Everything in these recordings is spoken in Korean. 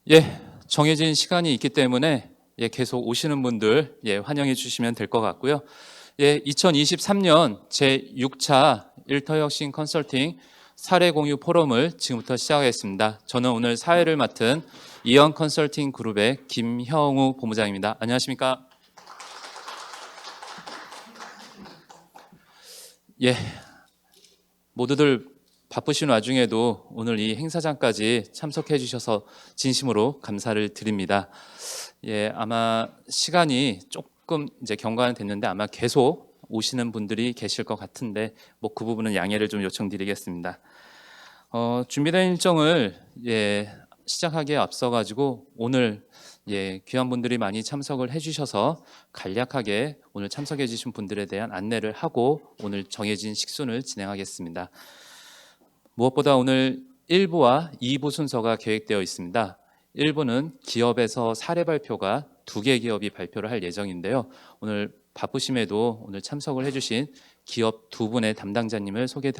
예, 정해진 시간이 있기 때문에 계속 오시는 분들 환영해 주시면 될 것 같고요. 2023년 제6차 일터혁신 컨설팅 사례 공유 포럼을 지금부터 시작하겠습니다. 저는 오늘 사회를 맡은 이영 컨설팅 그룹의 김형우 본부장입니다. 안녕하십니까? 모두들 바쁘신 와중에도 오늘 이 행사장까지 참석해 주셔서 진심으로 감사를 드립니다. 아마 시간이 조금 이제 경과는 됐는데 아마 계속 오시는 분들이 계실 것 같은데 그 부분은 양해를 좀 요청드리겠습니다. 준비된 일정을 시작하기에 앞서 가지고 오늘 귀한 분들이 많이 참석을 해주셔서 간략하게 오늘 참석해 주신 분들에 대한 안내를 하고 오늘 정해진 식순을 진행하겠습니다. 무엇보다 오늘 1부와 2부 순서가 계획되어 있습니다. 1부는 기업에서 사례 발표가 2개 기업이 발표를 할 예정인데요. 오늘 바쁘심에도 오늘 참석을 해주신 기업 2분의 담당자님을 소개해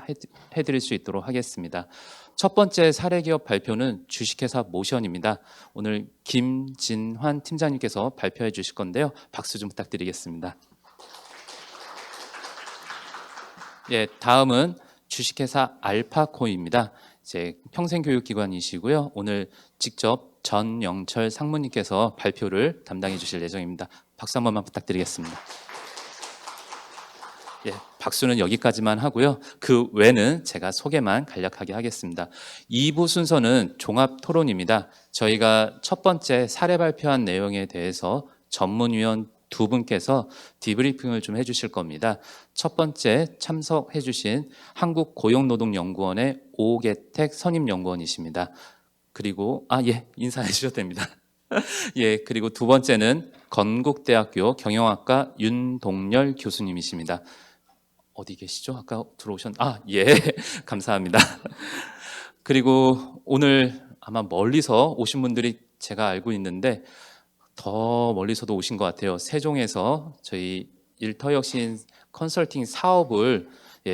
드릴 수 있도록 하겠습니다. 첫 번째 사례 기업 발표는 주식회사 모션입니다. 오늘 김진환 팀장님께서 발표해 주실 건데요. 박수 좀 부탁드리겠습니다. 다음은 주식회사 알파코입니다. 이제 평생교육기관이시고요. 오늘 직접 전영철 상무님께서 발표를 담당해 주실 예정입니다. 박수 한 번만 부탁드리겠습니다. 박수는 여기까지만 하고요. 그 외는 제가 소개만 간략하게 하겠습니다. 2부 순서는 종합토론입니다. 저희가 첫 번째 사례 발표한 내용에 대해서 전문위원 2분께서 디브리핑을 좀 해주실 겁니다. 첫 번째 참석해주신 한국고용노동연구원의 오계택 선임연구원이십니다. 그리고 인사해 주셔도 됩니다. 그리고 두 번째는 건국대학교 경영학과 윤동열 교수님이십니다. 어디 계시죠? 아까 감사합니다. 그리고 오늘 아마 멀리서 오신 분들이 제가 알고 있는데 더 멀리서도 오신 것 같아요. 세종에서 저희 일터혁신 컨설팅 사업을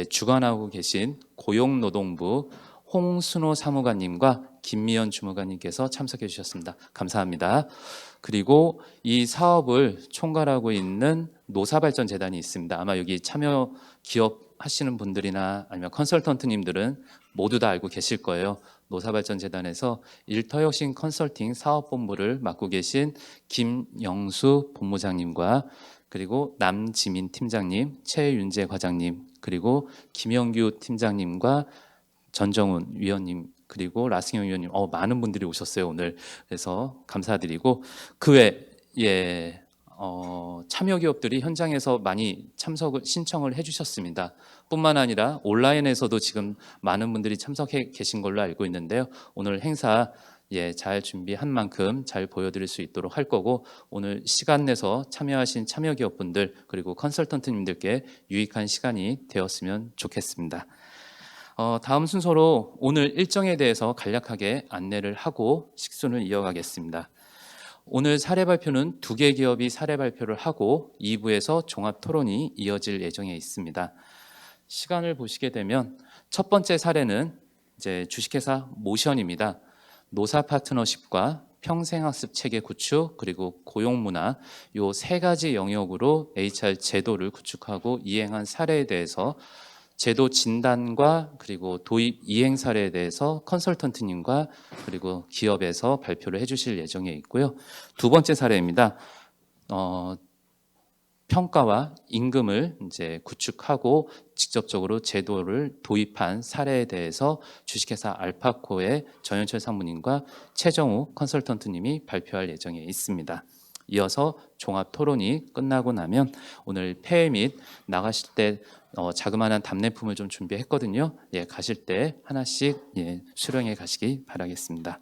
주관하고 계신 고용노동부 홍순호 사무관님과 김미연 주무관님께서 참석해 주셨습니다. 감사합니다. 그리고 이 사업을 총괄하고 있는 노사발전재단이 있습니다. 아마 여기 참여 기업 하시는 분들이나 아니면 컨설턴트님들은 모두 다 알고 계실 거예요. 노사발전재단에서 일터혁신 컨설팅 사업본부를 맡고 계신 김영수 본부장님과 그리고 남지민 팀장님, 최윤재 과장님, 그리고 김영규 팀장님과 전정훈 위원님, 그리고 라승영 위원님, 많은 분들이 오셨어요 오늘. 그래서 감사드리고 그 외에 참여 기업들이 현장에서 많이 참석을 신청을 해주셨습니다. 뿐만 아니라 온라인에서도 지금 많은 분들이 참석해 계신 걸로 알고 있는데요. 오늘 행사 잘 준비한 만큼 잘 보여드릴 수 있도록 할 거고 오늘 시간 내서 참여하신 참여 기업분들 그리고 컨설턴트님들께 유익한 시간이 되었으면 좋겠습니다. 다음 순서로 오늘 일정에 대해서 간략하게 안내를 하고 식순을 이어가겠습니다. 오늘 사례 발표는 2개 기업이 사례 발표를 하고 2부에서 종합 토론이 이어질 예정에 있습니다. 시간을 보시게 되면 첫 번째 사례는 이제 주식회사 모션입니다. 노사 파트너십과 평생학습 체계 구축 그리고 고용문화 이 3가지 영역으로 HR 제도를 구축하고 이행한 사례에 대해서 제도 진단과 그리고 도입 이행 사례에 대해서 컨설턴트님과 그리고 기업에서 발표를 해주실 예정에 있고요. 두 번째 사례입니다. 평가와 임금을 이제 구축하고 직접적으로 제도를 도입한 사례에 대해서 주식회사 알파코의 전현철 상무님과 최정우 컨설턴트님이 발표할 예정에 있습니다. 이어서 종합 토론이 끝나고 나면 오늘 폐회 및 나가실 때 자그마한 답례품을 좀 준비했거든요. 가실 때 하나씩 수령해 가시기 바라겠습니다.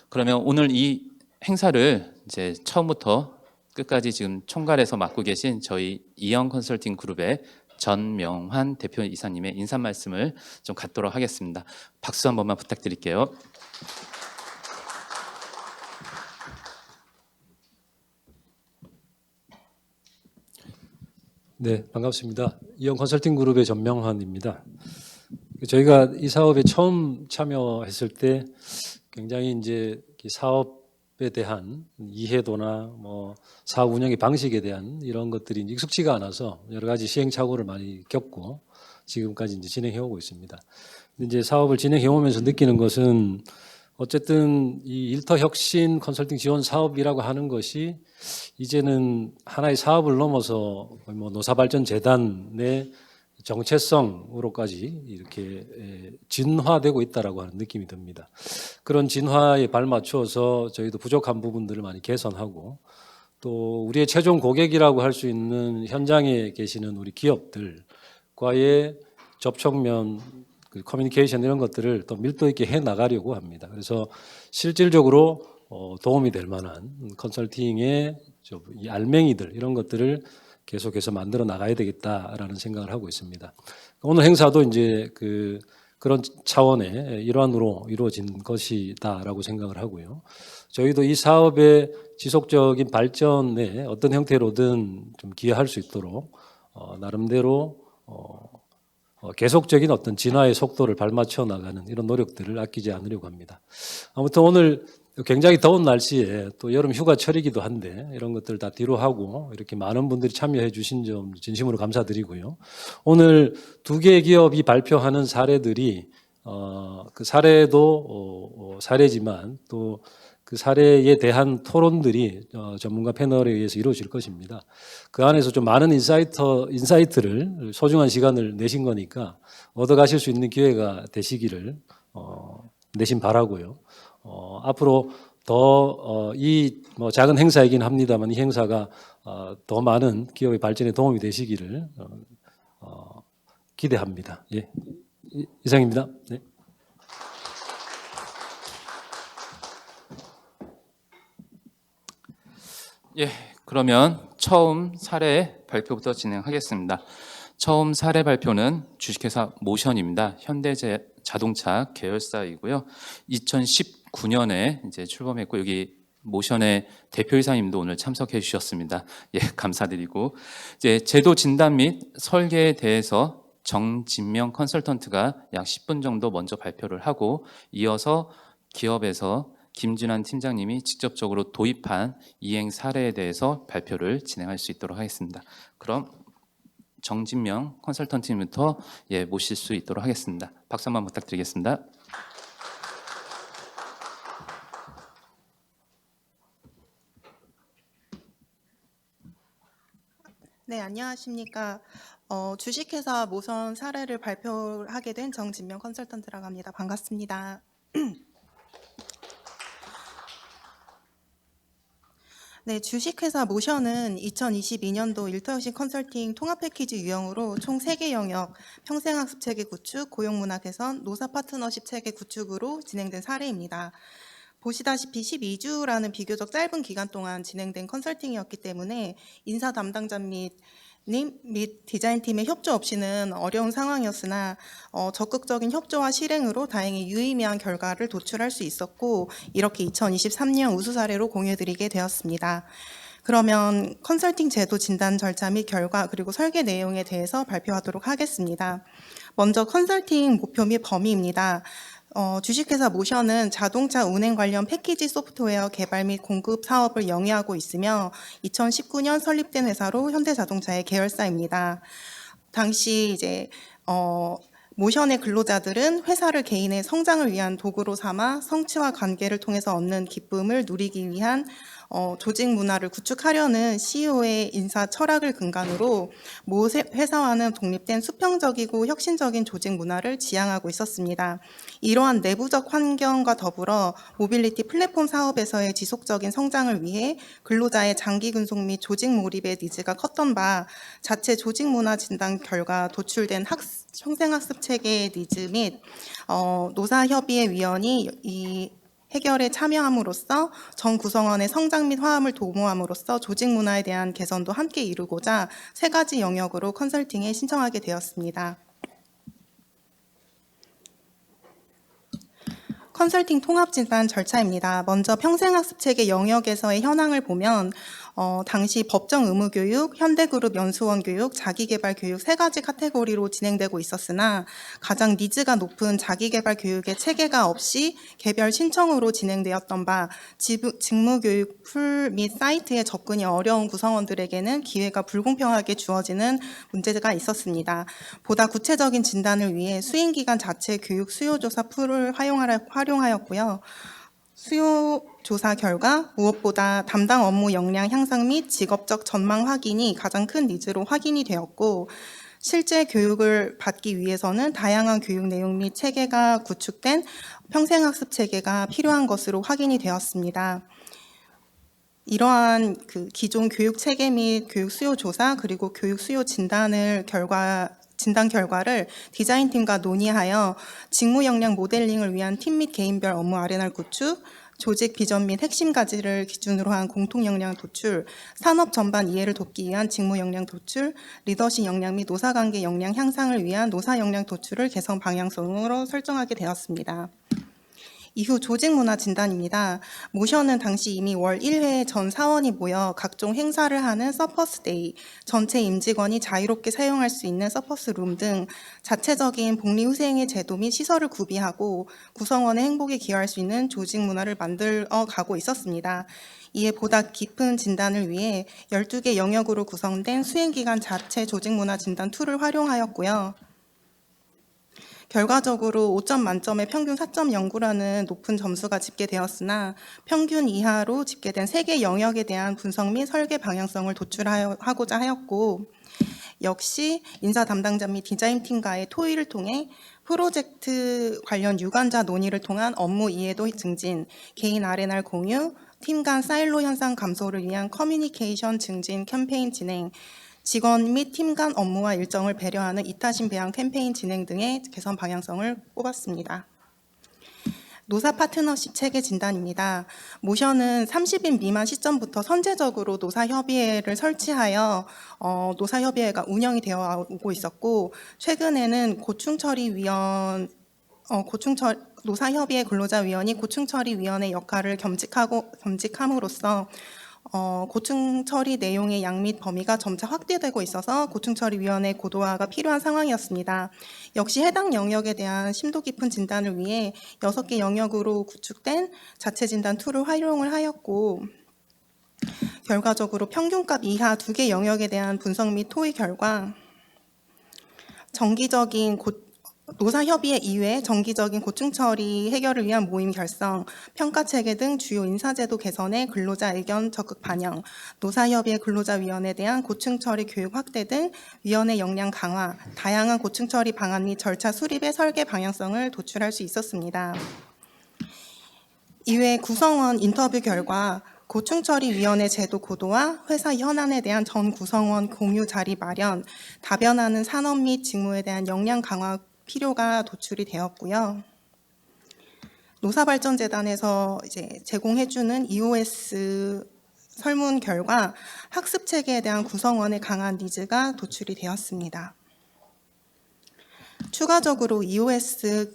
그러면 오늘 이 행사를 이제 처음부터 끝까지 지금 총괄해서 맡고 계신 저희 이영 컨설팅 그룹의 전명환 대표 이사님의 인사 말씀을 좀 갖도록 하겠습니다. 박수 한 번만 부탁드릴게요. 네, 반갑습니다. 이영 컨설팅 그룹의 전명환입니다. 저희가 이 사업에 처음 참여했을 때 굉장히 이제 이 사업에 대한 이해도나 뭐 사업 운영의 방식에 대한 이런 것들이 익숙지가 않아서 여러 가지 시행착오를 많이 겪고 지금까지 이제 진행해 오고 있습니다. 이제 사업을 진행해 오면서 느끼는 것은 어쨌든 이 일터혁신 컨설팅 지원 사업이라고 하는 것이 이제는 하나의 사업을 넘어서 뭐 노사발전재단의 정체성으로까지 이렇게 진화되고 있다라고 하는 느낌이 듭니다. 그런 진화에 발맞춰서 저희도 부족한 부분들을 많이 개선하고 또 우리의 최종 고객이라고 할 수 있는 현장에 계시는 우리 기업들과의 접촉면, 그 커뮤니케이션 이런 것들을 더 밀도 있게 해 나가려고 합니다. 그래서 실질적으로 도움이 될 만한 컨설팅의 이 알맹이들 이런 것들을 계속해서 만들어 나가야 되겠다라는 생각을 하고 있습니다. 오늘 행사도 이제 그런 차원의 일환으로 이루어진 것이다라고 생각을 하고요. 저희도 이 사업의 지속적인 발전에 어떤 형태로든 좀 기여할 수 있도록 나름대로 계속적인 어떤 진화의 속도를 발맞춰 나가는 이런 노력들을 아끼지 않으려고 합니다. 아무튼 오늘 굉장히 더운 날씨에 또 여름 휴가철이기도 한데 이런 것들 다 뒤로 하고 이렇게 많은 분들이 참여해 주신 점 진심으로 감사드리고요. 오늘 두 개의 기업이 발표하는 사례들이 그 사례도 사례지만 또 그 사례에 대한 토론들이 전문가 패널에 의해서 이루어질 것입니다. 그 안에서 좀 많은 인사이트를 소중한 시간을 내신 거니까 얻어가실 수 있는 기회가 되시기를 내심 바라고요. 앞으로 더 이 뭐 작은 행사이긴 합니다만 이 행사가 더 많은 기업의 발전에 도움이 되시기를 기대합니다. 예, 이상입니다. 네. 예, 그러면 처음 사례 발표부터 진행하겠습니다. 처음 사례 발표는 주식회사 모션입니다. 현대자동차 계열사이고요. 2019년에 이제 출범했고 여기 모션의 대표이사님도 오늘 참석해 주셨습니다. 예, 감사드리고 이제 제도 진단 및 설계에 대해서 정진명 컨설턴트가 약 10분 정도 먼저 발표를 하고 이어서 기업에서 김준환 팀장님이 직접적으로 도입한 이행 사례에 대해서 발표를 진행할 수 있도록 하겠습니다. 그럼 정진명 컨설턴트님부터 모실 수 있도록 하겠습니다. 박수 한번 부탁드리겠습니다. 네, 안녕하십니까. 주식회사 모선 사례를 발표하게 된 정진명 컨설턴트라고 합니다. 반갑습니다. 네, 주식회사 모션은 2022년도 일터혁신 컨설팅 통합 패키지 유형으로 총 3개 영역, 평생학습 체계 구축, 고용문화 개선, 노사 파트너십 체계 구축으로 진행된 사례입니다. 보시다시피 12주라는 비교적 짧은 기간 동안 진행된 컨설팅이었기 때문에 인사 담당자 및 디자인팀의 협조 없이는 어려운 상황이었으나 적극적인 협조와 실행으로 다행히 유의미한 결과를 도출할 수 있었고 이렇게 2023년 우수 사례로 공유드리게 되었습니다. 그러면 컨설팅 제도 진단 절차 및 결과 그리고 설계 내용에 대해서 발표하도록 하겠습니다. 먼저 컨설팅 목표 및 범위입니다. 주식회사 모션은 자동차 운행 관련 패키지 소프트웨어 개발 및 공급 사업을 영위하고 있으며 2019년 설립된 회사로 현대자동차의 계열사입니다. 당시 이제 모션의 근로자들은 회사를 개인의 성장을 위한 도구로 삼아 성취와 관계를 통해서 얻는 기쁨을 누리기 위한 조직 문화를 구축하려는 CEO의 인사 철학을 근간으로 모 회사와는 독립된 수평적이고 혁신적인 조직 문화를 지향하고 있었습니다. 이러한 내부적 환경과 더불어 모빌리티 플랫폼 사업에서의 지속적인 성장을 위해 근로자의 장기 근속 및 조직 몰입의 니즈가 컸던 바 자체 조직 문화 진단 결과 도출된 평생학습 체계의 니즈 및 노사협의회 위원이 이 해결에 참여함으로써 전 구성원의 성장 및 화합을 도모함으로써 조직 문화에 대한 개선도 함께 이루고자 3가지 영역으로 컨설팅에 신청하게 되었습니다. 컨설팅 통합진단 절차입니다. 먼저 평생학습 체계 영역에서의 현황을 보면 당시 법정 의무 교육, 현대그룹 연수원 교육, 자기개발 교육 세 가지 카테고리로 진행되고 있었으나 가장 니즈가 높은 자기개발 교육의 체계가 없이 개별 신청으로 진행되었던 바 직무교육 풀 및 사이트에 접근이 어려운 구성원들에게는 기회가 불공평하게 주어지는 문제가 있었습니다. 보다 구체적인 진단을 위해 수행기관 자체 교육 수요조사 풀을 활용하였고요. 수요조사 결과 무엇보다 담당 업무 역량 향상 및 직업적 전망 확인이 가장 큰 니즈로 확인이 되었고, 실제 교육을 받기 위해서는 다양한 교육 내용 및 체계가 구축된 평생학습 체계가 필요한 것으로 확인이 되었습니다. 이러한 기존 교육 체계 및 교육 수요 조사 그리고 교육 수요 진단 결과를 디자인팀과 논의하여 직무 역량 모델링을 위한 팀 및 개인별 업무 R&R 구축, 조직 비전 및 핵심 가지를 기준으로 한 공통 역량 도출, 산업 전반 이해를 돕기 위한 직무 역량 도출, 리더십 역량 및 노사관계 역량 향상을 위한 노사 역량 도출을 개선 방향성으로 설정하게 되었습니다. 이후 조직 문화 진단입니다. 모션은 당시 이미 월 1회 전 사원이 모여 각종 행사를 하는 서퍼스 데이, 전체 임직원이 자유롭게 사용할 수 있는 서퍼스 룸 등 자체적인 복리후생의 제도 및 시설을 구비하고 구성원의 행복에 기여할 수 있는 조직 문화를 만들어 가고 있었습니다. 이에 보다 깊은 진단을 위해 12개 영역으로 구성된 수행기관 자체 조직 문화 진단 툴을 활용하였고요. 결과적으로 5점 만점에 평균 4.09라는 높은 점수가 집계되었으나 평균 이하로 집계된 3개 영역에 대한 분석 및 설계 방향성을 도출하고자 하였고, 역시 인사 담당자 및 디자인팀과의 토의를 통해 프로젝트 관련 유관자 논의를 통한 업무 이해도 증진, 개인 R&R 공유, 팀 간 사일로 현상 감소를 위한 커뮤니케이션 증진 캠페인 진행, 직원 및 팀 간 업무와 일정을 배려하는 이타심 배양 캠페인 진행 등의 개선 방향성을 뽑았습니다. 노사 파트너십 체계 진단입니다. 모션은 30인 미만 시점부터 선제적으로 노사협의회를 설치하여 노사협의회가 운영이 되어 오고 있었고, 최근에는 노사협의회 근로자위원이 고충처리위원회 역할을 겸직함으로써 고충처리 내용의 양 및 범위가 점차 확대되고 있어서 고충처리위원회 고도화가 필요한 상황이었습니다. 역시 해당 영역에 대한 심도 깊은 진단을 위해 6개 영역으로 구축된 자체 진단 툴을 활용을 하였고, 결과적으로 평균값 이하 2개 영역에 대한 분석 및 토의 결과 노사협의회 이외 정기적인 고충처리 해결을 위한 모임 결성, 평가체계 등 주요 인사제도 개선에 근로자 의견 적극 반영, 노사협의회 근로자위원회에 대한 고충처리 교육 확대 등 위원회 역량 강화, 다양한 고충처리 방안 및 절차 수립의 설계 방향성을 도출할 수 있었습니다. 이외 구성원 인터뷰 결과 고충처리위원회 제도 고도화, 회사 현안에 대한 전 구성원 공유 자리 마련, 다변하는 산업 및 직무에 대한 역량 강화 필요가 도출이 되었고요. 노사발전재단에서 제공해주는 EOS 설문 결과 학습 체계에 대한 구성원의 강한 니즈가 도출이 되었습니다. 추가적으로 EOS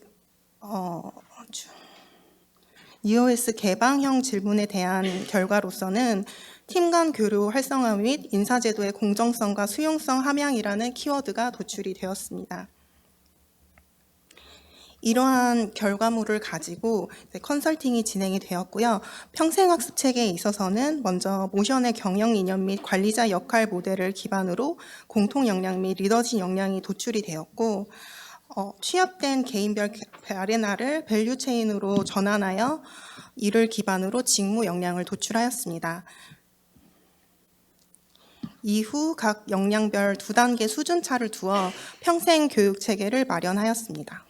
개방형 질문에 대한 결과로서는 팀 간 교류 활성화 및 인사제도의 공정성과 수용성 함양이라는 키워드가 도출이 되었습니다. 이러한 결과물을 가지고 컨설팅이 진행이 되었고요. 평생학습 체계에 있어서는 먼저 모션의 경영 이념 및 관리자 역할 모델을 기반으로 공통 역량 및 리더십 역량이 도출이 되었고, 취합된 개인별 R&R을 밸류 체인으로 전환하여 이를 기반으로 직무 역량을 도출하였습니다. 이후 각 역량별 2단계 수준차를 두어 평생 교육 체계를 마련하였습니다.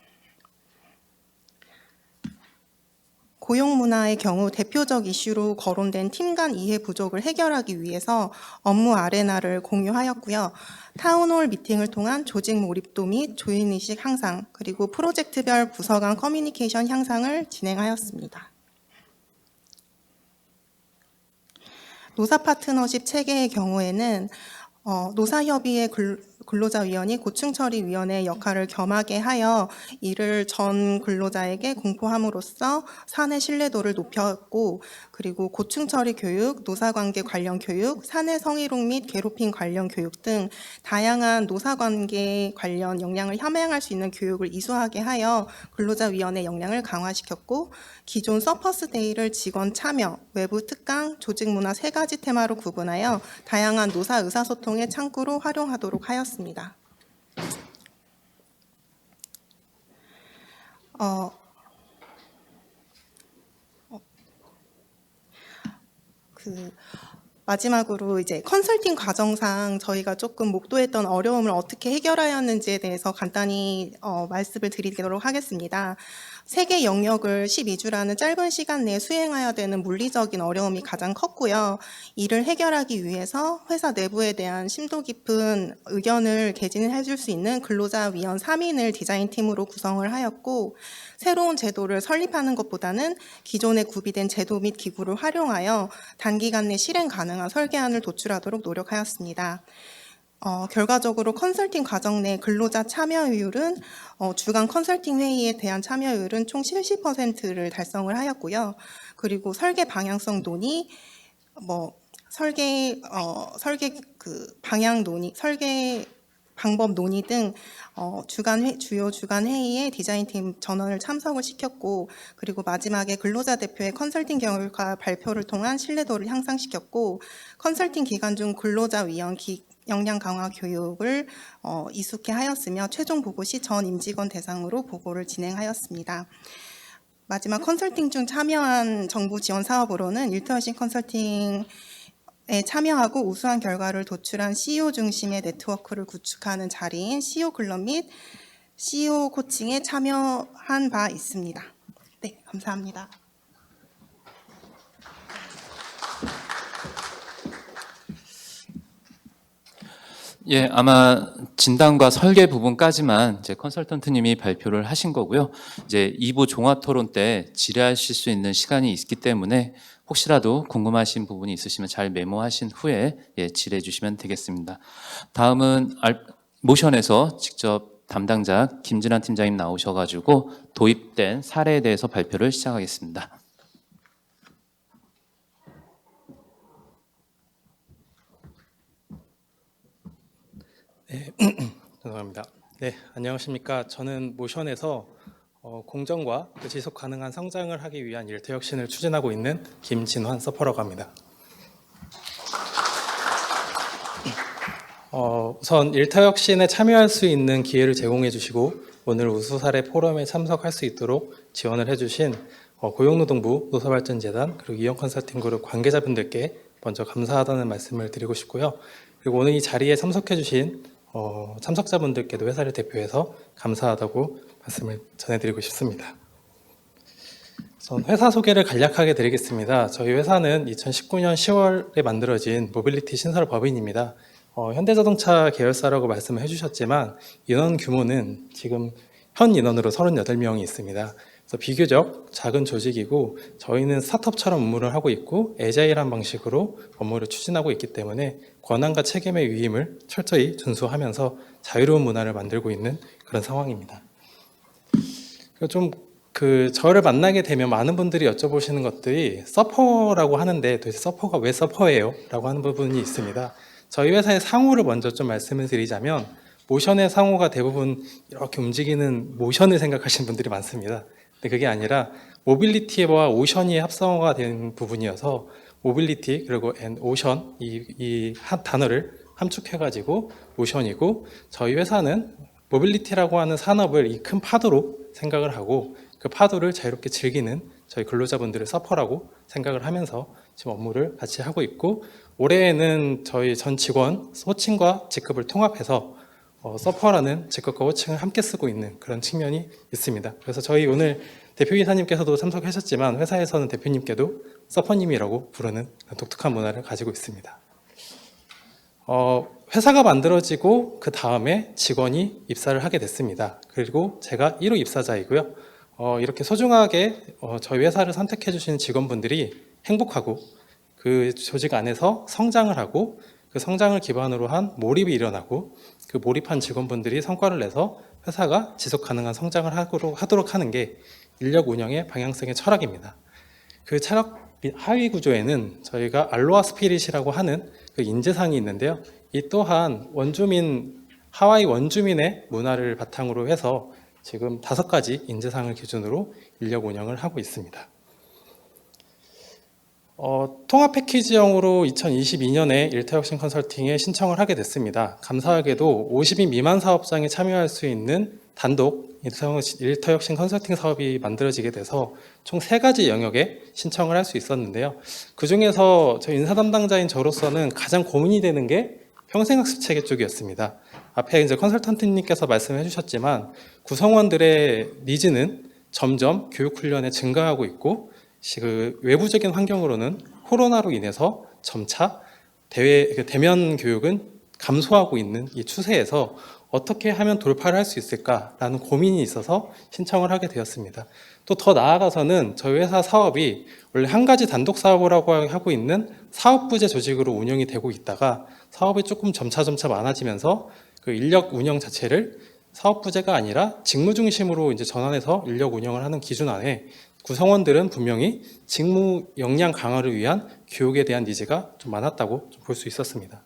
고용 문화의 경우 대표적 이슈로 거론된 팀 간 이해 부족을 해결하기 위해서 업무 R&R을 공유하였고요. 타운홀 미팅을 통한 조직 몰입도 및 조인의식 향상, 그리고 프로젝트별 부서 간 커뮤니케이션 향상을 진행하였습니다. 노사 파트너십 체계의 경우에는 노사협의회 근로자위원이 고충처리위원회의 역할을 겸하게 하여 이를 전 근로자에게 공포함으로써 사내 신뢰도를 높였고, 그리고 고충처리 교육, 노사관계 관련 교육, 사내 성희롱 및 괴롭힘 관련 교육 등 다양한 노사관계 관련 역량을 함양할 수 있는 교육을 이수하게 하여 근로자위원회 역량을 강화시켰고, 기존 서퍼스데이를 직원 참여, 외부 특강, 조직문화 3가지 테마로 구분하여 다양한 노사 의사소통의 창구로 활용하도록 하였습니다. 마지막으로 이제 컨설팅 과정상 저희가 조금 목도했던 어려움을 어떻게 해결하였는지에 대해서 간단히 말씀을 드리도록 하겠습니다. 3개 영역을 12주라는 짧은 시간 내에 수행해야 되는 물리적인 어려움이 가장 컸고요. 이를 해결하기 위해서 회사 내부에 대한 심도 깊은 의견을 개진해 줄 수 있는 근로자위원 3인을 디자인팀으로 구성을 하였고, 새로운 제도를 설립하는 것보다는 기존에 구비된 제도 및 기구를 활용하여 단기간 내 실행 가능한 설계안을 도출하도록 노력하였습니다. 결과적으로 컨설팅 과정 내 근로자 참여율은 주간 컨설팅 회의에 대한 참여율은 총 70%를 달성을 하였고요. 그리고 설계 방향성 논의, 설계 방향 논의, 설계 방법 논의 등 주요 주간 회의에 디자인팀 전원을 참석을 시켰고, 그리고 마지막에 근로자 대표의 컨설팅 결과 발표를 통한 신뢰도를 향상시켰고, 컨설팅 기간 중 근로자위원 역량 강화 교육을 이수케 하였으며, 최종 보고 시 전 임직원 대상으로 보고를 진행하였습니다. 마지막 컨설팅 중 참여한 정부 지원 사업으로는 일터여신 컨설팅에 참여하고 우수한 결과를 도출한 CEO 중심의 네트워크를 구축하는 자리인 CEO 클럽 및 CEO 코칭에 참여한 바 있습니다. 네, 감사합니다. 예, 아마 진단과 설계 부분까지만 이제 컨설턴트님이 발표를 하신 거고요. 이제 2부 종합 토론 때 질의하실 수 있는 시간이 있기 때문에 혹시라도 궁금하신 부분이 있으시면 잘 메모하신 후에 질의해 주시면 되겠습니다. 다음은 모션에서 직접 담당자 김진환 팀장님 나오셔가지고 도입된 사례에 대해서 발표를 시작하겠습니다. 죄송합니다. 네, 안녕하십니까. 저는 모션에서 공정과 지속 가능한 성장을 하기 위한 일터혁신을 추진하고 있는 김진환 서퍼라고 합니다. 우선 일터혁신에 참여할 수 있는 기회를 제공해 주시고 오늘 우수사례 포럼에 참석할 수 있도록 지원을 해주신 고용노동부 노사발전재단 그리고 이영컨설팅그룹 관계자분들께 먼저 감사하다는 말씀을 드리고 싶고요. 그리고 오늘 이 자리에 참석해 주신 참석자분들께도 회사를 대표해서 감사하다고 말씀을 전해드리고 싶습니다. 우선 회사 소개를 간략하게 드리겠습니다. 저희 회사는 2019년 10월에 만들어진 모빌리티 신설 법인입니다. 현대자동차 계열사라고 말씀을 해주셨지만 인원 규모는 지금 현 인원으로 38명이 있습니다. 그래서 비교적 작은 조직이고 저희는 스타트업처럼 업무를 하고 있고 애자일한 방식으로 업무를 추진하고 있기 때문에 권한과 책임의 위임을 철저히 준수하면서 자유로운 문화를 만들고 있는 그런 상황입니다. 좀 저를 만나게 되면 많은 분들이 여쭤보시는 것들이 서퍼라고 하는데 도대체 서퍼가 왜 서퍼예요? 라고 하는 부분이 있습니다. 저희 회사의 상호를 먼저 좀 말씀을 드리자면 모션의 상호가 대부분 이렇게 움직이는 모션을 생각하시는 분들이 많습니다. 근데 그게 아니라 모빌리티와 오션이 합성어가 된 부분이어서 모빌리티 그리고 오션 이 단어를 함축해가지고 오션이고, 저희 회사는 모빌리티라고 하는 산업을 이 큰 파도로 생각을 하고 그 파도를 자유롭게 즐기는 저희 근로자분들을 서퍼라고 생각을 하면서 지금 업무를 같이 하고 있고, 올해에는 저희 전 직원 호칭과 직급을 통합해서 서퍼라는 직급과 호칭을 함께 쓰고 있는 그런 측면이 있습니다. 그래서 저희 오늘 대표이사님께서도 참석하셨지만 회사에서는 대표님께도 서퍼님이라고 부르는 독특한 문화를 가지고 있습니다. 회사가 만들어지고 그 다음에 직원이 입사를 하게 됐습니다. 그리고 제가 1호 입사자이고요. 이렇게 소중하게 저희 회사를 선택해 주신 직원분들이 행복하고 그 조직 안에서 성장을 하고 그 성장을 기반으로 한 몰입이 일어나고 그 몰입한 직원분들이 성과를 내서 회사가 지속 가능한 성장을 하도록 하는 게 인력 운영의 방향성의 철학입니다. 그 철학 하위 구조에는 저희가 알로하 스피릿이라고 하는 그 인재상이 있는데요. 이 또한 하와이 원주민의 문화를 바탕으로 해서 지금 5가지 인재상을 기준으로 인력 운영을 하고 있습니다. 통합 패키지형으로 2022년에 일터혁신 컨설팅에 신청을 하게 됐습니다. 감사하게도 50인 미만 사업장에 참여할 수 있는 단독 일터혁신 컨설팅 사업이 만들어지게 돼서 총 3가지 영역에 신청을 할 수 있었는데요. 그중에서 저희 인사 담당자인 저로서는 가장 고민이 되는 게 평생학습 체계 쪽이었습니다. 앞에 이제 컨설턴트님께서 말씀해 주셨지만 구성원들의 니즈는 점점 교육 훈련에 증가하고 있고 그 외부적인 환경으로는 코로나로 인해서 점차 대면 교육은 감소하고 있는 이 추세에서 어떻게 하면 돌파를 할 수 있을까라는 고민이 있어서 신청을 하게 되었습니다. 또 더 나아가서는 저희 회사 사업이 원래 한 가지 단독 사업이라고 하고 있는 사업부제 조직으로 운영이 되고 있다가 사업이 조금 점차 많아지면서 그 인력 운영 자체를 사업부제가 아니라 직무 중심으로 이제 전환해서 인력 운영을 하는 기준 안에 구성원들은 분명히 직무 역량 강화를 위한 교육에 대한 니즈가 좀 많았다고 볼 수 있었습니다.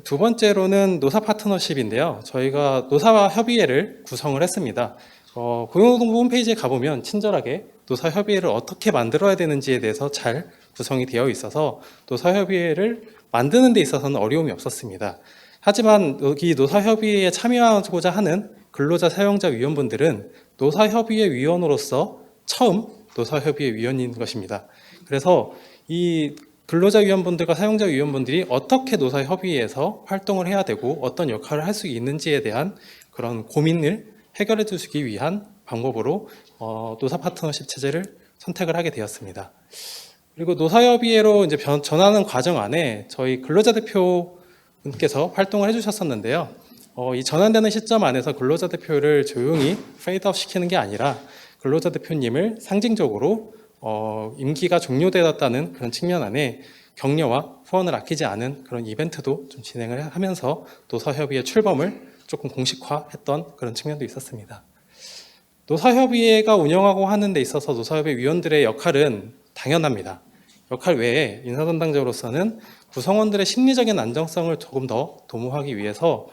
두 번째로는 노사 파트너십인데요. 저희가 노사 협의회를 구성을 했습니다. 고용노동부 홈페이지에 가보면 친절하게 노사 협의회를 어떻게 만들어야 되는지에 대해서 잘 구성이 되어 있어서 노사 협의회를 만드는 데 있어서는 어려움이 없었습니다. 하지만 여기 노사 협의회에 참여하고자 하는 근로자 사용자 위원분들은 노사 협의회 위원으로서 처음 노사 협의회 위원인 것입니다. 그래서 이 근로자 위원분들과 사용자 위원분들이 어떻게 노사 협의회에서 활동을 해야 되고 어떤 역할을 할 수 있는지에 대한 그런 고민을 해결해 주시기 위한 방법으로 노사 파트너십 체제를 선택을 하게 되었습니다. 그리고 노사협의회로 이제 전하는 과정 안에 저희 근로자 대표분께서 활동을 해주셨었는데요. 이 전환되는 시점 안에서 근로자 대표를 조용히 페이드아웃 시키는 게 아니라 근로자 대표님을 상징적으로 임기가 종료되었다는 그런 측면 안에 격려와 후원을 아끼지 않은 그런 이벤트도 좀 진행을 하면서 노사협의회 출범을 조금 공식화했던 그런 측면도 있었습니다. 노사협의회가 운영하고 하는 데 있어서 노사협의 위원들의 역할은 당연합니다. 역할 외에 인사 담당자로서는 구성원들의 심리적인 안정성을 조금 더 도모하기 위해서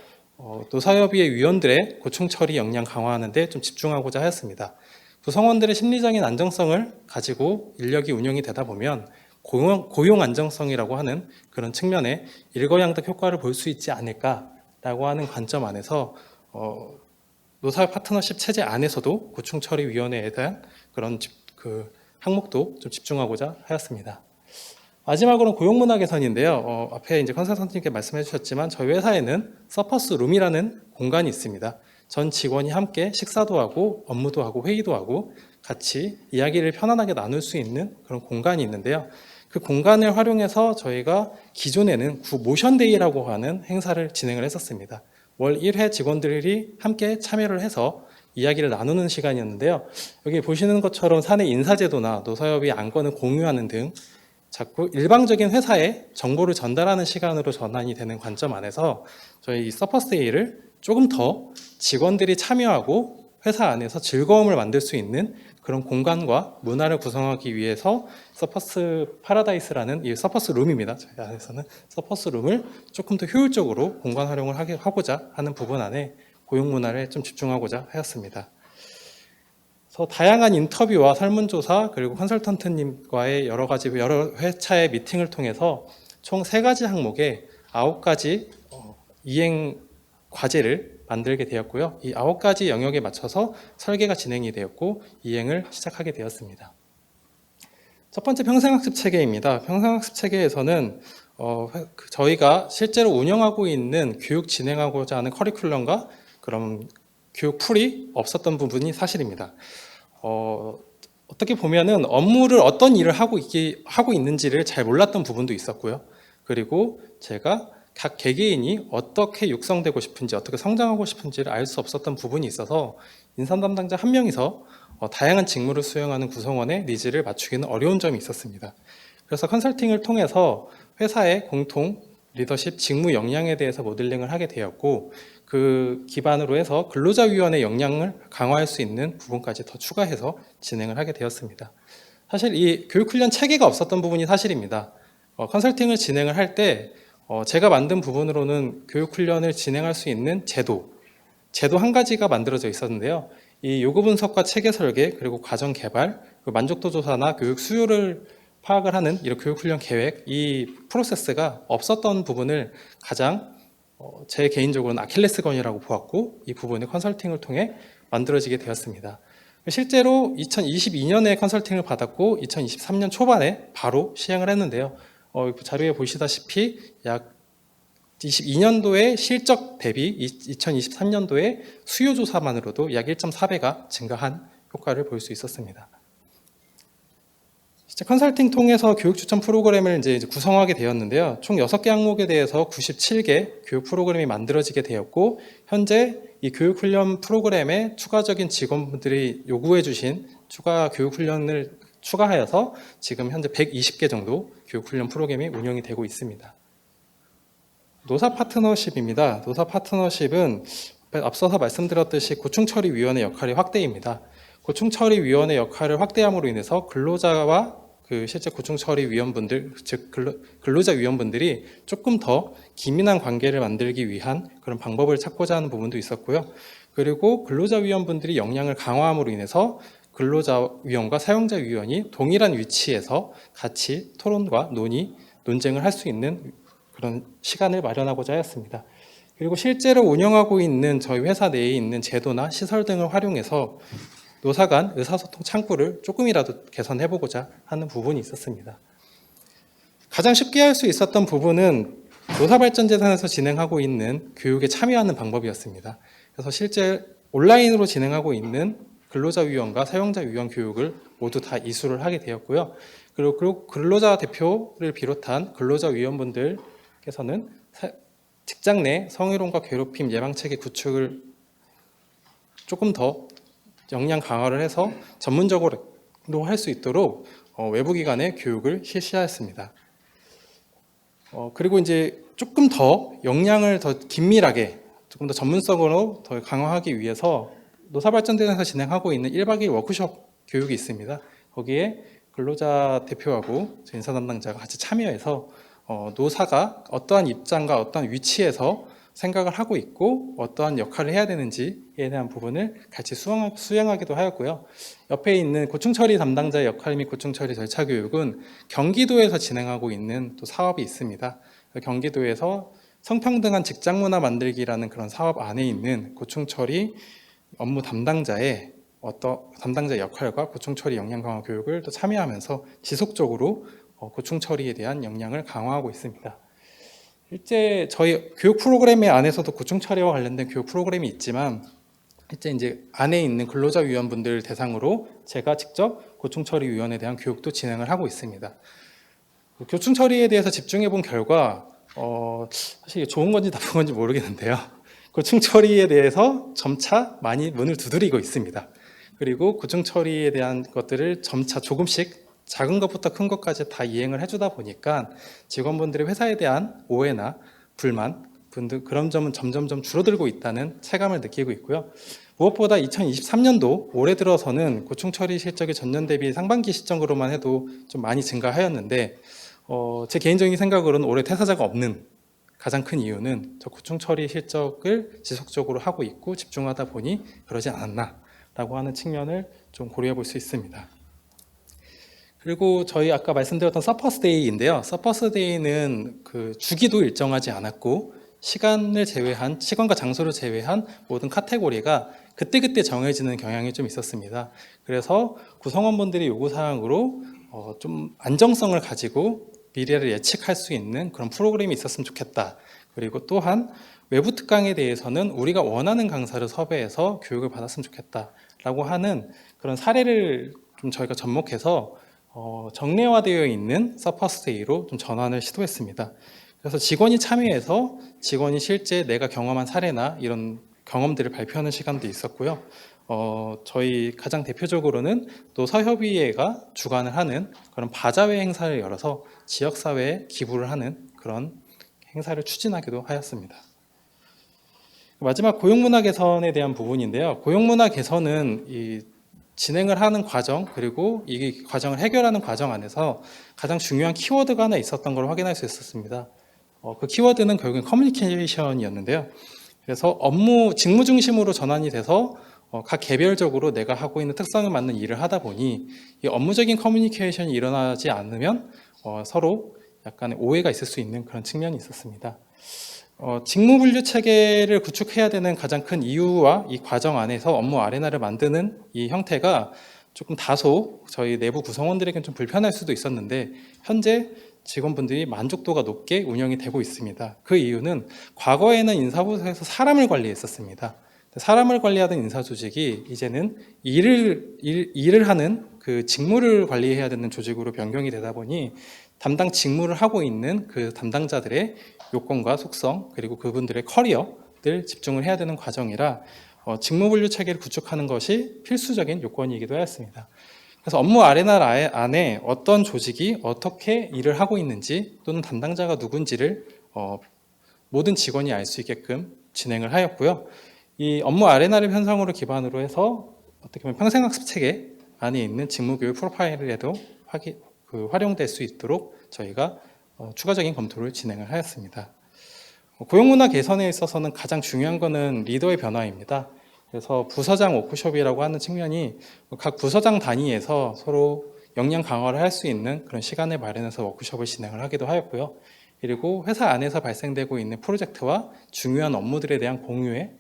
노사협의회 위원들의 고충 처리 역량 강화하는 데 좀 집중하고자 하였습니다. 구성원들의 심리적인 안정성을 가지고 인력이 운영이 되다 보면 고용 안정성이라고 하는 그런 측면에 일거양득 효과를 볼 수 있지 않을까라고 하는 관점 안에서 노사 파트너십 체제 안에서도 고충처리위원회에 대한 그런 항목도 좀 집중하고자 하였습니다. 마지막으로는 고용문화 개선인데요. 앞에 이제 컨설턴트님께 말씀해 주셨지만 저희 회사에는 서퍼스 룸이라는 공간이 있습니다. 전 직원이 함께 식사도 하고 업무도 하고 회의도 하고 같이 이야기를 편안하게 나눌 수 있는 그런 공간이 있는데요. 그 공간을 활용해서 저희가 기존에는 모션데이라고 하는 행사를 진행을 했었습니다. 월 1회 직원들이 함께 참여를 해서 이야기를 나누는 시간이었는데요. 여기 보시는 것처럼 사내 인사제도나 노사협의 안건을 공유하는 등 자꾸 일방적인 회사에 정보를 전달하는 시간으로 전환이 되는 관점 안에서 저희 서퍼스데이를 조금 더 직원들이 참여하고 회사 안에서 즐거움을 만들 수 있는 그런 공간과 문화를 구성하기 위해서 서퍼스 파라다이스라는 이 서퍼스 룸입니다. 저희 안에서는 서퍼스 룸을 조금 더 효율적으로 공간 활용을 하고자 하는 부분 안에 고용 문화를 좀 집중하고자 하였습니다. 그래서 다양한 인터뷰와 설문조사 그리고 컨설턴트님과의 여러 회차의 미팅을 통해서 총 3가지 항목에 9가지 이행 과제를 만들게 되었고요. 이 9가지 영역에 맞춰서 설계가 진행이 되었고 이행을 시작하게 되었습니다. 첫 번째 평생학습 체계입니다. 평생학습 체계에서는 저희가 실제로 운영하고 있는 교육 진행하고자 하는 커리큘럼과 그런 교육 풀이 없었던 부분이 사실입니다. 어떻게 보면은 업무를 어떤 일을 하고 있는지를 잘 몰랐던 부분도 있었고요. 그리고 제가 각 개개인이 어떻게 육성되고 싶은지 어떻게 성장하고 싶은지를 알 수 없었던 부분이 있어서 인사 담당자 한 명이서 다양한 직무를 수행하는 구성원의 니즈를 맞추기는 어려운 점이 있었습니다. 그래서 컨설팅을 통해서 회사의 공통 리더십, 직무 역량에 대해서 모델링을 하게 되었고 그 기반으로 해서 근로자위원회 역량을 강화할 수 있는 부분까지 더 추가해서 진행을 하게 되었습니다. 사실 이 교육훈련 체계가 없었던 부분이 사실입니다. 컨설팅을 진행을 할 때 제가 만든 부분으로는 교육훈련을 진행할 수 있는 제도 한 가지가 만들어져 있었는데요. 이 요구 분석과 체계 설계 그리고 과정 개발, 만족도 조사나 교육 수요를 파악을 하는 이런 교육훈련 계획, 이 프로세스가 없었던 부분을 가장 제 개인적으로는 아킬레스건이라고 보았고 이 부분이 컨설팅을 통해 만들어지게 되었습니다. 실제로 2022년에 컨설팅을 받았고 2023년 초반에 바로 시행을 했는데요. 자료에 보시다시피 약 22년도의 실적 대비 2023년도의 수요 조사만으로도 약 1.4배가 증가한 효과를 볼 수 있었습니다. 컨설팅 통해서 교육 추천 프로그램을 이제 구성하게 되었는데요. 총 6개 항목에 대해서 97개 교육 프로그램이 만들어지게 되었고 현재 이 교육 훈련 프로그램에 추가적인 직원분들이 요구해 주신 추가 교육 훈련을 추가하여서 지금 현재 120개 정도 교육 훈련 프로그램이 운영이 되고 있습니다. 노사 파트너십입니다. 노사 파트너십은 앞서서 말씀드렸듯이 고충처리위원회 역할의 확대입니다. 고충처리위원회 역할을 확대함으로 인해서 근로자와 실제 고충처리위원분들, 즉 근로자위원분들이 조금 더 긴밀한 관계를 만들기 위한 그런 방법을 찾고자 하는 부분도 있었고요. 그리고 근로자위원분들이 역량을 강화함으로 인해서 근로자위원과 사용자위원이 동일한 위치에서 같이 토론과 논쟁을 할 수 있는 그런 시간을 마련하고자 하였습니다. 그리고 실제로 운영하고 있는 저희 회사 내에 있는 제도나 시설 등을 활용해서 노사 간 의사소통 창구를 조금이라도 개선해보고자 하는 부분이 있었습니다. 가장 쉽게 할 수 있었던 부분은 노사발전재단에서 진행하고 있는 교육에 참여하는 방법이었습니다. 그래서 실제 온라인으로 진행하고 있는 근로자위원과 사용자위원 교육을 모두 다 이수를 하게 되었고요. 그리고 근로자 대표를 비롯한 근로자위원분들께서는 직장 내 성희롱과 괴롭힘 예방체계 구축을 조금 더 역량 강화를 해서 전문적으로 할 수 있도록 외부 기관의 교육을 실시하였습니다. 그리고 이제 조금 더 역량을 더 긴밀하게 조금 더 전문성으로 더 강화하기 위해서 노사발전대에서 진행하고 있는 1박 2일 워크숍 교육이 있습니다. 거기에 근로자 대표하고 인사 담당자가 같이 참여해서 노사가 어떠한 입장과 어떠한 위치에서 생각을 하고 있고 어떠한 역할을 해야 되는지에 대한 부분을 같이 수행하기도 하였고요. 옆에 있는 고충처리 담당자의 역할 및 고충처리 절차 교육은 경기도에서 진행하고 있는 또 사업이 있습니다. 경기도에서 성평등한 직장문화 만들기라는 그런 사업 안에 있는 고충처리 업무 담당자의 담당자 역할과 고충처리 역량 강화 교육을 또 참여하면서 지속적으로 고충처리에 대한 역량을 강화하고 있습니다. 실제 저희 교육 프로그램 안에서도 고충처리와 관련된 교육 프로그램이 있지만 실제 이제 안에 있는 근로자위원분들 대상으로 제가 직접 고충처리위원에 대한 교육도 진행을 하고 있습니다. 고충처리에 대해서 집중해 본 결과 사실 이게 좋은 건지 나쁜 건지 모르겠는데요. 고충처리에 대해서 점차 많이 문을 두드리고 있습니다. 그리고 고충처리에 대한 것들을 점차 조금씩 작은 것부터 큰 것까지 다 이행을 해주다 보니까 직원분들의 회사에 대한 오해나 불만 그런 점은 점점점 줄어들고 있다는 체감을 느끼고 있고요. 무엇보다 2023년도 올해 들어서는 고충처리 실적이 전년 대비 상반기 시점으로만 해도 좀 많이 증가하였는데 제 개인적인 생각으로는 올해 퇴사자가 없는 가장 큰 이유는 저 고충처리 실적을 지속적으로 하고 있고 집중하다 보니 그러지 않았나라고 하는 측면을 좀 고려해 볼 수 있습니다. 그리고 저희 아까 말씀드렸던 서퍼스데이인데요. 서퍼스데이는 그 주기도 일정하지 않았고 시간과 장소를 제외한 모든 카테고리가 그때그때 정해지는 경향이 좀 있었습니다. 그래서 구성원분들이 요구사항으로 좀 안정성을 가지고 미래를 예측할 수 있는 그런 프로그램이 있었으면 좋겠다. 그리고 또한 외부 특강에 대해서는 우리가 원하는 강사를 섭외해서 교육을 받았으면 좋겠다라고 하는 그런 사례를 좀 저희가 접목해서 정례화되어 있는 서퍼스데이로 좀 전환을 시도했습니다. 그래서 직원이 참여해서 직원이 실제 내가 경험한 사례나 이런 경험들을 발표하는 시간도 있었고요. 저희 가장 대표적으로는 노사협의회가 주관을 하는 그런 바자회 행사를 열어서 지역사회에 기부를 하는 그런 행사를 추진하기도 하였습니다. 마지막 고용문화 개선에 대한 부분인데요. 고용문화 개선은 이 진행을 하는 과정, 그리고 이 과정을 해결하는 과정 안에서 가장 중요한 키워드가 하나 있었던 걸 확인할 수 있었습니다. 그 키워드는 결국엔 커뮤니케이션이었는데요. 그래서 업무 직무 중심으로 전환이 돼서 각 개별적으로 내가 하고 있는 특성에 맞는 일을 하다 보니 이 업무적인 커뮤니케이션이 일어나지 않으면 서로 약간의 오해가 있을 수 있는 그런 측면이 있었습니다. 직무 분류 체계를 구축해야 되는 가장 큰 이유와 이 과정 안에서 업무 아레나를 만드는 이 형태가 조금 다소 저희 내부 구성원들에게는 좀 불편할 수도 있었는데 현재 직원분들이 만족도가 높게 운영이 되고 있습니다. 그 이유는 과거에는 인사부서에서 사람을 관리했었습니다. 사람을 관리하던 인사 조직이 이제는 일을 하는 그 직무를 관리해야 되는 조직으로 변경이 되다 보니 담당 직무를 하고 있는 그 담당자들의 요건과 속성, 그리고 그분들의 커리어를 집중을 해야 되는 과정이라 직무 분류 체계를 구축하는 것이 필수적인 요건이기도 하였습니다. 그래서 업무 아레나 안에 어떤 조직이 어떻게 일을 하고 있는지 또는 담당자가 누군지를 모든 직원이 알 수 있게끔 진행을 하였고요. 이 업무 아레나를 편성으로 기반으로 해서 어떻게 보면 평생학습 체계 안에 있는 직무교육 프로파일에도 활용될 수 있도록 저희가 추가적인 검토를 진행을 하였습니다. 고용문화 개선에 있어서는 가장 중요한 것은 리더의 변화입니다. 그래서 부서장 워크숍이라고 하는 측면이 각 부서장 단위에서 서로 역량 강화를 할 수 있는 그런 시간을 마련해서 워크숍을 진행을 하기도 하였고요. 그리고 회사 안에서 발생되고 있는 프로젝트와 중요한 업무들에 대한 공유를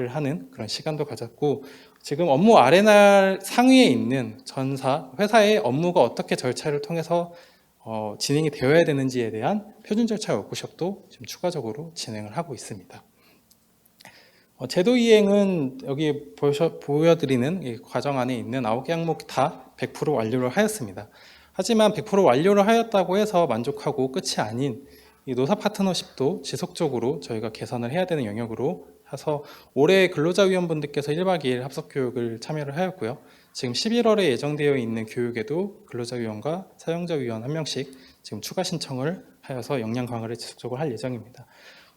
하는 그런 시간도 가졌고, 지금 업무 아레나 상위에 있는 전사, 회사의 업무가 어떻게 절차를 통해서 진행이 되어야 되는지에 대한 표준 절차 워크숍도 지금 추가적으로 진행을 하고 있습니다. 제도 이행은 여기 보여드리는 이 과정 안에 있는 9개 항목 다 100% 완료를 하였습니다. 하지만 100% 완료를 하였다고 해서 만족하고 끝이 아닌 이 노사 파트너십도 지속적으로 저희가 개선을 해야 되는 영역으로 해서 올해 근로자위원분들께서 1박 2일 합석교육을 참여를 하였고요. 지금 11월에 예정되어 있는 교육에도 근로자위원과 사용자위원 1명씩 지금 추가 신청을 하여서 역량 강화를 지속적으로 할 예정입니다.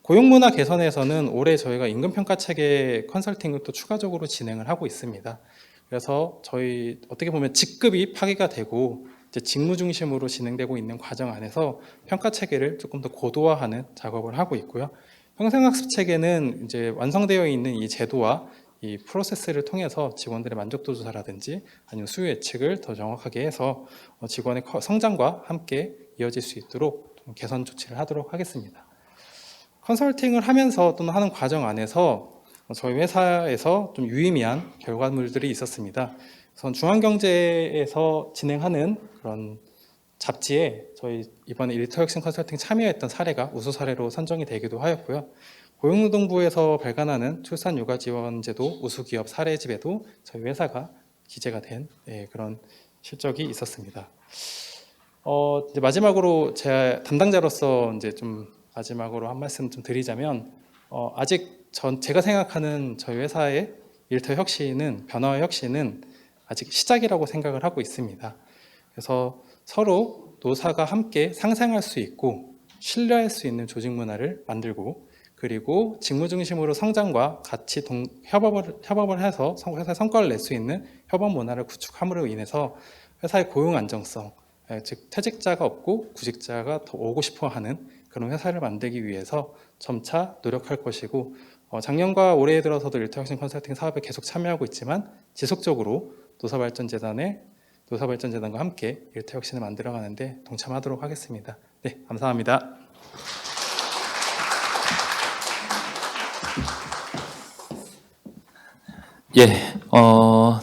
고용문화 개선에서는 올해 저희가 임금평가 체계 컨설팅을 또 추가적으로 진행을 하고 있습니다. 그래서 저희 어떻게 보면 직급이 파기가 되고 이제 직무 중심으로 진행되고 있는 과정 안에서 평가 체계를 조금 더 고도화하는 작업을 하고 있고요. 평생학습 체계는 이제 완성되어 있는 이 제도와 이 프로세스를 통해서 직원들의 만족도 조사라든지 아니면 수요 예측을 더 정확하게 해서 직원의 성장과 함께 이어질 수 있도록 좀 개선 조치를 하도록 하겠습니다. 컨설팅을 하면서 또는 하는 과정 안에서 저희 회사에서 좀 유의미한 결과물들이 있었습니다. 우선 중앙경제에서 진행하는 그런 잡지에 저희 이번에 일터혁신 컨설팅 참여했던 사례가 우수 사례로 선정이 되기도 하였고요. 고용노동부에서 발간하는 출산육아지원제도 우수기업 사례집에도 저희 회사가 기재가 된 그런 실적이 있었습니다. 이제 마지막으로 제 담당자로서 이제 좀 마지막으로 한 말씀 좀 드리자면 아직 제가 생각하는 저희 회사의 일터혁신은 변화와 혁신은 아직 시작이라고 생각을 하고 있습니다. 그래서 서로 노사가 함께 상생할 수 있고 신뢰할 수 있는 조직 문화를 만들고 그리고 직무 중심으로 성장과 같이 협업을 해서 회사의 성과를 낼 수 있는 협업 문화를 구축함으로 인해서 회사의 고용 안정성, 즉 퇴직자가 없고 구직자가 더 오고 싶어 하는 그런 회사를 만들기 위해서 점차 노력할 것이고 작년과 올해 들어서도 일터혁신 컨설팅 사업에 계속 참여하고 있지만 지속적으로 노사발전재단과 함께 일터혁신을 만들어가는데 동참하도록 하겠습니다. 네, 감사합니다.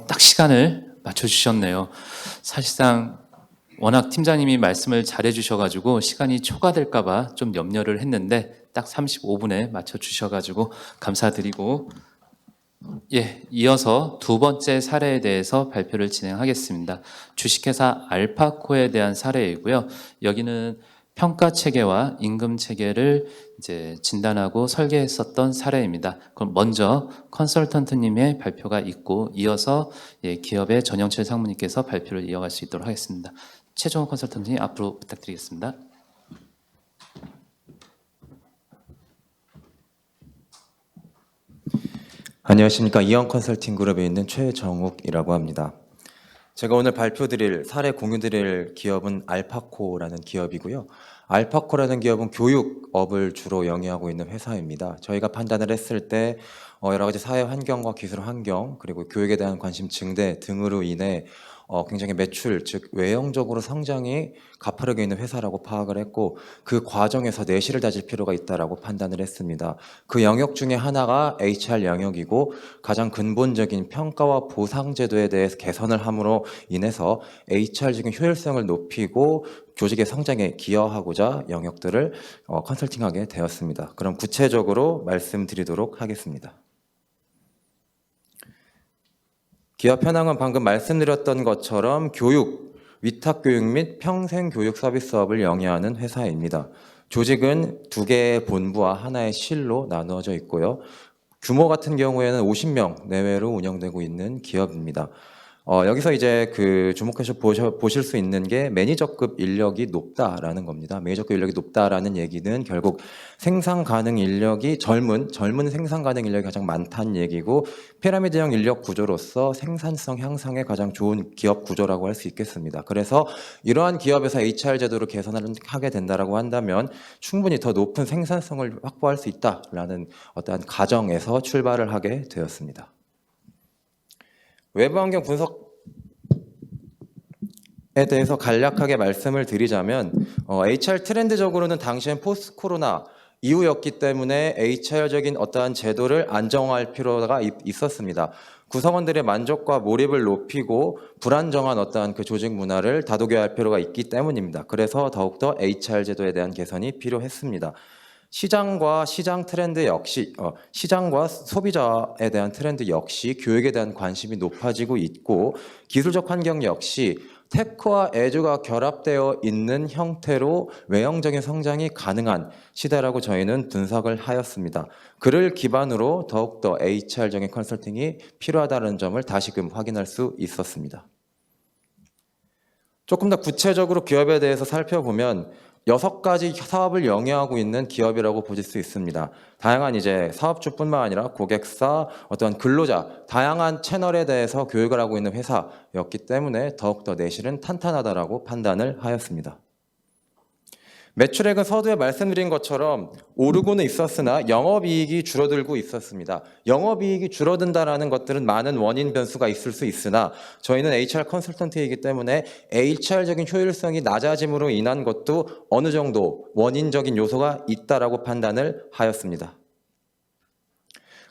딱 시간을 맞춰주셨네요. 사실상 워낙 팀장님이 말씀을 잘해주셔가지고 시간이 초과될까봐 좀 염려를 했는데 딱 35분에 맞춰주셔가지고 감사드리고 이어서 두 번째 사례에 대해서 발표를 진행하겠습니다. 주식회사 알파코에 대한 사례이고요. 여기는 평가 체계와 임금 체계를 이제 진단하고 설계했었던 사례입니다. 그럼 먼저 컨설턴트님의 발표가 있고 이어서 기업의 전영철 상무님께서 발표를 이어갈 수 있도록 하겠습니다. 최종호 컨설턴트님 앞으로 부탁드리겠습니다. 안녕하십니까. 이영 컨설팅 그룹에 있는 최정욱이라고 합니다. 제가 오늘 발표드릴 사례 공유드릴 기업은 알파코라는 기업이고요. 알파코라는 기업은 교육업을 주로 영위하고 있는 회사입니다. 저희가 판단을 했을 때 여러 가지 사회 환경과 기술 환경 그리고 교육에 대한 관심 증대 등으로 인해 굉장히 매출, 즉 외형적으로 성장이 가파르게 있는 회사라고 파악을 했고 그 과정에서 내실을 다질 필요가 있다라고 판단을 했습니다. 그 영역 중에 하나가 HR 영역이고 가장 근본적인 평가와 보상 제도에 대해서 개선을 함으로 인해서 HR적인 효율성을 높이고 조직의 성장에 기여하고자 영역들을 컨설팅하게 되었습니다. 그럼 구체적으로 말씀드리도록 하겠습니다. 기업 현황은 방금 말씀드렸던 것처럼 교육, 위탁교육 및 평생교육 서비스업을 영위하는 회사입니다. 조직은 2개의 본부와 하나의 실로 나누어져 있고요. 규모 같은 경우에는 50명 내외로 운영되고 있는 기업입니다. 여기서 이제 주목해서 보실 수 있는 게 매니저급 인력이 높다라는 겁니다. 매니저급 인력이 높다라는 얘기는 결국 생산 가능 인력이 젊은 생산 가능 인력이 가장 많다는 얘기고 피라미드형 인력 구조로서 생산성 향상에 가장 좋은 기업 구조라고 할 수 있겠습니다. 그래서 이러한 기업에서 HR 제도를 개선을 하게 된다라고 한다면 충분히 더 높은 생산성을 확보할 수 있다라는 어떠한 가정에서 출발을 하게 되었습니다. 외부 환경 분석에 대해서 간략하게 말씀을 드리자면 HR 트렌드적으로는 당시엔 포스트 코로나 이후였기 때문에 HR적인 어떠한 제도를 안정화할 필요가 있었습니다. 구성원들의 만족과 몰입을 높이고 불안정한 어떠한 그 조직 문화를 다독여야 할 필요가 있기 때문입니다. 그래서 더욱더 HR 제도에 대한 개선이 필요했습니다. 시장과 시장 트렌드 역시 시장과 소비자에 대한 트렌드 역시 교육에 대한 관심이 높아지고 있고 기술적 환경 역시 테크와 에듀가 결합되어 있는 형태로 외형적인 성장이 가능한 시대라고 저희는 분석을 하였습니다. 그를 기반으로 더욱더 HR적인 컨설팅이 필요하다는 점을 다시금 확인할 수 있었습니다. 조금 더 구체적으로 기업에 대해서 살펴보면 6가지 사업을 영위하고 있는 기업이라고 보실 수 있습니다. 다양한 이제 사업주뿐만 아니라 고객사, 어떤 근로자, 다양한 채널에 대해서 교육을 하고 있는 회사였기 때문에 더욱더 내실은 탄탄하다라고 판단을 하였습니다. 매출액은 서두에 말씀드린 것처럼 오르고는 있었으나 영업이익이 줄어들고 있었습니다. 영업이익이 줄어든다라는 것들은 많은 원인 변수가 있을 수 있으나 저희는 HR 컨설턴트이기 때문에 HR적인 효율성이 낮아짐으로 인한 것도 어느 정도 원인적인 요소가 있다라고 판단을 하였습니다.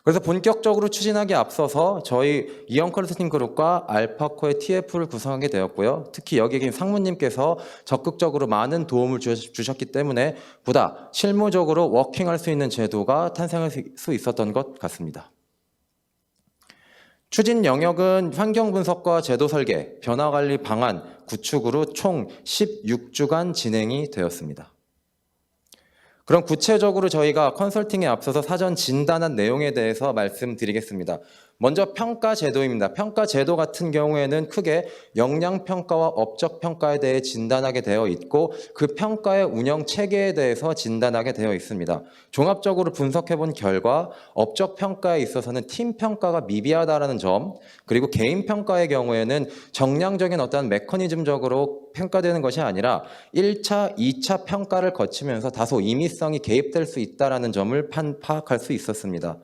그래서 본격적으로 추진하기에 앞서서 저희 이영 컨설팅 그룹과 알파코의 TF를 구성하게 되었고요. 특히 여기 계신 상무님께서 적극적으로 많은 도움을 주셨기 때문에 보다 실무적으로 워킹할 수 있는 제도가 탄생할 수 있었던 것 같습니다. 추진 영역은 환경 분석과 제도 설계, 변화 관리 방안 구축으로 총 16주간 진행이 되었습니다. 그럼 구체적으로 저희가 컨설팅에 앞서서 사전 진단한 내용에 대해서 말씀드리겠습니다. 먼저 평가 제도입니다. 평가 제도 같은 경우에는 크게 역량 평가와 업적 평가에 대해 진단하게 되어 있고 그 평가의 운영 체계에 대해서 진단하게 되어 있습니다. 종합적으로 분석해 본 결과 업적 평가에 있어서는 팀 평가가 미비하다라는 점, 그리고 개인 평가의 경우에는 정량적인 어떤 메커니즘적으로 평가되는 것이 아니라 1차, 2차 평가를 거치면서 다소 임의성이 개입될 수 있다라는 점을 파악할 수 있었습니다.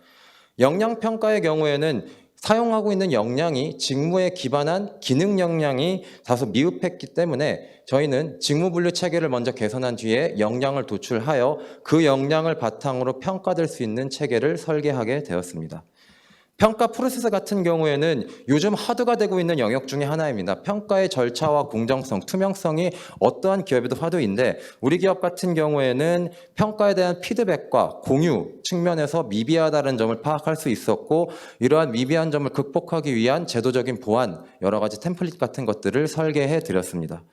역량 평가의 경우에는 사용하고 있는 역량이 직무에 기반한 기능 역량이 다소 미흡했기 때문에 저희는 직무 분류 체계를 먼저 개선한 뒤에 역량을 도출하여 그 역량을 바탕으로 평가될 수 있는 체계를 설계하게 되었습니다. 평가 프로세스 같은 경우에는 요즘 화두가 되고 있는 영역 중에 하나입니다. 평가의 절차와 공정성, 투명성이 어떠한 기업에도 화두인데 우리 기업 같은 경우에는 평가에 대한 피드백과 공유 측면에서 미비하다는 점을 파악할 수 있었고 이러한 미비한 점을 극복하기 위한 제도적인 보완, 여러 가지 템플릿 같은 것들을 설계해 드렸습니다.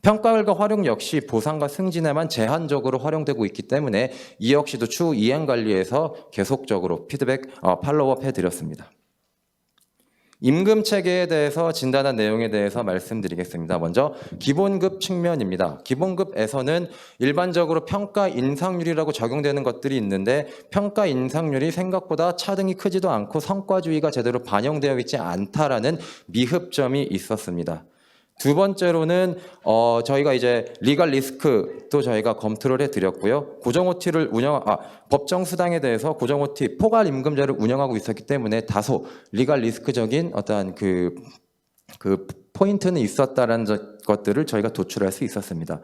평가 결과 활용 역시 보상과 승진에만 제한적으로 활용되고 있기 때문에 이 역시도 추후 이행 관리에서 계속적으로 피드백, 팔로우업 해드렸습니다. 임금 체계에 대해서 진단한 내용에 대해서 말씀드리겠습니다. 먼저 기본급 측면입니다. 기본급에서는 일반적으로 평가 인상률이라고 적용되는 것들이 있는데 평가 인상률이 생각보다 차등이 크지도 않고 성과주의가 제대로 반영되어 있지 않다라는 미흡점이 있었습니다. 두 번째로는 저희가 이제 리갈 리스크도 저희가 검토를 해드렸고요. 법정 수당에 대해서 고정 OT 포괄 임금제를 운영하고 있었기 때문에 다소 리갈 리스크적인 어떠한 그 포인트는 있었다라는 것들을 저희가 도출할 수 있었습니다.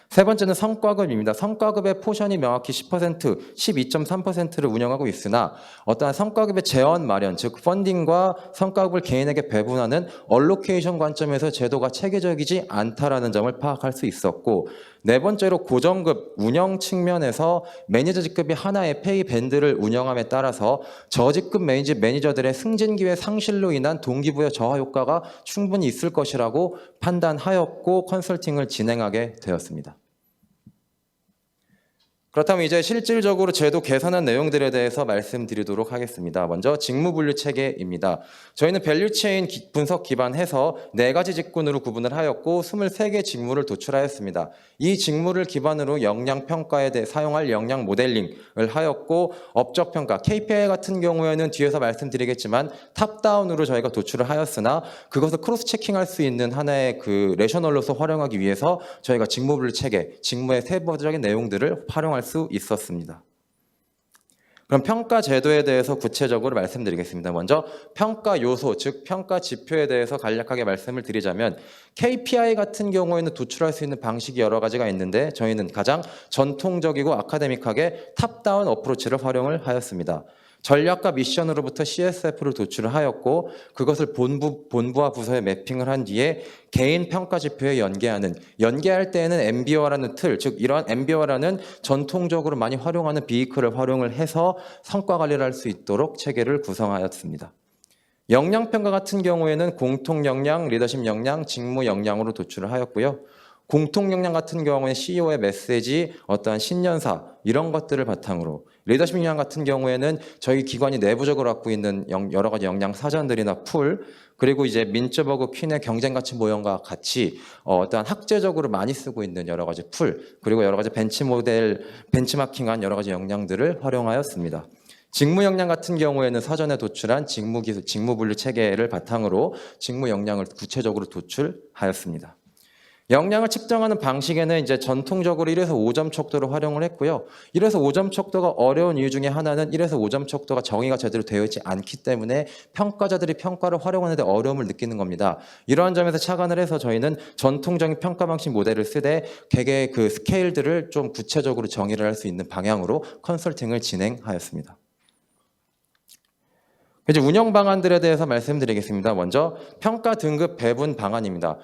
세 번째는 성과급입니다. 성과급의 포션이 명확히 10%, 12.3%를 운영하고 있으나 어떠한 성과급의 재원 마련, 즉 펀딩과 성과급을 개인에게 배분하는 얼로케이션 관점에서 제도가 체계적이지 않다라는 점을 파악할 수 있었고, 네 번째로 고정급 운영 측면에서 매니저 직급이 하나의 페이 밴드를 운영함에 따라서 저직급 매니저들의 승진 기회 상실로 인한 동기부여 저하 효과가 충분히 있을 것이라고 판단하였고 컨설팅을 진행하게 되었습니다. 그렇다면 이제 실질적으로 제도 개선한 내용들에 대해서 말씀드리도록 하겠습니다. 먼저 직무분류 체계입니다. 저희는 밸류체인 분석 기반해서 4가지 직군으로 구분을 하였고 23개 직무를 도출하였습니다. 이 직무를 기반으로 역량평가에 대해 사용할 역량 모델링을 하였고 업적평가, KPI 같은 경우에는 뒤에서 말씀드리겠지만 탑다운으로 저희가 도출을 하였으나 그것을 크로스 체킹할 수 있는 하나의 그 레셔널로서 활용하기 위해서 저희가 직무분류 체계, 직무의 세부적인 내용들을 활용할 수 있었습니다. 그럼 평가 제도에 대해서 구체적으로 말씀드리겠습니다. 먼저 평가 요소, 즉 평가 지표에 대해서 간략하게 말씀을 드리자면 KPI 같은 경우에는 도출할 수 있는 방식이 여러 가지가 있는데 저희는 가장 전통적이고 아카데믹하게 탑다운 어프로치를 활용을 하였습니다. 전략과 미션으로부터 CSF를 도출을 하였고 그것을 본부와 부서에 매핑을 한 뒤에 개인 평가 지표에 연계할 때에는 엠비어라는 틀, 즉 이러한 엠비어라는 전통적으로 많이 활용하는 비이클을 활용을 해서 성과 관리를 할 수 있도록 체계를 구성하였습니다. 역량평가 같은 경우에는 공통 역량, 리더십 역량, 직무 역량으로 도출을 하였고요. 공통 역량 같은 경우에는 CEO의 메시지, 어떠한 신년사 이런 것들을 바탕으로, 리더십 역량 같은 경우에는 저희 기관이 내부적으로 갖고 있는 여러 가지 역량 사전들이나 풀, 그리고 이제 민츠버그 퀸의 경쟁가치 모형과 같이 어떠한 학제적으로 많이 쓰고 있는 여러 가지 풀, 그리고 여러 가지 벤치마킹한 여러 가지 역량들을 활용하였습니다. 직무 역량 같은 경우에는 사전에 도출한 직무 분류 체계를 바탕으로 직무 역량을 구체적으로 도출하였습니다. 역량을 측정하는 방식에는 이제 전통적으로 1에서 5점 척도를 활용을 했고요. 1에서 5점 척도가 어려운 이유 중에 하나는 1에서 5점 척도가 정의가 제대로 되어 있지 않기 때문에 평가자들이 평가를 활용하는 데 어려움을 느끼는 겁니다. 이러한 점에서 착안을 해서 저희는 전통적인 평가 방식 모델을 쓰되 개개의 그 스케일들을 좀 구체적으로 정의를 할 수 있는 방향으로 컨설팅을 진행하였습니다. 이제 운영 방안들에 대해서 말씀드리겠습니다. 먼저 평가 등급 배분 방안입니다.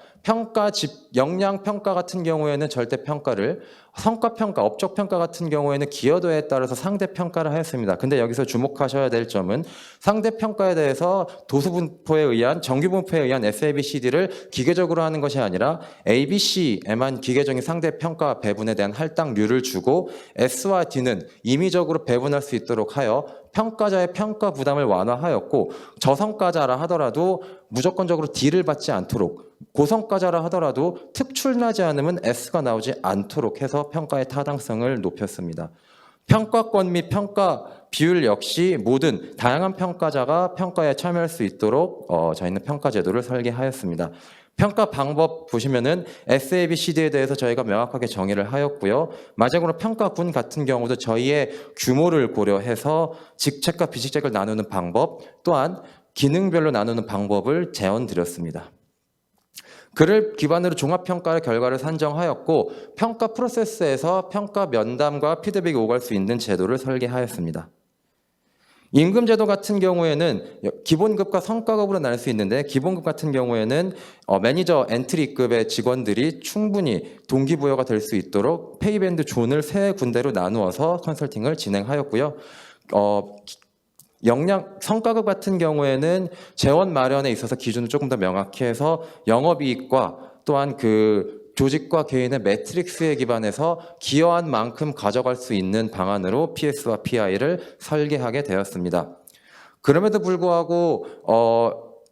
역량 평가 같은 경우에는 절대 평가를, 성과 평가, 업적 평가 같은 경우에는 기여도에 따라서 상대 평가를 하였습니다. 근데 여기서 주목하셔야 될 점은 상대 평가에 대해서 도수 분포에 의한, 정규 분포에 의한 SABCD를 기계적으로 하는 것이 아니라 ABC에만 기계적인 상대 평가 배분에 대한 할당률을 주고 S와 D는 임의적으로 배분할 수 있도록 하여 평가자의 평가 부담을 완화하였고, 저성과자라 하더라도 무조건적으로 D를 받지 않도록, 고성과자라 하더라도 특출나지 않으면 S가 나오지 않도록 해서 평가의 타당성을 높였습니다. 평가권 및 평가 비율 역시 모든 다양한 평가자가 평가에 참여할 수 있도록 저희는 평가 제도를 설계하였습니다. 평가 방법 보시면은 SABCD에 대해서 저희가 명확하게 정의를 하였고요. 마지막으로 평가군 같은 경우도 저희의 규모를 고려해서 직책과 비직책을 나누는 방법, 또한 기능별로 나누는 방법을 제언드렸습니다. 그를 기반으로 종합평가의 결과를 산정하였고 평가 프로세스에서 평가 면담과 피드백이 오갈 수 있는 제도를 설계하였습니다. 임금제도 같은 경우에는 기본급과 성과급으로 나눌 수 있는데 기본급 같은 경우에는 매니저 엔트리급의 직원들이 충분히 동기부여가 될 수 있도록 페이밴드 존을 3군데로 나누어서 컨설팅을 진행하였고요. 성과급 같은 경우에는 재원 마련에 있어서 기준을 조금 더 명확히 해서 영업이익과 또한 그 조직과 개인의 매트릭스에 기반해서 기여한 만큼 가져갈 수 있는 방안으로 PS와 PI를 설계하게 되었습니다. 그럼에도 불구하고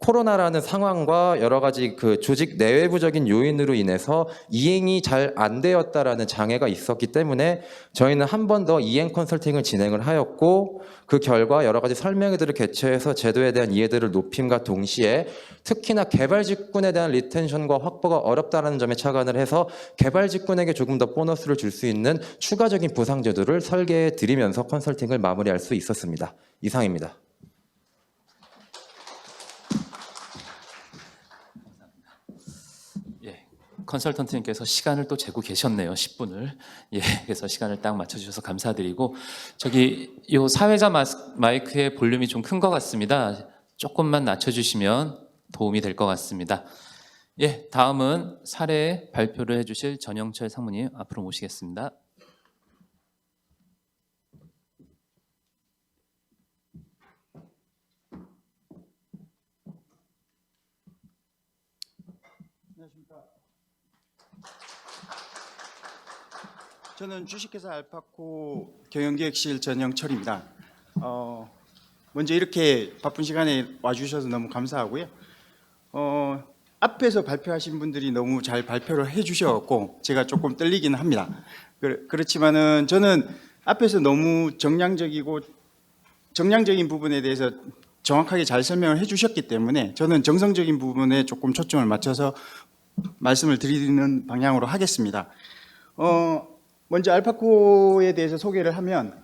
코로나라는 상황과 여러 가지 그 조직 내외부적인 요인으로 인해서 이행이 잘 안 되었다라는 장애가 있었기 때문에 저희는 한 번 더 이행 컨설팅을 진행을 하였고, 그 결과 여러 가지 설명회들을 개최해서 제도에 대한 이해도를 높임과 동시에 특히나 개발 직군에 대한 리텐션과 확보가 어렵다는 점에 착안을 해서 개발 직군에게 조금 더 보너스를 줄 수 있는 추가적인 보상 제도를 설계해 드리면서 컨설팅을 마무리할 수 있었습니다. 이상입니다. 예, 컨설턴트님께서 시간을 또 재고 계셨네요. 10분을. 예, 그래서 시간을 딱 맞춰주셔서 감사드리고, 저기 요 사회자 마이크의 볼륨이 좀 큰 것 같습니다. 조금만 낮춰주시면 도움이 될 것 같습니다. 예, 다음은 사례 발표를 해주실 전영철 상무님 앞으로 모시겠습니다. 저는 주식회사 알파코 경영기획실 전영철입니다. 먼저 이렇게 바쁜 시간에 와주셔서 너무 감사하고요. 앞에서 발표하신 분들이 너무 잘 발표를 해주셔서 제가 조금 떨리긴 합니다. 그렇지만은 저는 앞에서 너무 정량적인 부분에 대해서 정확하게 잘 설명을 해주셨기 때문에 저는 정성적인 부분에 조금 초점을 맞춰서 말씀을 드리는 방향으로 하겠습니다. 먼저 알파코에 대해서 소개를 하면,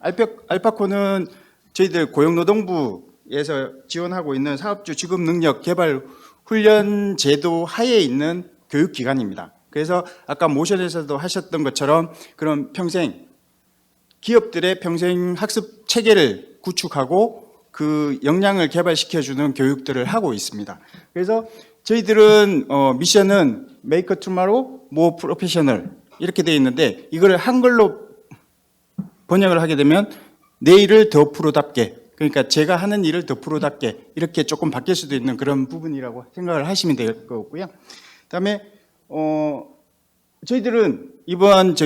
알파코는 저희들 고용노동부에서 지원하고 있는 사업주 직업 능력 개발 훈련 제도 하에 있는 교육기관입니다. 그래서 아까 모션에서도 하셨던 것처럼 그런 기업들의 평생 학습 체계를 구축하고 그 역량을 개발시켜주는 교육들을 하고 있습니다. 그래서 저희들은 미션은 Make Tomorrow More Professional 이렇게 되어 있는데, 이걸 한글로 번역을 하게 되면 내일을 더 프로답게, 그러니까 제가 하는 일을 더 프로답게 이렇게 조금 바뀔 수도 있는 그런 부분이라고 생각을 하시면 될 것 같고요. 그다음에 저희들은 이번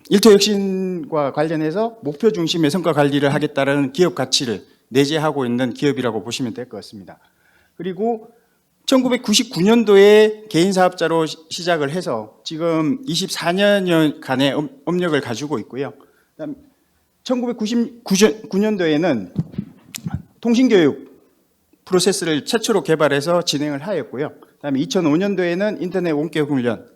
일터혁신과 관련해서 목표 중심의 성과 관리를 하겠다라는 기업 가치를 내재하고 있는 기업이라고 보시면 될 것 같습니다. 그리고 1999년도에 개인 사업자로 시작을 해서 지금 24년간의 업력을 가지고 있고요. 그다음 1999년도에는 통신교육 프로세스를 최초로 개발해서 진행을 하였고요. 그다음에 2005년도에는 인터넷 원격 훈련,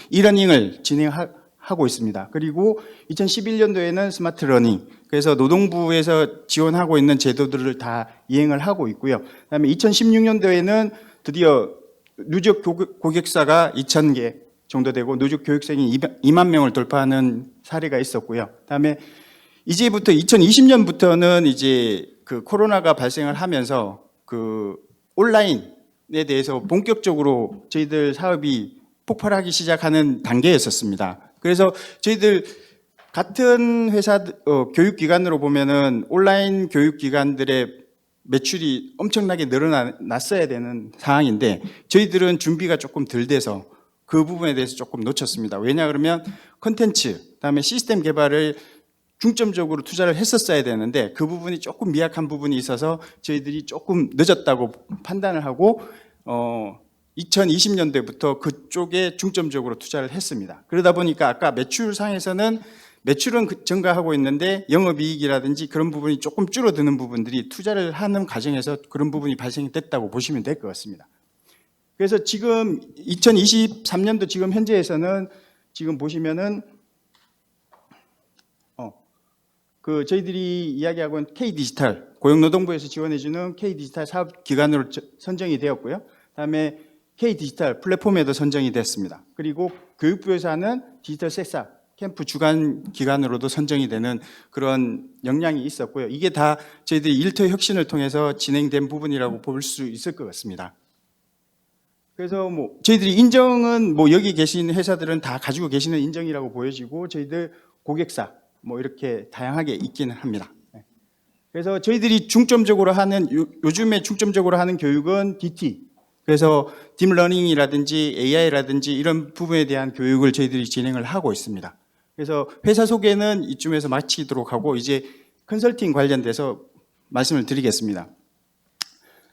이러닝을 진행하고 있습니다. 그리고 2011년도에는 스마트 러닝, 그래서 노동부에서 지원하고 있는 제도들을 다 이행을 하고 있고요. 그다음에 2016년도에는 드디어 누적 고객사가 2,000개 정도 되고 누적 교육생이 2만 명을 돌파하는 사례가 있었고요. 그다음에 이제부터 2020년부터는 이제 그 코로나가 발생을 하면서 그 온라인에 대해서 본격적으로 저희들 사업이 폭발하기 시작하는 단계였었습니다. 그래서 저희들 같은 회사 교육기관으로 보면은 온라인 교육기관들의 매출이 엄청나게 늘어났어야 되는 상황인데 저희들은 준비가 조금 덜 돼서 그 부분에 대해서 조금 놓쳤습니다. 왜냐 그러면 콘텐츠, 그다음에 시스템 개발을 중점적으로 투자를 했었어야 되는데 그 부분이 조금 미약한 부분이 있어서 저희들이 조금 늦었다고 판단을 하고 2020년도부터 그쪽에 중점적으로 투자를 했습니다. 그러다 보니까 아까 매출상에서는 매출은 증가하고 있는데 영업이익이라든지 그런 부분이 조금 줄어드는 부분들이 투자를 하는 과정에서 그런 부분이 발생됐다고 보시면 될 것 같습니다. 그래서 지금 2023년도 지금 현재에서는 지금 보시면은 그 저희들이 이야기하고 있는 K디지털, 고용노동부에서 지원해주는 K디지털 사업기관으로 선정이 되었고요. 그다음에 K디지털 플랫폼에도 선정이 됐습니다. 그리고 교육부에서 하는 디지털 섹사 캠프 주간 기관으로도 선정이 되는 그런 역량이 있었고요. 이게 다 저희들이 일터 혁신을 통해서 진행된 부분이라고 볼 수 있을 것 같습니다. 그래서 저희들이 인정은 여기 계신 회사들은 다 가지고 계시는 인정이라고 보여지고 저희들 고객사 이렇게 다양하게 있기는 합니다. 그래서 저희들이 중점적으로 하는 요즘에 중점적으로 하는 교육은 DT, 그래서 딥러닝이라든지 AI라든지 이런 부분에 대한 교육을 저희들이 진행을 하고 있습니다. 그래서 회사 소개는 이쯤에서 마치도록 하고 이제 컨설팅 관련돼서 말씀을 드리겠습니다.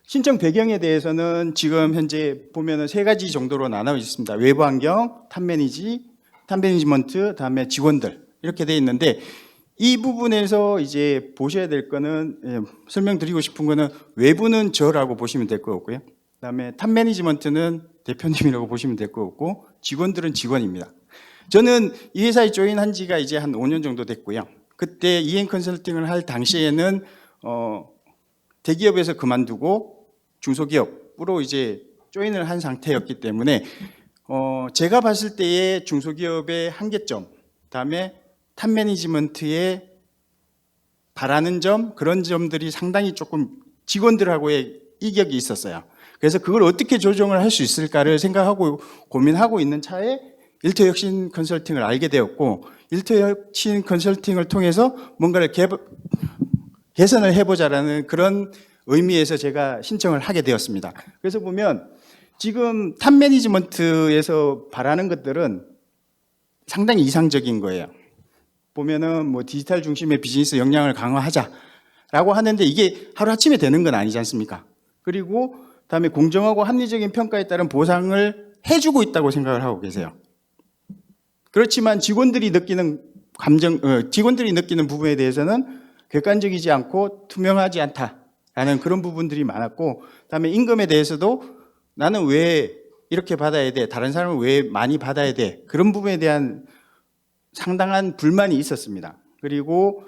신청 배경에 대해서는 지금 현재 보면은 세 가지 정도로 나눠 있습니다. 외부 환경, 탑 매니지먼트, 다음에 직원들 이렇게 돼 있는데 이 부분에서 이제 보셔야 될 거는 설명드리고 싶은 거는 외부는 저라고 보시면 될 것 같고요. 그다음에 탑 매니지먼트는 대표님이라고 보시면 될 것 같고 직원들은 직원입니다. 저는 이 회사에 조인한 지가 이제 한 5년 정도 됐고요. 그때 EN 컨설팅을 할 당시에는 대기업에서 그만두고 중소기업으로 이제 조인을 한 상태였기 때문에 제가 봤을 때의 중소기업의 한계점, 그다음에 탑 매니지먼트의 바라는 점, 그런 점들이 상당히 조금 직원들하고의 이격이 있었어요. 그래서 그걸 어떻게 조정을 할 수 있을까를 생각하고 고민하고 있는 차에 일터혁신 컨설팅을 알게 되었고, 일터혁신 컨설팅을 통해서 뭔가를 개선을 해보자라는 그런 의미에서 제가 신청을 하게 되었습니다. 그래서 보면 지금 탑 매니지먼트에서 바라는 것들은 상당히 이상적인 거예요. 보면은 뭐 디지털 중심의 비즈니스 역량을 강화하자라고 하는데 이게 하루아침에 되는 건 아니지 않습니까? 그리고 그다음에 공정하고 합리적인 평가에 따른 보상을 해주고 있다고 생각을 하고 계세요. 그렇지만 직원들이 느끼는 직원들이 느끼는 부분에 대해서는 객관적이지 않고 투명하지 않다라는 그런 부분들이 많았고, 그다음에 임금에 대해서도 나는 왜 이렇게 받아야 돼? 다른 사람은 왜 많이 받아야 돼? 그런 부분에 대한 상당한 불만이 있었습니다. 그리고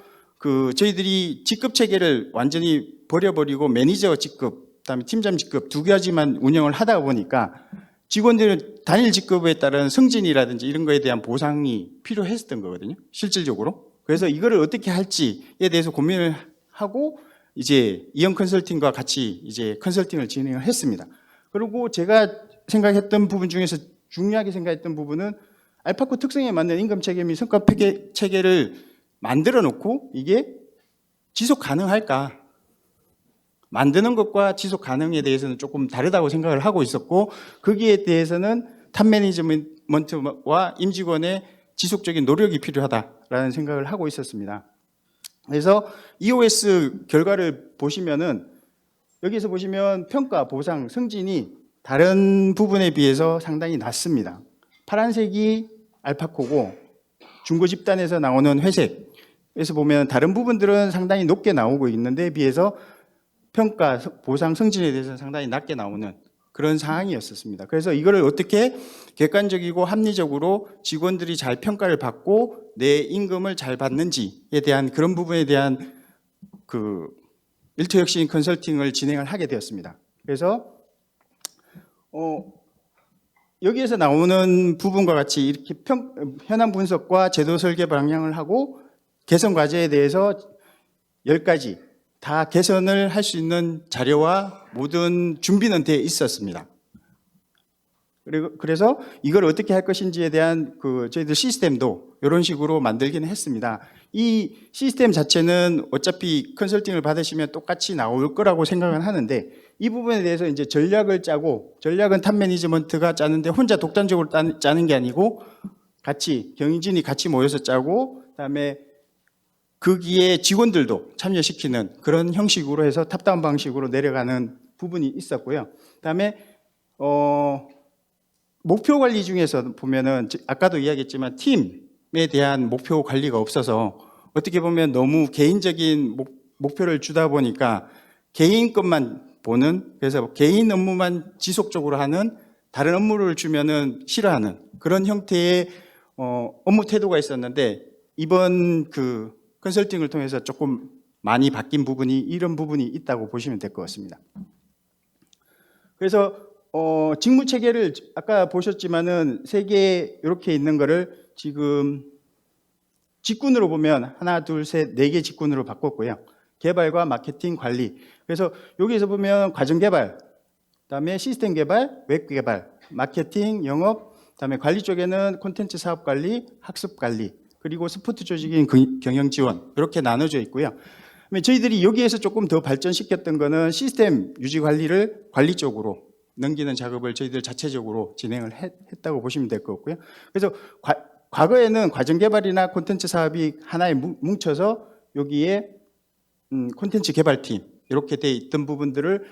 저희들이 직급 체계를 완전히 버려버리고 매니저 직급, 그다음에 팀장 직급 두 가지만 운영을 하다 보니까 직원들은 단일 직급에 따른 승진이라든지 이런 거에 대한 보상이 필요했었던 거거든요. 실질적으로. 그래서 이거를 어떻게 할지에 대해서 고민을 하고 이제 이영 컨설팅과 같이 이제 컨설팅을 진행을 했습니다. 그리고 제가 생각했던 부분 중에서 중요하게 생각했던 부분은 알파고 특성에 맞는 임금 체계 및 성과 체계를 만들어 놓고 이게 지속 가능할까? 만드는 것과 지속 가능에 대해서는 조금 다르다고 생각을 하고 있었고, 거기에 대해서는 탑 매니지먼트와 임직원의 지속적인 노력이 필요하다라는 생각을 하고 있었습니다. 그래서 EOS 결과를 보시면은 여기서 보시면 평가, 보상, 승진이 다른 부분에 비해서 상당히 낮습니다. 파란색이 알파코고 중고 집단에서 나오는 회색에서 보면 다른 부분들은 상당히 높게 나오고 있는데 비해서 평가, 보상, 승진에 대해서는 상당히 낮게 나오는 그런 상황이었습니다. 그래서 이거를 어떻게 객관적이고 합리적으로 직원들이 잘 평가를 받고 내 임금을 잘 받는지에 대한 그런 부분에 대한 일터혁신 컨설팅을 진행을 하게 되었습니다. 그래서 여기에서 나오는 부분과 같이 이렇게 현황 분석과 제도 설계 방향을 하고 개선 과제에 대해서 10가지 다 개선을 할 수 있는 자료와 모든 준비는 되어 있었습니다. 그래서 이걸 어떻게 할 것인지에 대한 저희들 시스템도 이런 식으로 만들기는 했습니다. 이 시스템 자체는 어차피 컨설팅을 받으시면 똑같이 나올 거라고 생각은 하는데 이 부분에 대해서 이제 전략을 짜고, 전략은 탑 매니지먼트가 짜는데 혼자 독단적으로 짜는 게 아니고 같이 경영진이 같이 모여서 짜고, 그다음에 거기에 직원들도 참여시키는 그런 형식으로 해서 탑다운 방식으로 내려가는 부분이 있었고요. 그다음에 목표 관리 중에서 보면은 아까도 이야기했지만 팀에 대한 목표 관리가 없어서 어떻게 보면 너무 개인적인 목표를 주다 보니까 개인 것만 보는, 그래서 개인 업무만 지속적으로 하는, 다른 업무를 주면은 싫어하는 그런 형태의 업무 태도가 있었는데 이번 컨설팅을 통해서 조금 많이 바뀐 부분이 이런 부분이 있다고 보시면 될 것 같습니다. 그래서 직무 체계를 아까 보셨지만은 3개 이렇게 있는 거를 지금 직군으로 보면 하나, 둘, 셋, 4개 직군으로 바꿨고요. 개발과 마케팅, 관리. 그래서 여기서 보면 과정 개발, 그다음에 시스템 개발, 웹 개발, 마케팅, 영업, 그다음에 관리 쪽에는 콘텐츠 사업 관리, 학습 관리, 그리고 스포츠 조직인 경영 지원 이렇게 나눠져 있고요. 저희들이 여기에서 조금 더 발전시켰던 거는 시스템 유지 관리를 관리 쪽으로 넘기는 작업을 저희들 자체적으로 진행을 했다고 보시면 될 것 같고요. 그래서 과거에는 과정 개발이나 콘텐츠 사업이 하나에 뭉쳐서 여기에 콘텐츠 개발팀 이렇게 돼 있던 부분들을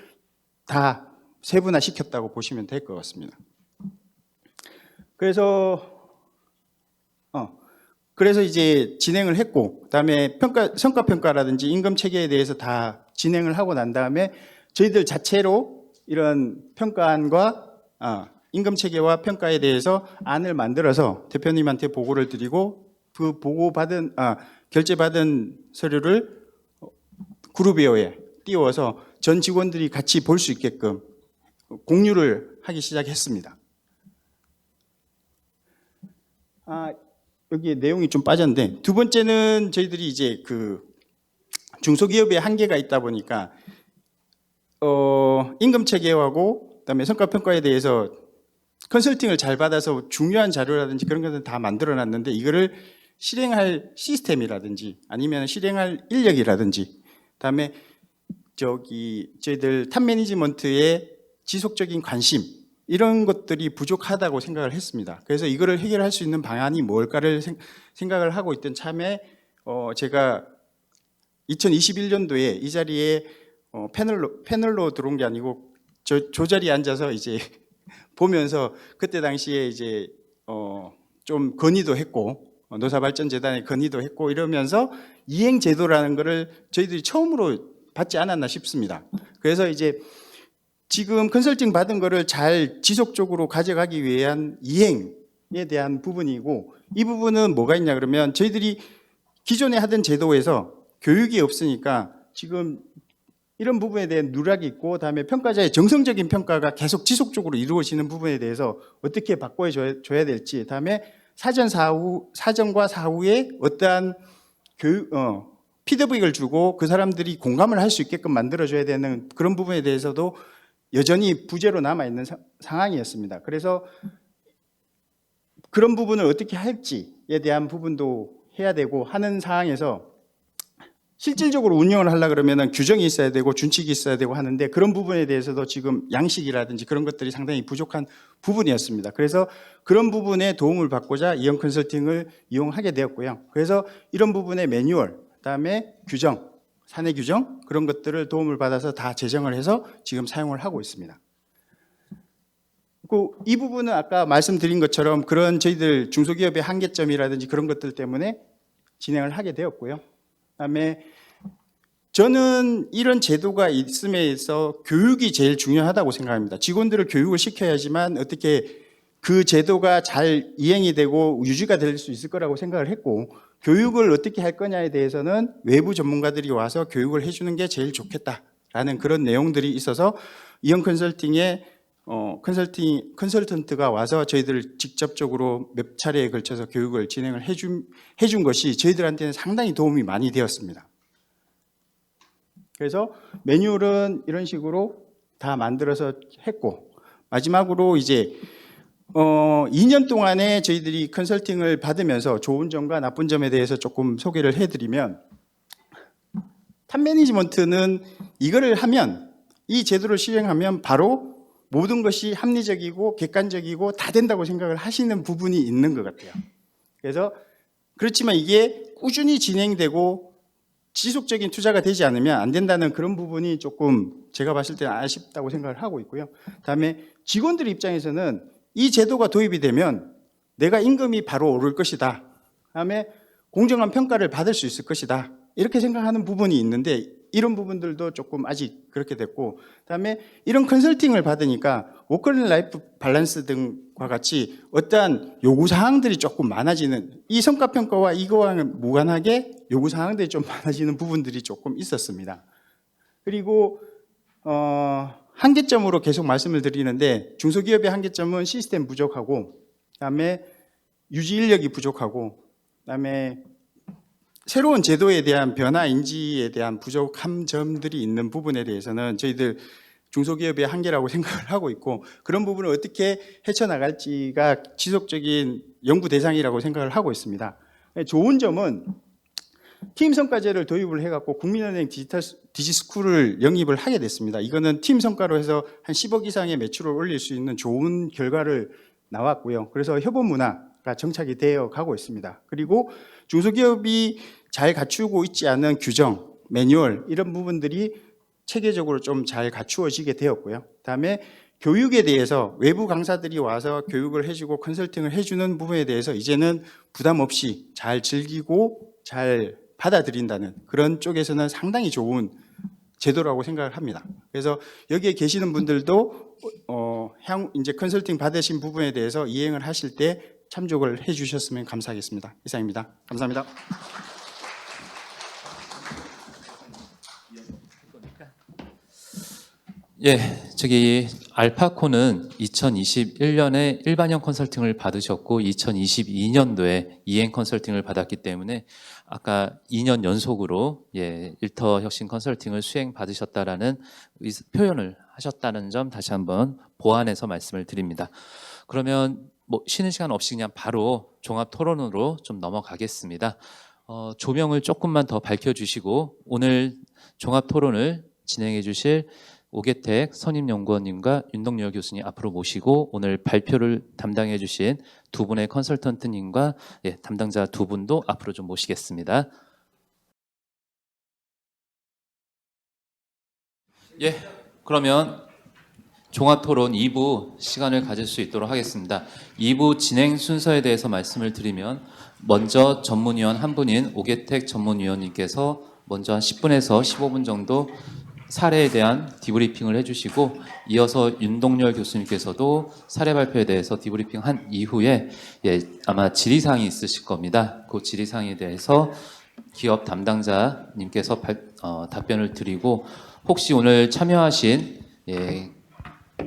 다 세분화 시켰다고 보시면 될 것 같습니다. 그래서 이제 진행을 했고, 그다음에 성과 평가라든지 임금 체계에 대해서 다 진행을 하고 난 다음에 저희들 자체로 이런 평가안과 임금 체계와 평가에 대해서 안을 만들어서 대표님한테 보고를 드리고, 그 결제받은 서류를 그룹웨어에 띄워서 전 직원들이 같이 볼 수 있게끔 공유를 하기 시작했습니다. 여기 내용이 좀 빠졌는데, 두 번째는 저희들이 이제 그 중소기업의 한계가 있다 보니까 임금 체계하고 그다음에 성과 평가에 대해서 컨설팅을 잘 받아서 중요한 자료라든지 그런 것은 다 만들어 놨는데, 이거를 실행할 시스템이라든지 아니면 실행할 인력이라든지, 그다음에 저희들 탑 매니지먼트의 지속적인 관심, 이런 것들이 부족하다고 생각을 했습니다. 그래서 이거를 해결할 수 있는 방안이 뭘까를 생각을 하고 있던 참에 제가 2021년도에 이 자리에 패널로 들어온 게 아니고 저 자리에 앉아서 이제 보면서 그때 당시에 이제 좀 건의도 했고, 노사발전재단에 건의도 했고 이러면서 이행제도라는 거를 저희들이 처음으로 받지 않았나 싶습니다. 그래서 이제 지금 컨설팅 받은 거를 잘 지속적으로 가져가기 위한 이행에 대한 부분이고, 이 부분은 뭐가 있냐 그러면 저희들이 기존에 하던 제도에서 교육이 없으니까 지금 이런 부분에 대한 누락이 있고, 그다음에 평가자의 정성적인 평가가 계속 지속적으로 이루어지는 부분에 대해서 어떻게 바꿔줘야 될지, 그다음에 사전과 사후에 어떠한 피드백을 주고 그 사람들이 공감을 할 수 있게끔 만들어줘야 되는 그런 부분에 대해서도 여전히 부재로 남아있는 상황이었습니다. 그래서 그런 부분을 어떻게 할지에 대한 부분도 해야 되고 하는 상황에서, 실질적으로 운영을 하려고 그러면 규정이 있어야 되고 준칙이 있어야 되고 하는데, 그런 부분에 대해서도 지금 양식이라든지 그런 것들이 상당히 부족한 부분이었습니다. 그래서 그런 부분에 도움을 받고자 이형 컨설팅을 이용하게 되었고요. 그래서 이런 부분의 매뉴얼, 그다음에 규정, 사내 규정, 그런 것들을 도움을 받아서 다 제정을 해서 지금 사용을 하고 있습니다. 이 부분은 아까 말씀드린 것처럼 그런 저희들 중소기업의 한계점이라든지 그런 것들 때문에 진행을 하게 되었고요. 그다음에 저는 이런 제도가 있음에 있어 교육이 제일 중요하다고 생각합니다. 직원들을 교육을 시켜야지만 어떻게 그 제도가 잘 이행이 되고 유지가 될 수 있을 거라고 생각을 했고, 교육을 어떻게 할 거냐에 대해서는 외부 전문가들이 와서 교육을 해주는 게 제일 좋겠다라는 그런 내용들이 있어서 이형 컨설팅에 컨설턴트가 와서 저희들을 직접적으로 몇 차례에 걸쳐서 교육을 진행을 해준 것이 저희들한테는 상당히 도움이 많이 되었습니다. 그래서 매뉴얼은 이런 식으로 다 만들어서 했고, 마지막으로 이제 2년 동안에 저희들이 컨설팅을 받으면서 좋은 점과 나쁜 점에 대해서 조금 소개를 해드리면, 탑 매니지먼트는 이거를 하면, 이 제도를 실행하면 바로 모든 것이 합리적이고 객관적이고 다 된다고 생각을 하시는 부분이 있는 것 같아요. 그래서 그렇지만 이게 꾸준히 진행되고 지속적인 투자가 되지 않으면 안 된다는 그런 부분이 조금 제가 봤을 때는 아쉽다고 생각을 하고 있고요. 다음에 직원들 입장에서는 이 제도가 도입이 되면 내가 임금이 바로 오를 것이다, 다음에 공정한 평가를 받을 수 있을 것이다, 이렇게 생각하는 부분이 있는데, 이런 부분들도 조금 아직 그렇게 됐고, 그다음에 이런 컨설팅을 받으니까 워크앤 라이프 밸런스 등과 같이 어떠한 요구사항들이 조금 많아지는, 이 성과평가와 이거와는 무관하게 요구사항들이 좀 많아지는 부분들이 조금 있었습니다. 그리고 한계점으로 계속 말씀을 드리는데, 중소기업의 한계점은 시스템 부족하고, 그다음에 유지 인력이 부족하고, 그다음에 새로운 제도에 대한 변화 인지에 대한 부족한 점들이 있는 부분에 대해서는 저희들 중소기업의 한계라고 생각을 하고 있고, 그런 부분을 어떻게 헤쳐나갈지가 지속적인 연구 대상이라고 생각을 하고 있습니다. 좋은 점은 팀 성과제를 도입을 해갖고 국민은행 디지스쿨을 영입을 하게 됐습니다. 이거는 팀 성과로 해서 한 10억 이상의 매출을 올릴 수 있는 좋은 결과를 나왔고요. 그래서 협업 문화가 정착이 되어 가고 있습니다. 그리고 중소기업이 잘 갖추고 있지 않은 규정, 매뉴얼, 이런 부분들이 체계적으로 좀 잘 갖추어지게 되었고요. 그다음에 교육에 대해서 외부 강사들이 와서 교육을 해주고 컨설팅을 해주는 부분에 대해서 이제는 부담 없이 잘 즐기고 잘 받아들인다는 그런 쪽에서는 상당히 좋은 제도라고 생각을 합니다. 그래서 여기에 계시는 분들도 향후 이제 컨설팅 받으신 부분에 대해서 이행을 하실 때 참조를 해주셨으면 감사하겠습니다. 이상입니다. 감사합니다. 예, 저기 알파코는 2021년에 일반형 컨설팅을 받으셨고 2022년도에 이행 컨설팅을 받았기 때문에 아까 2년 연속으로 일터 혁신 컨설팅을 수행 받으셨다라는 표현을 하셨다는 점 다시 한번 보완해서 말씀을 드립니다. 그러면 뭐 쉬는 시간 없이 그냥 바로 종합 토론으로 좀 넘어가겠습니다. 조명을 조금만 더 밝혀주시고 오늘 종합 토론을 진행해 주실 오계택 선임연구원님과 윤동열 교수님 앞으로 모시고 오늘 발표를 담당해 주신 두 분의 컨설턴트님과 담당자 두 분도 앞으로 좀 모시겠습니다. 그러면 종합토론 2부 시간을 가질 수 있도록 하겠습니다. 2부 진행 순서에 대해서 말씀을 드리면 먼저 전문위원 한 분인 오계택 전문위원님께서 먼저 한 10분에서 15분 정도 사례에 대한 디브리핑을 해주시고 이어서 윤동열 교수님께서도 사례 발표에 대해서 디브리핑한 이후에 아마 질의사항이 있으실 겁니다. 그 질의사항에 대해서 기업 담당자님께서 답변을 드리고 혹시 오늘 참여하신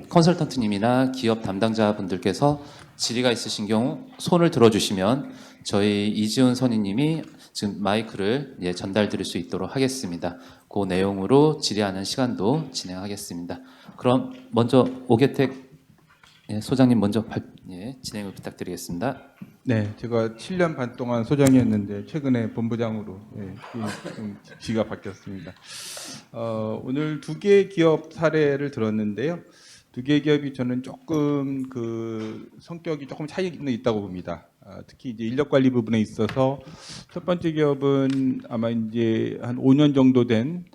컨설턴트님이나 기업 담당자분들께서 질의가 있으신 경우 손을 들어주시면 저희 이지훈 선임님이 지금 마이크를 전달 드릴 수 있도록 하겠습니다. 그 내용으로 질의하는 시간도 진행하겠습니다. 그럼 먼저 오계택 소장님 먼저 진행을 부탁드리겠습니다. 네, 제가 7년 반 동안 소장이었는데 최근에 본부장으로 좀 지가 바뀌었습니다. 오늘 두 개의 기업 사례를 들었는데요. 두 개의 기업이 저는 조금 그 성격이 조금 차이는 있다고 봅니다. 특히 이제 인력 관리 부분에 있어서 첫 번째 기업은 아마 이제 한 5년 정도 된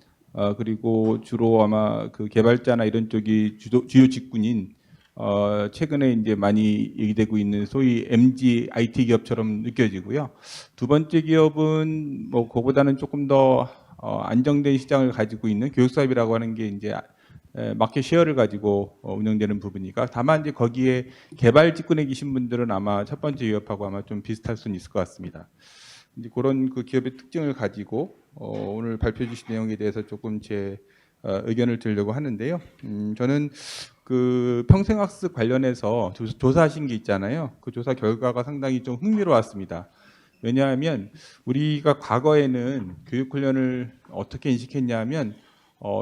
그리고 주로 아마 그 개발자나 이런 쪽이 주요 직군인 최근에 이제 많이 얘기되고 있는 소위 MG IT 기업처럼 느껴지고요. 두 번째 기업은 뭐 그보다는 조금 더 안정된 시장을 가지고 있는 교육사업이라고 하는 게 이제 마켓 쉐어를 가지고 운영되는 부분이니까 다만 이제 거기에 개발 직군에 계신 분들은 아마 첫 번째 기업하고 아마 좀 비슷할 수는 있을 것 같습니다. 이제 그런 그 기업의 특징을 가지고 오늘 발표해 주신 내용에 대해서 조금 제 의견을 드리려고 하는데요. 저는 그 평생학습 관련해서 조사하신 게 있잖아요. 그 조사 결과가 상당히 좀 흥미로웠습니다. 왜냐하면 우리가 과거에는 교육 훈련을 어떻게 인식했냐면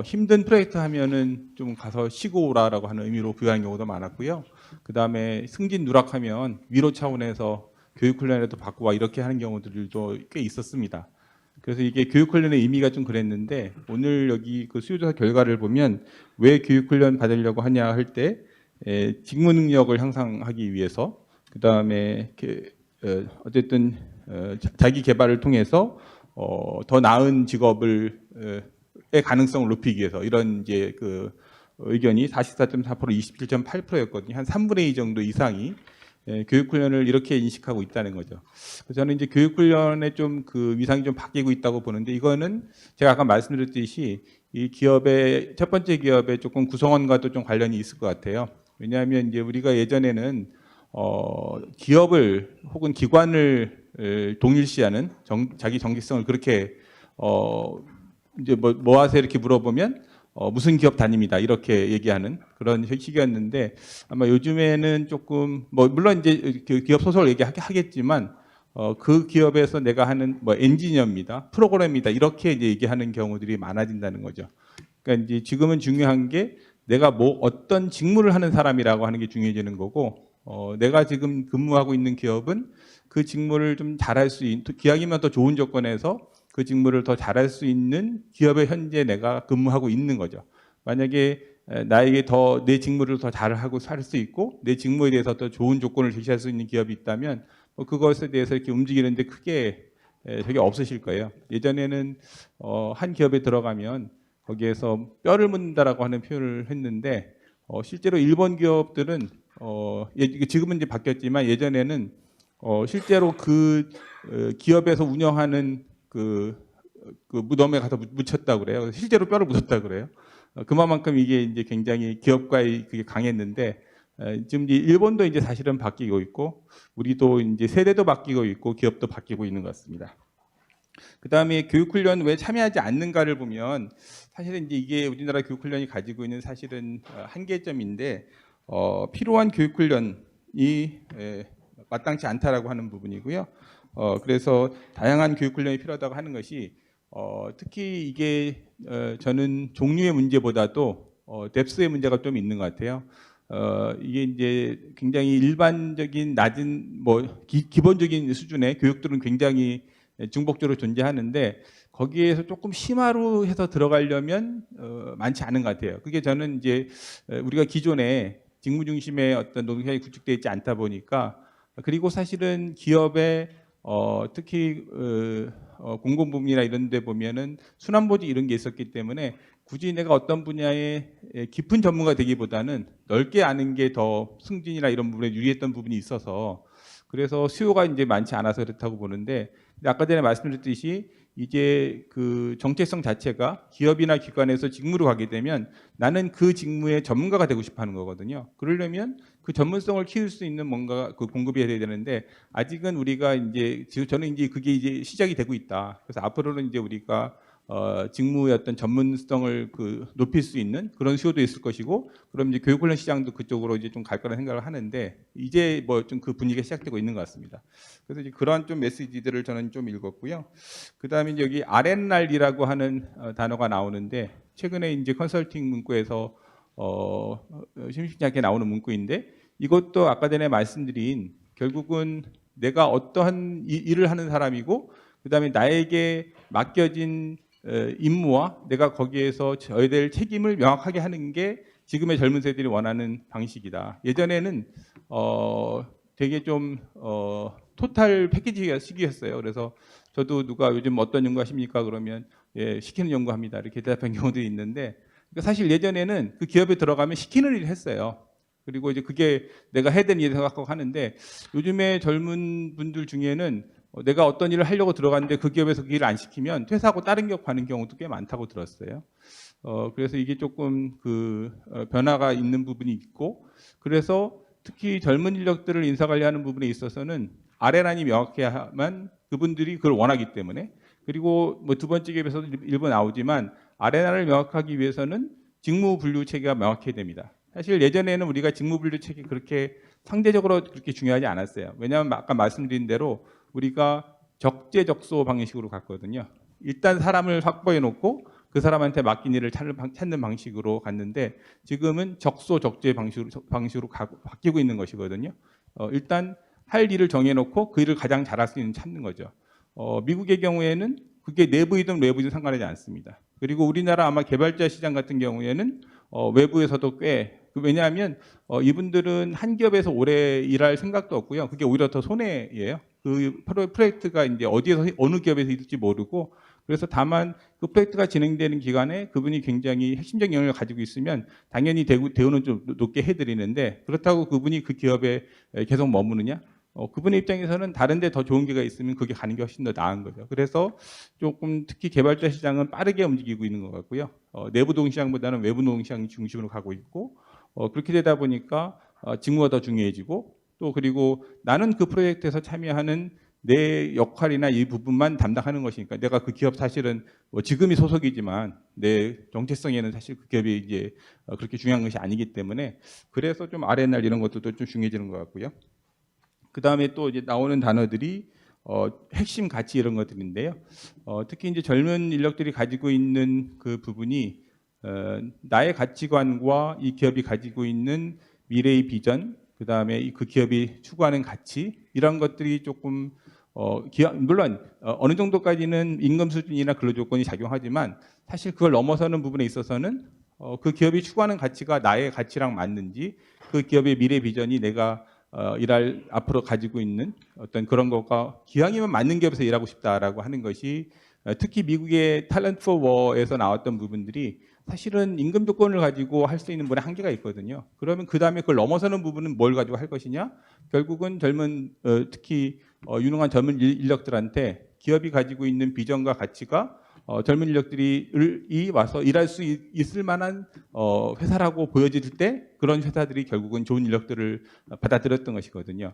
힘든 프로젝트 하면은 좀 가서 쉬고 오라라고 하는 의미로 부여하는 경우도 많았고요. 그 다음에 승진 누락하면 위로 차원에서 교육 훈련이라도 받고 와 이렇게 하는 경우들도 꽤 있었습니다. 그래서 이게 교육 훈련의 의미가 좀 그랬는데 오늘 여기 그 수요조사 결과를 보면 왜 교육 훈련 받으려고 하냐 할 때 직무 능력을 향상하기 위해서 그 다음에 어쨌든 자기 개발을 통해서 더 나은 직업을 의 가능성을 높이기 위해서 이런 이제 그 의견이 44.4% 27.8%였거든요. 한 3분의 2 정도 이상이 교육훈련을 이렇게 인식하고 있다는 거죠. 그래서 저는 이제 교육훈련의 좀 그 위상이 좀 바뀌고 있다고 보는데 이거는 제가 아까 말씀드렸듯이 이 기업의 첫 번째 기업의 조금 구성원과도 좀 관련이 있을 것 같아요. 왜냐하면 이제 우리가 예전에는 기업을 혹은 기관을 동일시하는 자기 정체성을 그렇게 이제 뭐 하세요 이렇게 물어보면 무슨 기업 다닙니다 이렇게 얘기하는 그런 시기였는데 아마 요즘에는 조금 뭐 물론 이제 그 기업 소속을 얘기하겠지만 그 기업에서 내가 하는 뭐 엔지니어입니다 프로그램이다 이렇게 이제 얘기하는 경우들이 많아진다는 거죠. 그러니까 이제 지금은 중요한 게 내가 뭐 어떤 직무를 하는 사람이라고 하는 게 중요해지는 거고 내가 지금 근무하고 있는 기업은 그 직무를 좀 잘할 수 있는 기왕이면 더 좋은 조건에서 그 직무를 더 잘할 수 있는 기업에 현재 내가 근무하고 있는 거죠. 만약에 나에게 더 내 직무를 더 잘하고 살 수 있고 내 직무에 대해서 더 좋은 조건을 제시할 수 있는 기업이 있다면 그것에 대해서 이렇게 움직이는데 크게 저게 없으실 거예요. 예전에는 한 기업에 들어가면 거기에서 뼈를 묻는다라고 하는 표현을 했는데 실제로 일본 기업들은 지금은 이제 바뀌었지만 예전에는 실제로 그 기업에서 운영하는 그 무덤에 가서 묻혔다고 그래요. 실제로 뼈를 묻었다고 그래요. 그만큼 이게 이제 굉장히 기업과의 그게 강했는데 지금 이제 일본도 이제 사실은 바뀌고 있고 우리도 이제 세대도 바뀌고 있고 기업도 바뀌고 있는 것 같습니다. 그다음에 교육훈련 왜 참여하지 않는가를 보면 사실은 이제 이게 우리나라 교육훈련이 가지고 있는 사실은 한계점인데 필요한 교육훈련이 마땅치 않다라고 하는 부분이고요. 그래서 다양한 교육훈련이 필요하다고 하는 것이 특히 이게 저는 종류의 문제보다도 뎁스의 문제가 좀 있는 것 같아요. 이게 이제 굉장히 일반적인 낮은 기본적인 수준의 교육들은 굉장히 중복적으로 존재하는데 거기에서 조금 심화로 해서 들어가려면 많지 않은 것 같아요. 그게 저는 이제 우리가 기존에 직무 중심의 어떤 노동시장이 구축되어 있지 않다 보니까 그리고 사실은 기업의 특히 공공부문이나 이런 데 보면은 순환보직 이런 게 있었기 때문에 굳이 내가 어떤 분야에 깊은 전문가 되기보다는 넓게 아는 게 더 승진이나 이런 부분에 유리했던 부분이 있어서 그래서 수요가 이제 많지 않아서 그렇다고 보는데 아까 전에 말씀드렸듯이 이제 그 정체성 자체가 기업이나 기관에서 직무로 가게 되면 나는 그 직무의 전문가가 되고 싶어 하는 거거든요. 그러려면 그 전문성을 키울 수 있는 뭔가 그 공급이 돼야 되는데 아직은 우리가 이제 지금 저는 이제 그게 이제 시작이 되고 있다. 그래서 앞으로는 이제 우리가 직무의 어떤 전문성을 높일 수 있는 그런 수요도 있을 것이고, 그럼 이제 교육훈련 시장도 그쪽으로 이제 좀 갈 거라 생각을 하는데 이제 뭐 좀 그 분위기가 시작되고 있는 것 같습니다. 그래서 이제 그러한 좀 메시지들을 저는 좀 읽었고요. 그 다음에 이제 여기 R&R이라고 하는 단어가 나오는데 최근에 이제 컨설팅 문구에서 심심치 않게 나오는 문구인데 이것도 아까 전에 말씀드린 결국은 내가 어떠한 일을 하는 사람이고 그 다음에 나에게 맡겨진 임무와 내가 거기에서 져야 될 책임을 명확하게 하는 게 지금의 젊은 세대들이 원하는 방식이다. 예전에는 되게 좀 토탈 패키지식이었어요. 그래서 저도 누가 요즘 어떤 연구하십니까? 그러면 예, 시키는 연구합니다. 이렇게 대답한 경우도 있는데 그러니까 사실 예전에는 그 기업에 들어가면 시키는 일을 했어요. 그리고 이제 그게 내가 해야 되는 일을 생각하고 하는데 요즘에 젊은 분들 중에는 내가 어떤 일을 하려고 들어갔는데 그 기업에서 그 일을 안 시키면 퇴사하고 다른 기업 가는 경우도 꽤 많다고 들었어요. 그래서 이게 조금 변화가 있는 부분이 있고, 그래서 특히 젊은 인력들을 인사관리하는 부분에 있어서는 R&R이 명확해야만 그분들이 그걸 원하기 때문에, 그리고 뭐 두 번째 기업에서도 일부 나오지만 R&R을 명확하기 위해서는 직무 분류 체계가 명확해야 됩니다. 사실 예전에는 우리가 직무 분류 체계 그렇게 상대적으로 그렇게 중요하지 않았어요. 왜냐하면 아까 말씀드린 대로 우리가 적재적소 방식으로 갔거든요. 일단 사람을 확보해 놓고 그 사람한테 맡긴 일을 찾는 방식으로 갔는데 지금은 적소적재 방식으로 바뀌고 있는 것이거든요. 일단 할 일을 정해놓고 그 일을 가장 잘할 수 있는 찾는 거죠. 미국의 경우에는 그게 내부이든 외부이든 상관하지 않습니다. 그리고 우리나라 아마 개발자 시장 같은 경우에는 외부에서도 꽤, 왜냐하면 이분들은 한 기업에서 오래 일할 생각도 없고요. 그게 오히려 더 손해예요. 그 프로젝트가 이제 어디에서 어느 기업에서 있을지 모르고, 그래서 다만 그 프로젝트가 진행되는 기간에 그분이 굉장히 핵심적인 영역을 가지고 있으면 당연히 대우는 좀 높게 해드리는데, 그렇다고 그분이 그 기업에 계속 머무느냐? 그분의 입장에서는 다른 데 더 좋은 기회가 있으면 그게 가는 게 훨씬 더 나은 거죠. 그래서 조금 특히 개발자 시장은 빠르게 움직이고 있는 것 같고요. 내부 노동시장보다는 외부 노동시장 중심으로 가고 있고, 그렇게 되다 보니까 직무가 더 중요해지고, 또 그리고 나는 그 프로젝트에서 참여하는 내 역할이나 이 부분만 담당하는 것이니까 내가 그 기업 사실은 지금이 소속이지만 내 정체성에는 사실 그 기업이 이제 그렇게 중요한 것이 아니기 때문에, 그래서 좀 R&R 이런 것들도 좀 중요해지는 것 같고요. 그 다음에 또 이제 나오는 단어들이 핵심 가치 이런 것들인데요. 특히 이제 젊은 인력들이 가지고 있는 그 부분이 나의 가치관과 이 기업이 가지고 있는 미래의 비전, 그 다음에 그 기업이 추구하는 가치, 이런 것들이 조금 물론 어느 정도까지는 임금 수준이나 근로 조건이 작용하지만 사실 그걸 넘어서는 부분에 있어서는 그 기업이 추구하는 가치가 나의 가치랑 맞는지, 그 기업의 미래 비전이 내가 앞으로 가지고 있는 어떤 그런 것과 기왕이면 맞는 기업에서 일하고 싶다라고 하는 것이 특히 미국의 탤런트 포 워에서 나왔던 부분들이 사실은 임금 조건을 가지고 할 수 있는 분의 한계가 있거든요. 그러면 그 다음에 그걸 넘어서는 부분은 뭘 가지고 할 것이냐? 결국은 젊은 특히 유능한 젊은 인력들한테 기업이 가지고 있는 비전과 가치가 젊은 인력들이 와서 일할 수 있을 만한 회사라고 보여질 때 그런 회사들이 결국은 좋은 인력들을 받아들였던 것이거든요.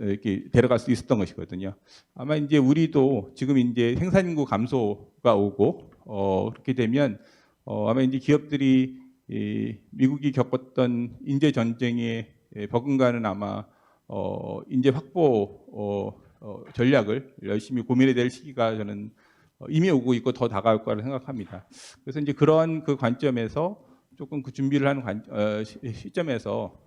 이렇게 데려갈 수 있었던 것이거든요. 아마 이제 우리도 지금 이제 생산 인구 감소가 오고 그렇게 되면 아마 이제 기업들이 미국이 겪었던 인재 전쟁에 버금가는 아마 인재 확보 전략을 열심히 고민해야 될 시기가 저는 이미 오고 있고 더 다가올 거라고 생각합니다. 그래서 이제 그런 그 관점에서 조금 그 준비를 하는 시점에서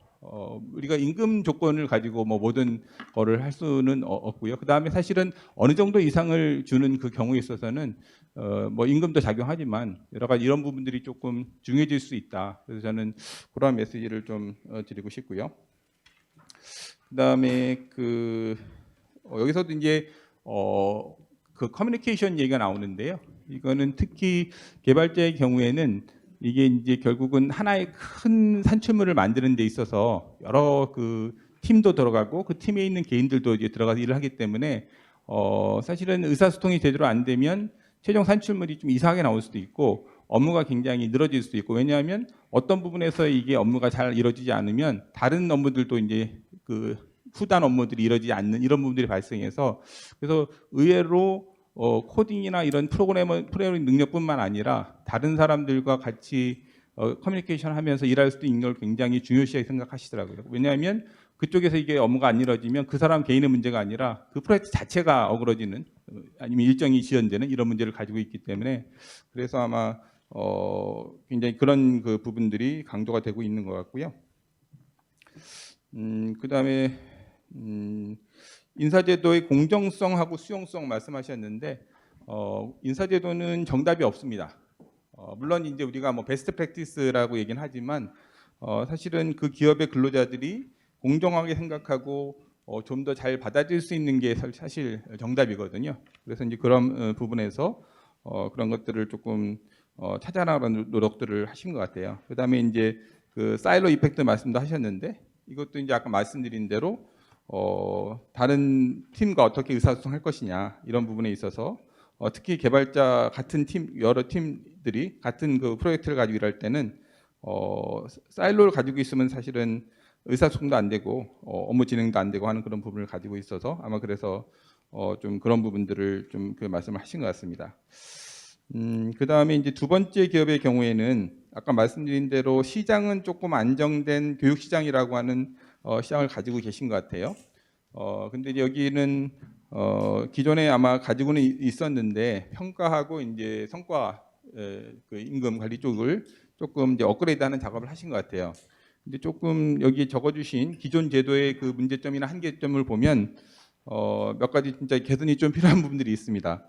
우리가 임금 조건을 가지고 뭐 모든 거를 할 수는 없고요. 그 다음에 사실은 어느 정도 이상을 주는 그 경우에 있어서는 뭐 임금도 작용하지만 여러 가지 이런 부분들이 조금 중요해질 수 있다. 그래서 저는 그런 메시지를 좀 드리고 싶고요. 그 다음에 여기서도 이제 그 커뮤니케이션 얘기가 나오는데요. 이거는 특히 개발자의 경우에는 이게 이제 결국은 하나의 큰 산출물을 만드는 데 있어서 여러 그 팀도 들어가고 그 팀에 있는 개인들도 이제 들어가서 일을 하기 때문에 사실은 의사소통이 제대로 안 되면 최종 산출물이 좀 이상하게 나올 수도 있고 업무가 굉장히 늘어질 수도 있고 왜냐하면 어떤 부분에서 이게 업무가 잘 이루어지지 않으면 다른 업무들도 이제 그 후단 업무들이 이루어지지 않는 이런 부분들이 발생해서 그래서 의외로 코딩이나 이런 프로그래밍 능력뿐만 아니라 다른 사람들과 같이 커뮤니케이션 하면서 일할 수도 있는 걸 굉장히 중요시하게 생각하시더라고요. 왜냐하면 그쪽에서 이게 업무가 안 이루어지면 그 사람 개인의 문제가 아니라 그 프로젝트 자체가 어그러지는 아니면 일정이 지연되는 이런 문제를 가지고 있기 때문에 그래서 아마 굉장히 그런 그 부분들이 강조가 되고 있는 것 같고요. 그다음에 인사제도의 공정성하고 수용성 말씀하셨는데 인사제도는 정답이 없습니다. 물론 이제 우리가 뭐 베스트 프랙티스라고 얘기는 하지만 사실은 그 기업의 근로자들이 공정하게 생각하고 좀 더 잘 받아들일 수 있는 게 사실 정답이거든요. 그래서 이제 그런 부분에서 그런 것들을 조금 찾아나가는 노력들을 하신 것 같아요. 그다음에 이제 그 사일로 이펙트 말씀도 하셨는데 이것도 이제 아까 말씀드린 대로 다른 팀과 어떻게 의사소통할 것이냐 이런 부분에 있어서 특히 개발자 같은 팀 여러 팀들이 같은 그 프로젝트를 가지고 일할 때는 사일로를 가지고 있으면 사실은 의사소통도 안 되고 업무 진행도 안 되고 하는 그런 부분을 가지고 있어서 아마 그래서 좀 그런 부분들을 좀 그 말씀을 하신 것 같습니다. 그 다음에 이제 두 번째 기업의 경우에는 아까 말씀드린 대로 시장은 조금 안정된 교육 시장이라고 하는 시장을 가지고 계신 것 같아요. 근데 여기는 기존에 아마 가지고는 있었는데 평가하고 이제 성과 그 임금 관리 쪽을 조금 이제 업그레이드하는 작업을 하신 것 같아요. 근데 조금 여기 적어주신 기존 제도의 그 문제점이나 한계점을 보면 몇 가지 진짜 개선이 좀 필요한 부분들이 있습니다.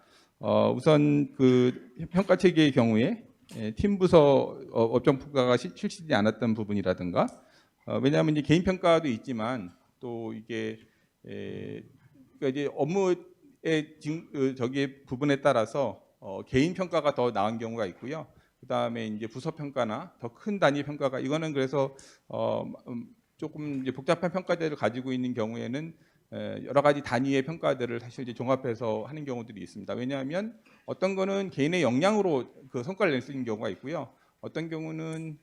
우선 그 평가 체계의 경우에 팀 부서 업종 평가가 실시되지 않았던 부분이라든가 왜냐하면 이제 개인 평가도 있지만 또 이게 그러니까 이제 업무의 저기 부분에 따라서 개인 평가가 더 나은 경우가 있고요. 그 다음에 이제 부서 평가나 더 큰 단위 평가가 이거는 그래서 조금 이제 복잡한 평가제를 가지고 있는 경우에는 여러 가지 단위의 평가들을 사실 이제 종합해서 하는 경우들이 있습니다. 왜냐하면 어떤 거는 개인의 역량으로 그 성과를 낼 수 있는 경우가 있고요. 어떤 경우는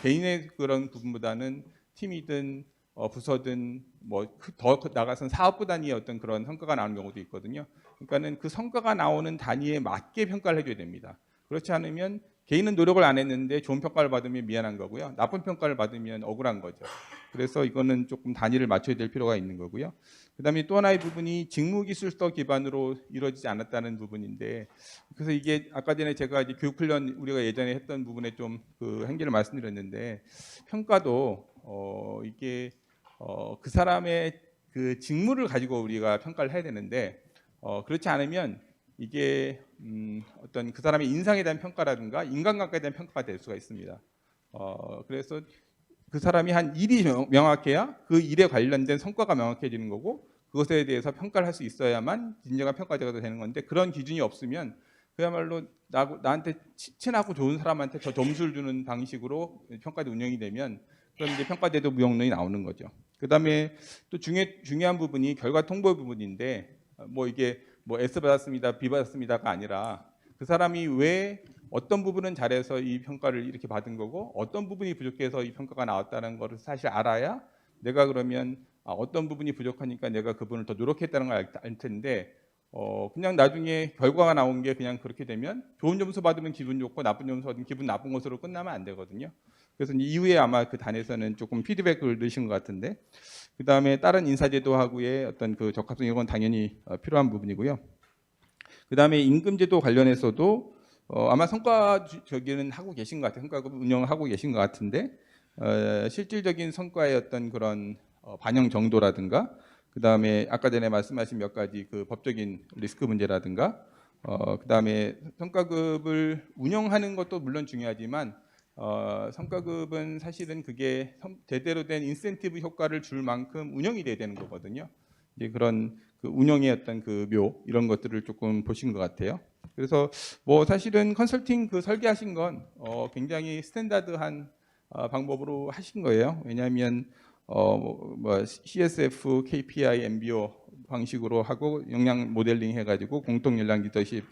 개인의 그런 부분보다는 팀이든 부서든 뭐 더 나가서는 사업부 단위의 어떤 그런 성과가 나오는 경우도 있거든요. 그러니까는 그 성과가 나오는 단위에 맞게 평가를 해줘야 됩니다. 그렇지 않으면 개인은 노력을 안 했는데 좋은 평가를 받으면 미안한 거고요. 나쁜 평가를 받으면 억울한 거죠. 그래서 이거는 조금 단위를 맞춰야 될 필요가 있는 거고요. 그다음에 또 하나의 부분이 직무기술서 기반으로 이루어지지 않았다는 부분인데 그래서 이게 아까 전에 제가 이제 교육훈련 우리가 예전에 했던 부분에 좀 그 한계를 말씀드렸는데 평가도 이게 그 사람의 그 직무를 가지고 우리가 평가를 해야 되는데 그렇지 않으면 이게 어떤 그 사람의 인상에 대한 평가라든가 인간관계에 대한 평가가 될 수가 있습니다. 그래서 그 사람이 한 일이 명확해야 그 일에 관련된 성과가 명확해지는 거고 그것에 대해서 평가를 할 수 있어야만 진정한 평가자가 되는 건데 그런 기준이 없으면 그야말로 나한테 친하고 좋은 사람한테 더 점수를 주는 방식으로 평가대 운영이 되면 그럼 이제 평가제도 무용론이 나오는 거죠. 그다음에 또 중요한 부분이 결과 통보 부분인데 뭐 이게 뭐 S 받았습니다, B 받았습니다가 아니라 그 사람이 왜 어떤 부분은 잘해서 이 평가를 이렇게 받은 거고 어떤 부분이 부족해서 이 평가가 나왔다는 것을 사실 알아야 내가 그러면 어떤 부분이 부족하니까 내가 그 부분을 더 노력했다는 걸 알 텐데 그냥 나중에 결과가 나온 게 그냥 그렇게 되면 좋은 점수 받으면 기분 좋고 나쁜 점수 받으면 기분 나쁜 것으로 끝나면 안 되거든요. 그래서 이후에 아마 그 단에서는 조금 피드백을 넣으신 것 같은데 그다음에 다른 인사제도하고의 어떤 그 적합성 이건 당연히 필요한 부분이고요. 그다음에 임금제도 관련해서도 아마 성과적인 하고 계신 것 같아요. 성과급 운영을 하고 계신 것 같은데 실질적인 성과의 어떤 그런 반영 정도라든가 그다음에 아까 전에 말씀하신 몇 가지 그 법적인 리스크 문제라든가 그다음에 성과급을 운영하는 것도 물론 중요하지만 성과급은 사실은 그게 제대로 된 인센티브 효과를 줄 만큼 운영이 돼야 되는 거거든요. 이제 그런 그 운영의 어떤 그 묘 이런 것들을 조금 보신 것 같아요. 그래서 뭐 사실은 컨설팅 그 설계하신 건 굉장히 스탠다드한 방법으로 하신 거예요. 왜냐하면 뭐 CSF, KPI, MBO 방식으로 하고 역량 모델링 해가지고 공통 역량 리더십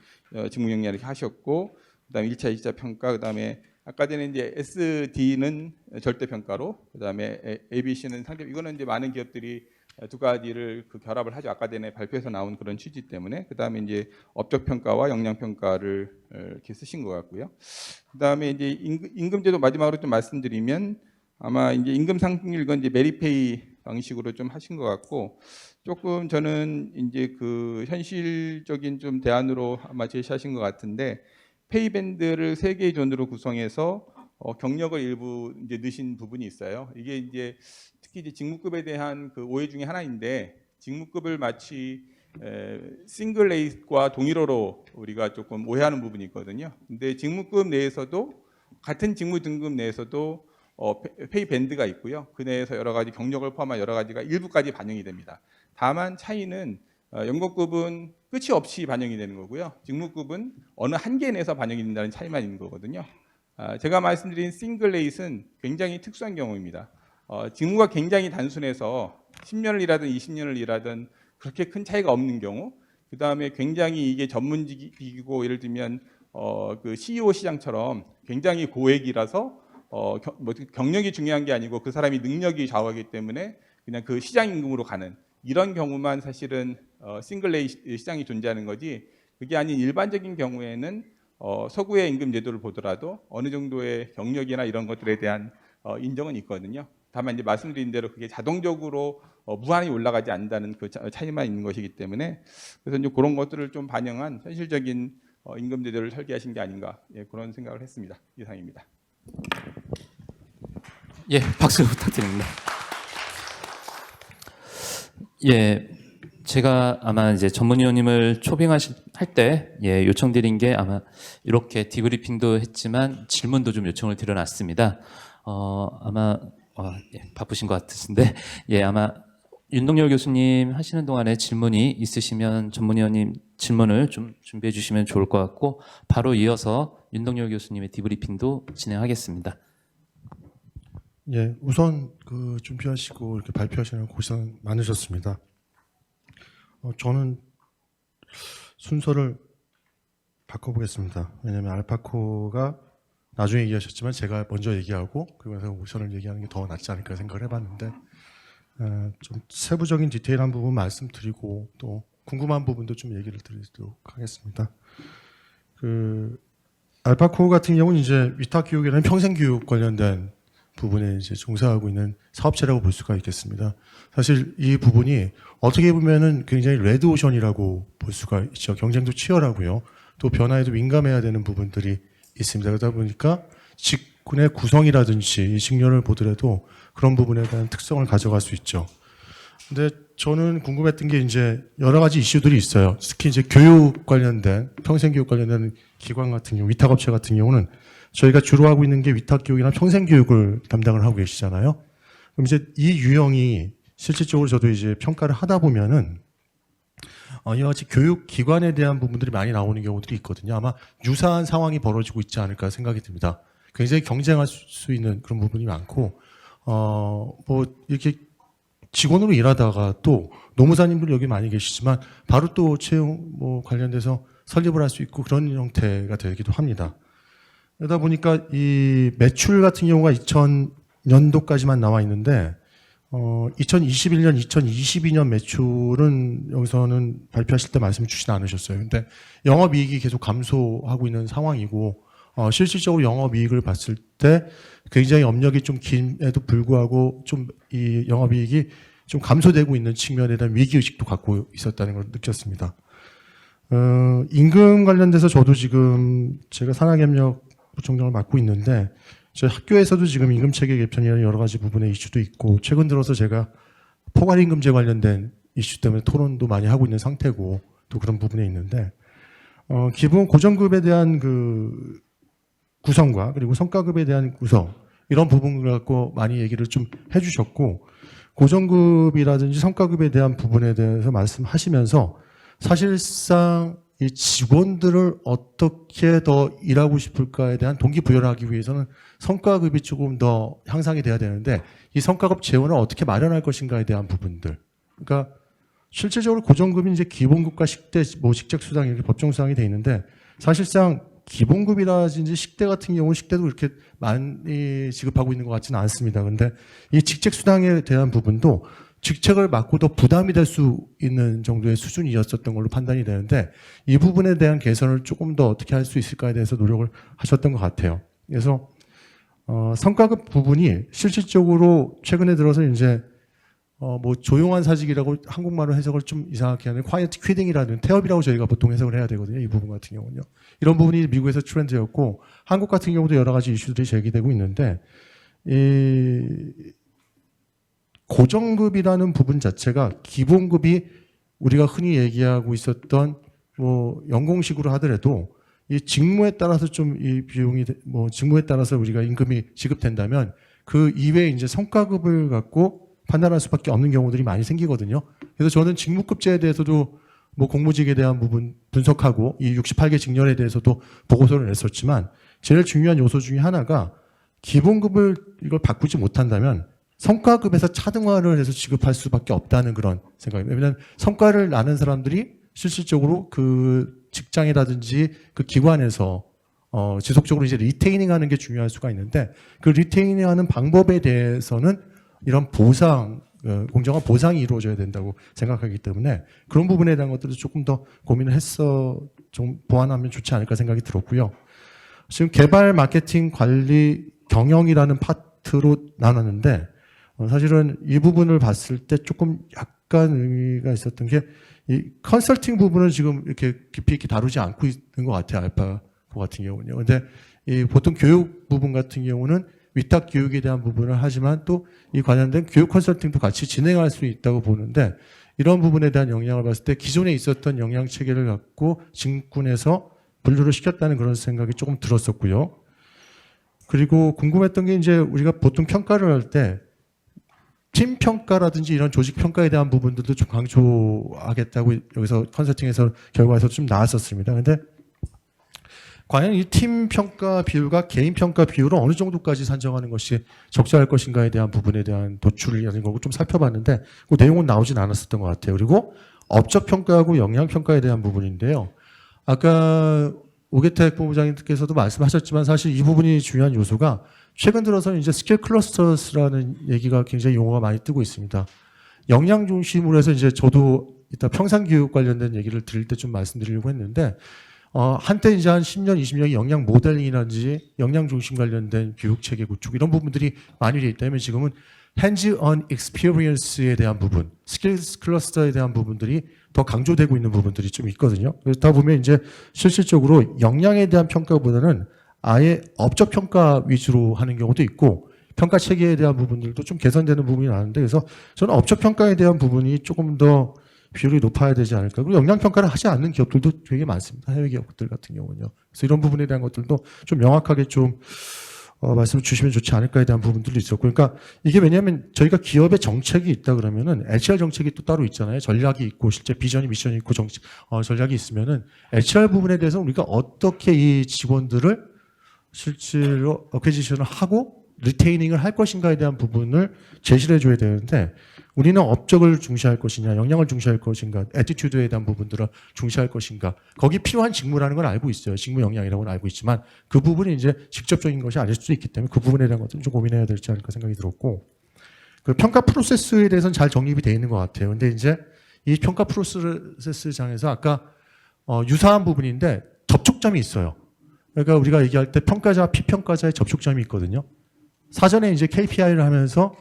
직무 역량 이렇게 하셨고 그다음에 1차, 2차 평가 그다음에 아까 전에 이제 SD는 절대 평가로 그다음에 ABC는 상대 이거는 이제 많은 기업들이 두 가지를 그 결합을 하죠. 아까 전에 발표에서 나온 그런 취지 때문에 그다음에 이제 업적 평가와 역량 평가를 이렇게 쓰신 것 같고요. 그다음에 이제 임금제도 마지막으로 좀 말씀드리면 아마 이제 임금 상승률 이건 이제 메리페이 방식으로 좀 하신 것 같고 조금 저는 이제 그 현실적인 좀 대안으로 아마 제시하신 것 같은데 페이 밴드를 3개의 존으로 구성해서 경력을 일부 이제 넣으신 부분이 있어요. 이게 이제 특히 이제 직무급에 대한 그 오해 중에 하나인데 직무급을 마치 싱글 A과 동일어로 우리가 조금 오해하는 부분이 있거든요. 근데 직무급 내에서도 같은 직무 등급 내에서도 페이 밴드가 있고요. 그 내에서 여러 가지 경력을 포함한 여러 가지가 일부까지 반영이 됩니다. 다만 차이는 연금급은 끝이 없이 반영이 되는 거고요. 직무급은 어느 한계 내에서 반영이 된다는 차이만 있는 거거든요. 제가 말씀드린 싱글 레이스는 굉장히 특수한 경우입니다. 직무가 굉장히 단순해서 10년을 일하든 20년을 일하든 그렇게 큰 차이가 없는 경우 그 다음에 굉장히 이게 전문직이고 예를 들면 그 CEO 시장처럼 굉장히 고액이라서 뭐 경력이 중요한 게 아니고 그 사람이 능력이 좌우하기 때문에 그냥 그 시장 임금으로 가는 이런 경우만 사실은 싱글레이 시장이 존재하는 거지 그게 아닌 일반적인 경우에는 서구의 임금 제도를 보더라도 어느 정도의 경력이나 이런 것들에 대한 인정은 있거든요. 다만 이제 말씀드린 대로 그게 자동적으로 무한히 올라가지 않는다는 그 차이만 있는 것이기 때문에 그래서 이제 그런 것들을 좀 반영한 현실적인 임금 제도를 설계하신 게 아닌가 그런 생각을 했습니다. 이상입니다. 예, 박수 부탁드립니다. 예, 제가 아마 이제 전문위원님을 초빙할 때 요청드린 게 아마 이렇게 디브리핑도 했지만 질문도 좀 요청을 드려놨습니다. 아마 바쁘신 것 같으신데 아마 윤동열 교수님 하시는 동안에 질문이 있으시면 전문위원님 질문을 좀 준비해 주시면 좋을 것 같고 바로 이어서 윤동열 교수님의 디브리핑도 진행하겠습니다. 예, 우선 그 준비하시고 이렇게 발표하시는 고생 많으셨습니다. 저는 순서를 바꿔보겠습니다. 왜냐하면 알파코가 나중에 얘기하셨지만 제가 먼저 얘기하고 그리고 나서 오션을 얘기하는 게 더 낫지 않을까 생각을 해봤는데 좀 세부적인 디테일한 부분 말씀드리고 또 궁금한 부분도 좀 얘기를 드리도록 하겠습니다. 그 알파코 같은 경우는 이제 위탁 교육이라는 평생 교육 관련된 부분에 이제 종사하고 있는 사업체라고 볼 수가 있겠습니다. 사실 이 부분이 어떻게 보면은 굉장히 레드오션이라고 볼 수가 있죠. 경쟁도 치열하고요. 또 변화에도 민감해야 되는 부분들이 있습니다. 그러다 보니까 직군의 구성이라든지 이 직렬을 보더라도 그런 부분에 대한 특성을 가져갈 수 있죠. 근데 저는 궁금했던 게 이제 여러 가지 이슈들이 있어요. 특히 이제 교육 관련된, 평생 교육 관련된 기관 같은 경우, 위탁업체 같은 경우는 저희가 주로 하고 있는 게 위탁교육이나 평생교육을 담당을 하고 계시잖아요. 그럼 이제 이 유형이 실질적으로 저도 이제 평가를 하다 보면은 이와 같이 교육 기관에 대한 부분들이 많이 나오는 경우들이 있거든요. 아마 유사한 상황이 벌어지고 있지 않을까 생각이 듭니다. 굉장히 경쟁할 수 있는 그런 부분이 많고, 뭐 이렇게 직원으로 일하다가 또 노무사님들 여기 많이 계시지만 바로 또 채용 뭐 관련돼서 설립을 할 수 있고 그런 형태가 되기도 합니다. 그러다 보니까 이 매출 같은 경우가 2000년도까지만 나와 있는데 2021년, 2022년 매출은 여기서는 발표하실 때 말씀 주시지 않으셨어요. 근데 영업이익이 계속 감소하고 있는 상황이고 실질적으로 영업이익을 봤을 때 굉장히 업력이 좀 긴에도 불구하고 좀 이 영업이익이 좀 감소되고 있는 측면에 대한 위기의식도 갖고 있었다는 걸 느꼈습니다. 임금 관련돼서 저도 지금 제가 산학협력 부총장을 맡고 있는데 저희 학교에서도 지금 임금 체계 개편이라는 여러 가지 부분의 이슈도 있고 최근 들어서 제가 포괄임금제 관련된 이슈 때문에 토론도 많이 하고 있는 상태고 또 그런 부분에 있는데 기본 고정급에 대한 그 구성과 그리고 성과급에 대한 구성 이런 부분을 갖고 많이 얘기를 좀 해주셨고 고정급이라든지 성과급에 대한 부분에 대해서 말씀하시면서 사실상 이 직원들을 어떻게 더 일하고 싶을까에 대한 동기부여를 하기 위해서는 성과급이 조금 더 향상이 돼야 되는데 이 성과급 재원을 어떻게 마련할 것인가에 대한 부분들. 그러니까 실질적으로 고정급이 이제 기본급과 식대, 뭐 직책수당 이렇게 법정수당이 돼 있는데 사실상 기본급이라든지 식대 같은 경우는 식대도 그렇게 많이 지급하고 있는 것 같지는 않습니다. 근데 이 직책수당에 대한 부분도 직책을 맡고 더 부담이 될 수 있는 정도의 수준이었었던 걸로 판단이 되는데 이 부분에 대한 개선을 조금 더 어떻게 할 수 있을까에 대해서 노력을 하셨던 것 같아요. 그래서 성과급 부분이 실질적으로 최근에 들어서 이제 뭐 조용한 사직이라고 한국말로 해석을 좀 이상하게 하는 quiet quitting이라는 태업이라고 저희가 보통 해석을 해야 되거든요. 이 부분 같은 경우는요. 이런 부분이 미국에서 트렌드였고 한국 같은 경우도 여러 가지 이슈들이 제기되고 있는데 이 고정급이라는 부분 자체가 기본급이 우리가 흔히 얘기하고 있었던 뭐 연공식으로 하더라도 이 직무에 따라서 좀 이 비용이 뭐 직무에 따라서 우리가 임금이 지급된다면 그 이외에 이제 성과급을 갖고 판단할 수밖에 없는 경우들이 많이 생기거든요. 그래서 저는 직무급제에 대해서도 뭐 공무직에 대한 부분 분석하고 이 68개 직렬에 대해서도 보고서를 냈었지만 제일 중요한 요소 중에 하나가 기본급을 이걸 바꾸지 못한다면 성과급에서 차등화를 해서 지급할 수밖에 없다는 그런 생각입니다. 왜냐하면 성과를 나는 사람들이 실질적으로 그 직장이라든지 그 기관에서 지속적으로 이제 리테이닝하는 게 중요할 수가 있는데 그 리테이닝하는 방법에 대해서는 이런 보상, 공정한 보상이 이루어져야 된다고 생각하기 때문에 그런 부분에 대한 것들도 조금 더 고민을 해서 좀 보완하면 좋지 않을까 생각이 들었고요. 지금 개발, 마케팅, 관리, 경영이라는 파트로 나눴는데 사실은 이 부분을 봤을 때 조금 약간 의미가 있었던 게 이 컨설팅 부분을 지금 이렇게 깊이 있게 다루지 않고 있는 것 같아요. 알파고 같은 경우는요. 근데 이 보통 교육 부분 같은 경우는 위탁 교육에 대한 부분을 하지만 또 이 관련된 교육 컨설팅도 같이 진행할 수 있다고 보는데 이런 부분에 대한 영향을 봤을 때 기존에 있었던 영향 체계를 갖고 직군에서 분류를 시켰다는 그런 생각이 조금 들었었고요. 그리고 궁금했던 게 이제 우리가 보통 평가를 할 때 팀 평가라든지 이런 조직 평가에 대한 부분들도 좀 강조하겠다고 여기서 컨설팅에서 결과에서 좀 나왔었습니다. 근데 과연 이 팀 평가 비율과 개인 평가 비율을 어느 정도까지 산정하는 것이 적절할 것인가에 대한 부분에 대한 도출이라는 거고 좀 살펴봤는데 그 내용은 나오진 않았었던 것 같아요. 그리고 업적 평가하고 역량 평가에 대한 부분인데요. 아까 오계택 본부장님께서도 말씀하셨지만 사실 이 부분이 중요한 요소가 최근 들어서 이제 스킬 클러스터스라는 얘기가 굉장히 용어가 많이 뜨고 있습니다. 역량 중심으로 해서 이제 저도 이따 평상교육 관련된 얘기를 드릴 때 좀 말씀드리려고 했는데 한때 이제 한 10년, 20년이 역량 모델링이라든지 역량 중심 관련된 교육 체계 구축 이런 부분들이 많이 되어 있다면 지금은 hands-on experience에 대한 부분, 스킬스 클러스터에 대한 부분들이 더 강조되고 있는 부분들이 좀 있거든요. 그러다 보면 이제 실질적으로 역량에 대한 평가보다는 아예 업적 평가 위주로 하는 경우도 있고 평가 체계에 대한 부분들도 좀 개선되는 부분이 나는데 그래서 저는 업적 평가에 대한 부분이 조금 더 비율이 높아야 되지 않을까. 그리고 역량 평가를 하지 않는 기업들도 되게 많습니다. 해외 기업들 같은 경우는요. 그래서 이런 부분에 대한 것들도 좀 명확하게 좀 말씀을 주시면 좋지 않을까에 대한 부분들도 있었고, 그러니까 이게 왜냐하면 저희가 기업의 정책이 있다 그러면은 HR 정책이 또 따로 있잖아요. 전략이 있고 실제 비전이 미션이 있고 전략이 있으면은 HR 부분에 대해서 우리가 어떻게 이 직원들을 실제로 어퀴지션을 하고 리테이닝을 할 것인가에 대한 부분을 제시를 해줘야 되는데, 우리는 업적을 중시할 것이냐, 역량을 중시할 것인가, 애티튜드에 대한 부분들을 중시할 것인가, 거기 필요한 직무라는 걸 알고 있어요. 직무 역량이라고는 알고 있지만 그 부분이 이제 직접적인 것이 아닐 수도 있기 때문에 그 부분에 대한 것들은 좀 고민해야 되지 않을까 생각이 들었고, 그 평가 프로세스에 대해서는 잘 정립이 되어 있는 것 같아요. 근데 이제 이 평가 프로세스장에서 아까 유사한 부분인데 접촉점이 있어요. 그러니까 우리가 얘기할 때 평가자, 피평가자의 접촉점이 있거든요. 사전에 이제 KPI를 하면서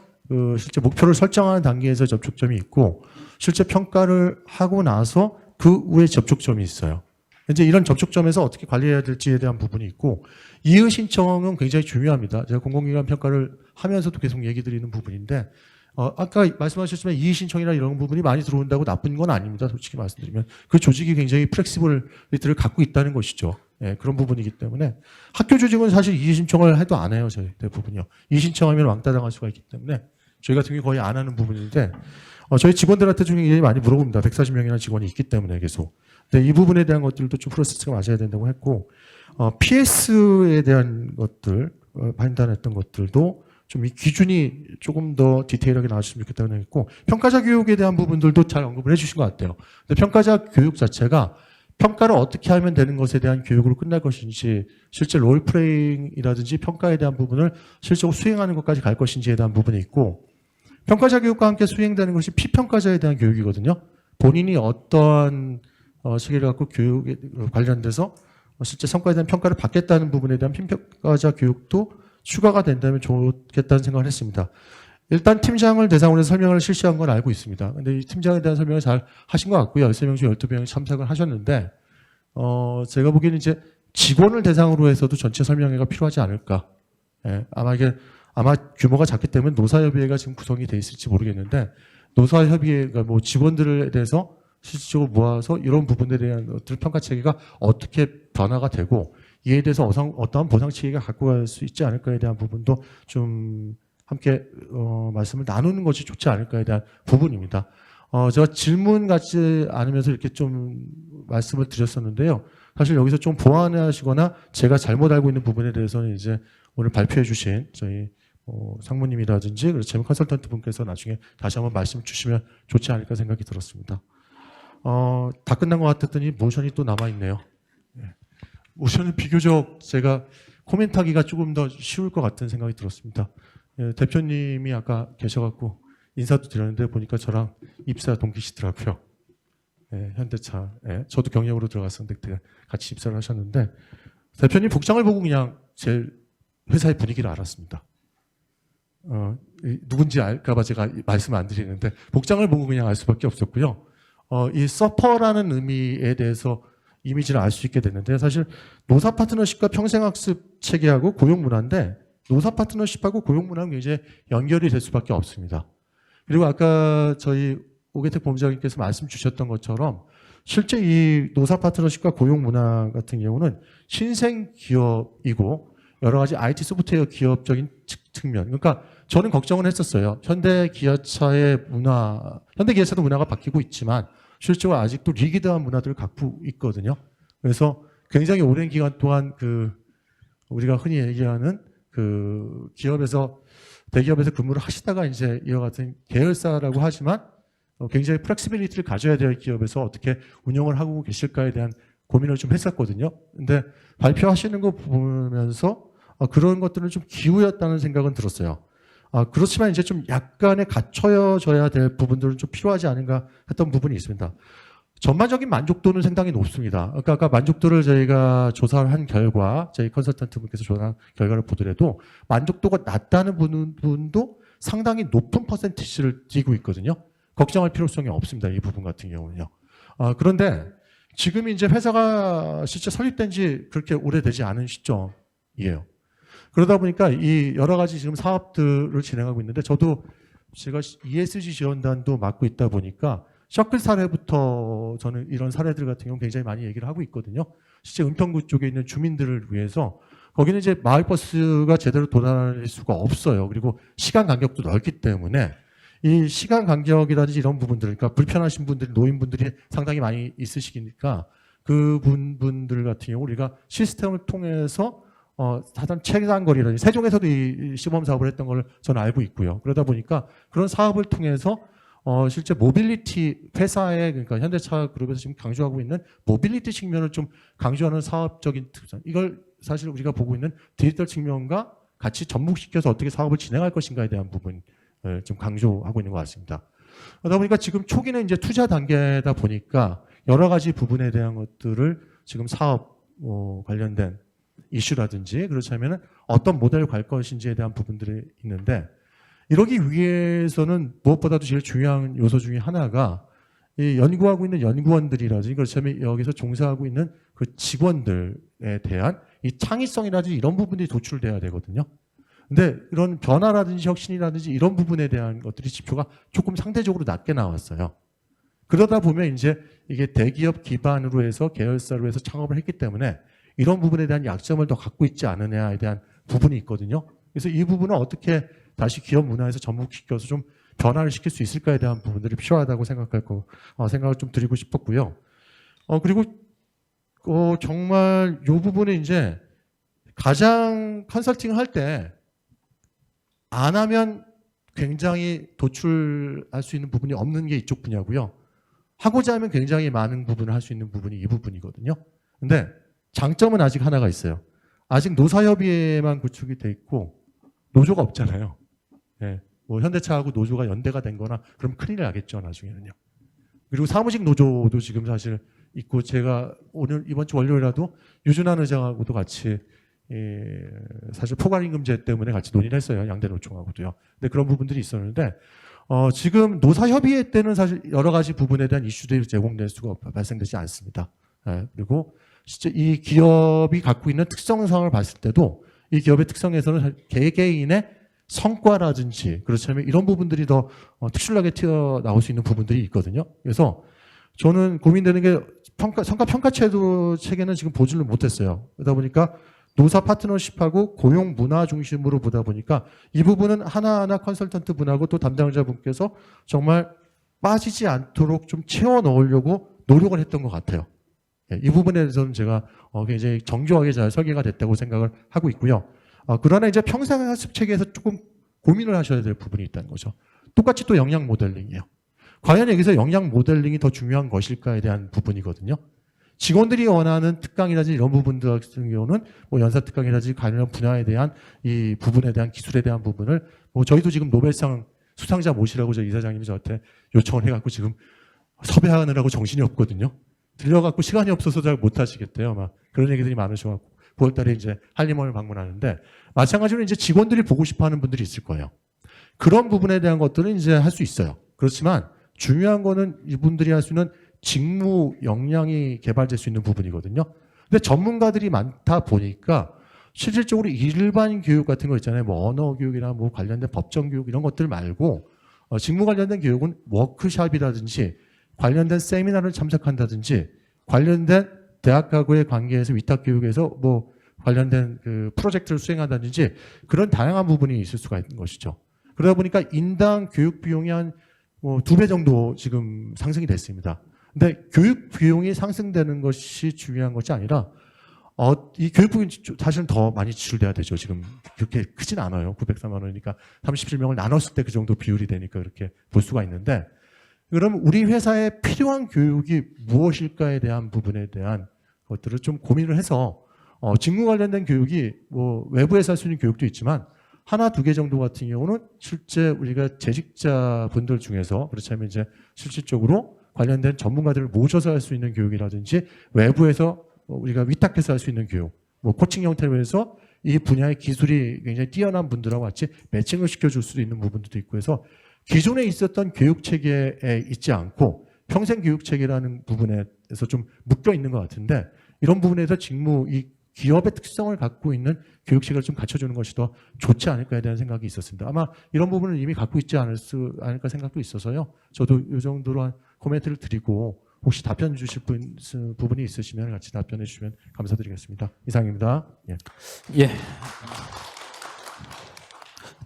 실제 목표를 설정하는 단계에서 접촉점이 있고, 실제 평가를 하고 나서 그 후에 접촉점이 있어요. 이제 이런 접촉점에서 어떻게 관리해야 될지에 대한 부분이 있고, 이의 신청은 굉장히 중요합니다. 제가 공공기관 평가를 하면서도 계속 얘기 드리는 부분인데, 아까 말씀하셨지만 이의 신청이나 이런 부분이 많이 들어온다고 나쁜 건 아닙니다. 솔직히 말씀드리면 그 조직이 굉장히 플렉시블리티를 갖고 있다는 것이죠. 예, 그런 부분이기 때문에 학교 조직은 사실 이의 신청을 해도 안 해요. 저희 대부분요. 이의 신청하면 왕따 당할 수가 있기 때문에 저희 같은 경우 거의 안 하는 부분인데, 저희 직원들한테 좀 굉장히 많이 물어봅니다. 140명이나 직원이 있기 때문에 계속. 근데 이 부분에 대한 것들도 좀 프로세스가 맞아야 된다고 했고, PS에 대한 것들, 판단했던 것들도 좀 이 기준이 조금 더 디테일하게 나왔으면 좋겠다고 생각했고, 평가자 교육에 대한 부분들도 잘 언급을 해주신 것 같아요. 근데 평가자 교육 자체가 평가를 어떻게 하면 되는 것에 대한 교육으로 끝날 것인지, 실제 롤플레잉이라든지 평가에 대한 부분을 실제로 수행하는 것까지 갈 것인지에 대한 부분이 있고, 평가자 교육과 함께 수행되는 것이 피평가자에 대한 교육이거든요. 본인이 어떠한 시기를 갖고 교육에 관련돼서 실제 성과에 대한 평가를 받겠다는 부분에 대한 피평가자 교육도 추가가 된다면 좋겠다는 생각을 했습니다. 일단 팀장을 대상으로 해서 설명을 실시한 건 알고 있습니다. 근데 이 팀장에 대한 설명을 잘 하신 것 같고요. 13명 중 12명이 참석을 하셨는데, 제가 보기에는 이제 직원을 대상으로 해서도 전체 설명회가 필요하지 않을까. 예, 아마 규모가 작기 때문에 노사협의회가 지금 구성이 돼 있을지 모르겠는데, 노사협의회가 뭐 직원들에 대해서 실질적으로 모아서 이런 부분에 대한 것들 평가 체계가 어떻게 변화가 되고, 이에 대해서 어떠한 보상 체계가 갖고 갈 수 있지 않을까에 대한 부분도 좀 함께 말씀을 나누는 것이 좋지 않을까에 대한 부분입니다. 제가 질문 같지 않으면서 이렇게 좀 말씀을 드렸었는데요. 사실 여기서 좀 보완하시거나 제가 잘못 알고 있는 부분에 대해서는 이제 오늘 발표해 주신 저희 상무님이라든지 그리고 재무 컨설턴트 분께서 나중에 다시 한번 말씀 주시면 좋지 않을까 생각이 들었습니다. 다 끝난 것 같았더니 모션이 또 남아있네요. 모션은 비교적 제가 코멘트하기가 조금 더 쉬울 것 같은 생각이 들었습니다. 예, 대표님이 아까 계셔갖고 인사도 드렸는데 보니까 저랑 입사 동기시더라고요. 예, 현대차. 예, 저도 경력으로 들어갔었는데 같이 입사를 하셨는데, 대표님 복장을 보고 그냥 제 회사의 분위기를 알았습니다. 누군지 알까봐 제가 말씀 안 드리는데 복장을 보고 그냥 알 수밖에 없었고요. 이 서퍼라는 의미에 대해서 이미지를 알 수 있게 됐는데, 사실 노사 파트너십과 평생학습 체계하고 고용문화인데, 노사 파트너십하고 고용문화는 굉장히 연결이 될 수밖에 없습니다. 그리고 아까 저희 오계택 본부장님께서 말씀 주셨던 것처럼 실제 이 노사 파트너십과 고용문화 같은 경우는 신생 기업이고 여러 가지 IT 소프트웨어 기업적인 측면, 그러니까 저는 걱정을 했었어요. 현대기아차의 문화, 현대기아차도 문화가 바뀌고 있지만 실제로 아직도 리기드한 문화들을 갖고 있거든요. 그래서 굉장히 오랜 기간 동안 우리가 흔히 얘기하는 기업에서, 대기업에서 근무를 하시다가 이제 이와 같은 계열사라고 하지만 굉장히 플렉시빌리티를 가져야 될 기업에서 어떻게 운영을 하고 계실까에 대한 고민을 좀 했었거든요. 근데 발표하시는 거 보면서 그런 것들은 좀 기우였다는 생각은 들었어요. 그렇지만 이제 좀 약간의 갖춰져야 될 부분들은 좀 필요하지 않은가 했던 부분이 있습니다. 전반적인 만족도는 상당히 높습니다. 아까 만족도를 저희가 조사를 한 결과, 저희 컨설턴트 분께서 조사한 결과를 보더라도 만족도가 낮다는 부분도 상당히 높은 퍼센티지를 띄고 있거든요. 걱정할 필요성이 없습니다. 이 부분 같은 경우는요. 그런데 지금 이제 회사가 실제 설립된 지 그렇게 오래되지 않은 시점이에요. 그러다 보니까 이 여러 가지 지금 사업들을 진행하고 있는데, 제가 ESG 지원단도 맡고 있다 보니까 셔클 사례부터 저는 이런 사례들 같은 경우 굉장히 많이 얘기를 하고 있거든요. 실제 은평구 쪽에 있는 주민들을 위해서 거기는 이제 마을버스가 제대로 도달할 수가 없어요. 그리고 시간 간격도 넓기 때문에 이 시간 간격이라든지 이런 부분들, 그러니까 불편하신 분들이, 노인분들이 상당히 많이 있으시니까 그 분들 같은 경우 우리가 시스템을 통해서 사단 최단거리라든지 세종에서도 이 시범 사업을 했던 걸 저는 알고 있고요. 그러다 보니까 그런 사업을 통해서 실제 모빌리티 회사의, 그러니까 현대차 그룹에서 지금 강조하고 있는 모빌리티 측면을 좀 강조하는 사업적인 특성, 이걸 사실 우리가 보고 있는 디지털 측면과 같이 접목시켜서 어떻게 사업을 진행할 것인가에 대한 부분 좀 강조하고 있는 것 같습니다. 그러다 보니까 지금 초기는 이제 투자 단계다 보니까 여러 가지 부분에 대한 것들을 지금 사업 관련된 이슈라든지 그렇다면 어떤 모델을 갈 것인지에 대한 부분들이 있는데, 이러기 위해서는 무엇보다도 제일 중요한 요소 중에 하나가 이 연구하고 있는 연구원들이라든지 그렇다면 여기서 종사하고 있는 그 직원들에 대한 이 창의성이라든지 이런 부분들이 도출돼야 되거든요. 근데 이런 변화라든지 혁신이라든지 이런 부분에 대한 것들이 지표가 조금 상대적으로 낮게 나왔어요. 그러다 보면 이제 이게 대기업 기반으로 해서 계열사로 해서 창업을 했기 때문에 이런 부분에 대한 약점을 더 갖고 있지 않느냐에 대한 부분이 있거든요. 그래서 이 부분을 어떻게 다시 기업 문화에서 접목시켜서 좀 변화를 시킬 수 있을까에 대한 부분들이 필요하다고 생각을 좀 드리고 싶었고요. 그리고 정말 이 부분에 이제 가장 컨설팅 할 때 안 하면 굉장히 도출할 수 있는 부분이 없는 게 이쪽 분야고요. 하고자 하면 굉장히 많은 부분을 할 수 있는 부분이 이 부분이거든요. 근데 장점은 아직 하나가 있어요. 아직 노사협의회만 구축이 돼 있고 노조가 없잖아요. 예, 뭐 현대차하고 노조가 연대가 된 거나 그럼 큰일 나겠죠, 나중에는요. 그리고 사무직 노조도 지금 사실 있고, 제가 이번 주 월요일에도 유준환 의장하고도 같이 사실 포괄임금제 때문에 같이 논의를 했어요. 양대 노총하고도요. 근데 그런 부분들이 있었는데 지금 노사협의회 때는 사실 여러 가지 부분에 대한 이슈들이 제공될 수가 발생되지 않습니다. 예, 그리고 진짜 이 기업이 갖고 있는 특성상을 봤을 때도 이 기업의 특성에서는 개개인의 성과라든지 그렇다면 이런 부분들이 더 특출나게 튀어나올 수 있는 부분들이 있거든요. 그래서 저는 고민되는 게 성과 평가제도 체계는 지금 보지를 못했어요. 그러다 보니까 노사 파트너십하고 고용 문화 중심으로 보다 보니까 이 부분은 하나하나 컨설턴트 분하고 또 담당자분께서 정말 빠지지 않도록 좀 채워 넣으려고 노력을 했던 것 같아요. 이 부분에 대해서는 제가 굉장히 정교하게 잘 설계가 됐다고 생각을 하고 있고요. 그러나 이제 평생학습 체계에서 조금 고민을 하셔야 될 부분이 있다는 거죠. 똑같이 또 역량 모델링이에요. 과연 여기서 역량 모델링이 더 중요한 것일까에 대한 부분이거든요. 직원들이 원하는 특강이라든지 이런 부분들 같은 경우는 뭐 연사 특강이라든지 관련 분야에 대한 이 부분에 대한 기술에 대한 부분을 저희도 지금 노벨상 수상자 모시라고 저희 이사장님이 저한테 요청을 해갖고 지금 섭외하느라고 정신이 없거든요. 들려갖고 시간이 없어서 잘 못하시겠대요. 막 그런 얘기들이 많으셔갖고 9월달에 이제 한림원을 방문하는데, 마찬가지로 이제 직원들이 보고 싶어하는 분들이 있을 거예요. 그런 부분에 대한 것들은 이제 할 수 있어요. 그렇지만 중요한 거는 이분들이 할 수 있는 직무 역량이 개발될 수 있는 부분이거든요. 근데 전문가들이 많다 보니까 실질적으로 일반 교육 같은 거 있잖아요. 뭐 언어 교육이나 뭐 관련된 법정 교육 이런 것들 말고 직무 관련된 교육은 워크숍이라든지 관련된 세미나를 참석한다든지 관련된 대학하고의 관계에서 위탁 교육에서 뭐 관련된 그 프로젝트를 수행한다든지 그런 다양한 부분이 있을 수가 있는 것이죠. 그러다 보니까 인당 교육 비용이 한 2배 정도 지금 상승이 됐습니다. 근데 교육 비용이 상승되는 것이 중요한 것이 아니라 이 교육 비용이 사실은 더 많이 지출돼야 되죠. 지금 그렇게 크진 않아요. 903만 원이니까 37명을 나눴을 때 그 정도 비율이 되니까 그렇게 볼 수가 있는데, 그럼 우리 회사에 필요한 교육이 무엇일까에 대한 부분에 대한 것들을 좀 고민을 해서 직무 관련된 교육이 뭐 외부에서 할 수 있는 교육도 있지만 하나, 2개 정도 같은 경우는 실제 우리가 재직자 분들 중에서 그렇다면 이제 실질적으로 관련된 전문가들을 모셔서 할 수 있는 교육이라든지 외부에서 우리가 위탁해서 할 수 있는 교육, 뭐 코칭 형태로 해서 이 분야의 기술이 굉장히 뛰어난 분들하고 같이 매칭을 시켜줄 수도 있는 부분도 있고 해서 기존에 있었던 교육 체계에 있지 않고 평생 교육 체계라는 부분에서 좀 묶여 있는 것 같은데, 이런 부분에서 이 기업의 특성을 갖고 있는 교육 체계를 좀 갖춰주는 것이 더 좋지 않을까에 대한 생각이 있었습니다. 아마 이런 부분을 이미 갖고 있지 않을까 생각도 있어서요. 저도 이 정도로 한 코멘트를 드리고 혹시 답변 주실 부분이 있으시면 같이 답변해 주시면 감사드리겠습니다. 이상입니다. 예. 예.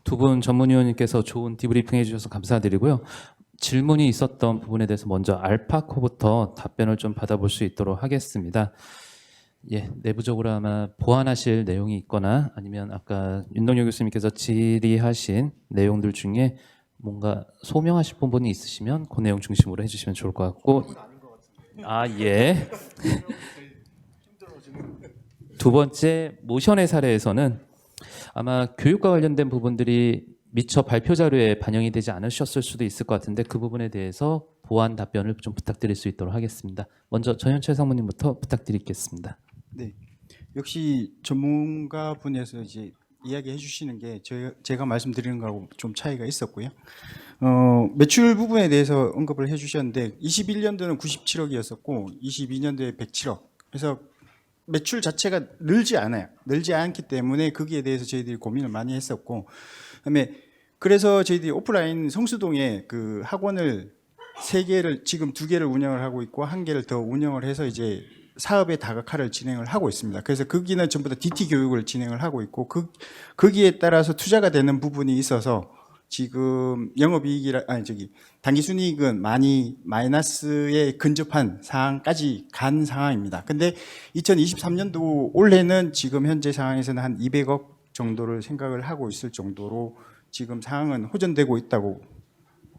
두 분 전문위원님께서 좋은 디브리핑 해주셔서 감사드리고요. 질문이 있었던 부분에 대해서 먼저 알파코부터 답변을 좀 받아볼 수 있도록 하겠습니다. 예, 내부적으로 아마 보완하실 내용이 있거나 아니면 아까 윤동열 교수님께서 질의하신 내용들 중에 뭔가 소명하실 부분이 있으시면 그 내용 중심으로 해주시면 좋을 것 같고. 아, 예. 두 번째 모션의 사례에서는 아마 교육과 관련된 부분들이 미처 발표 자료에 반영이 되지 않으셨을 수도 있을 것 같은데 그 부분에 대해서 보완 답변을 좀 부탁드릴 수 있도록 하겠습니다. 먼저 전현철 상무님부터 부탁드리겠습니다. 네, 역시 전문가 분에서 이제 이야기해 주시는 게 제가 말씀드리는 거하고 좀 차이가 있었고요. 매출 부분에 대해서 언급을 해 주셨는데 21년도는 97억이었었고 22년도에 107억. 그래서 매출 자체가 늘지 않아요. 늘지 않기 때문에 거기에 대해서 저희들이 고민을 많이 했었고, 그다음에 그래서 저희들이 오프라인 성수동에 그 학원을 3개를 지금 2개를 운영을 하고 있고 1개를 더 운영을 해서 이제 사업의 다각화를 진행을 하고 있습니다. 그래서 거기는 전부 다 DT 교육을 진행을 하고 있고 거기에 따라서 투자가 되는 부분이 있어서 지금 당기순이익은 많이 마이너스에 근접한 상황까지 간 상황입니다. 근데 2023년도 올해는 지금 현재 상황에서는 한 200억 정도를 생각을 하고 있을 정도로 지금 상황은 호전되고 있다고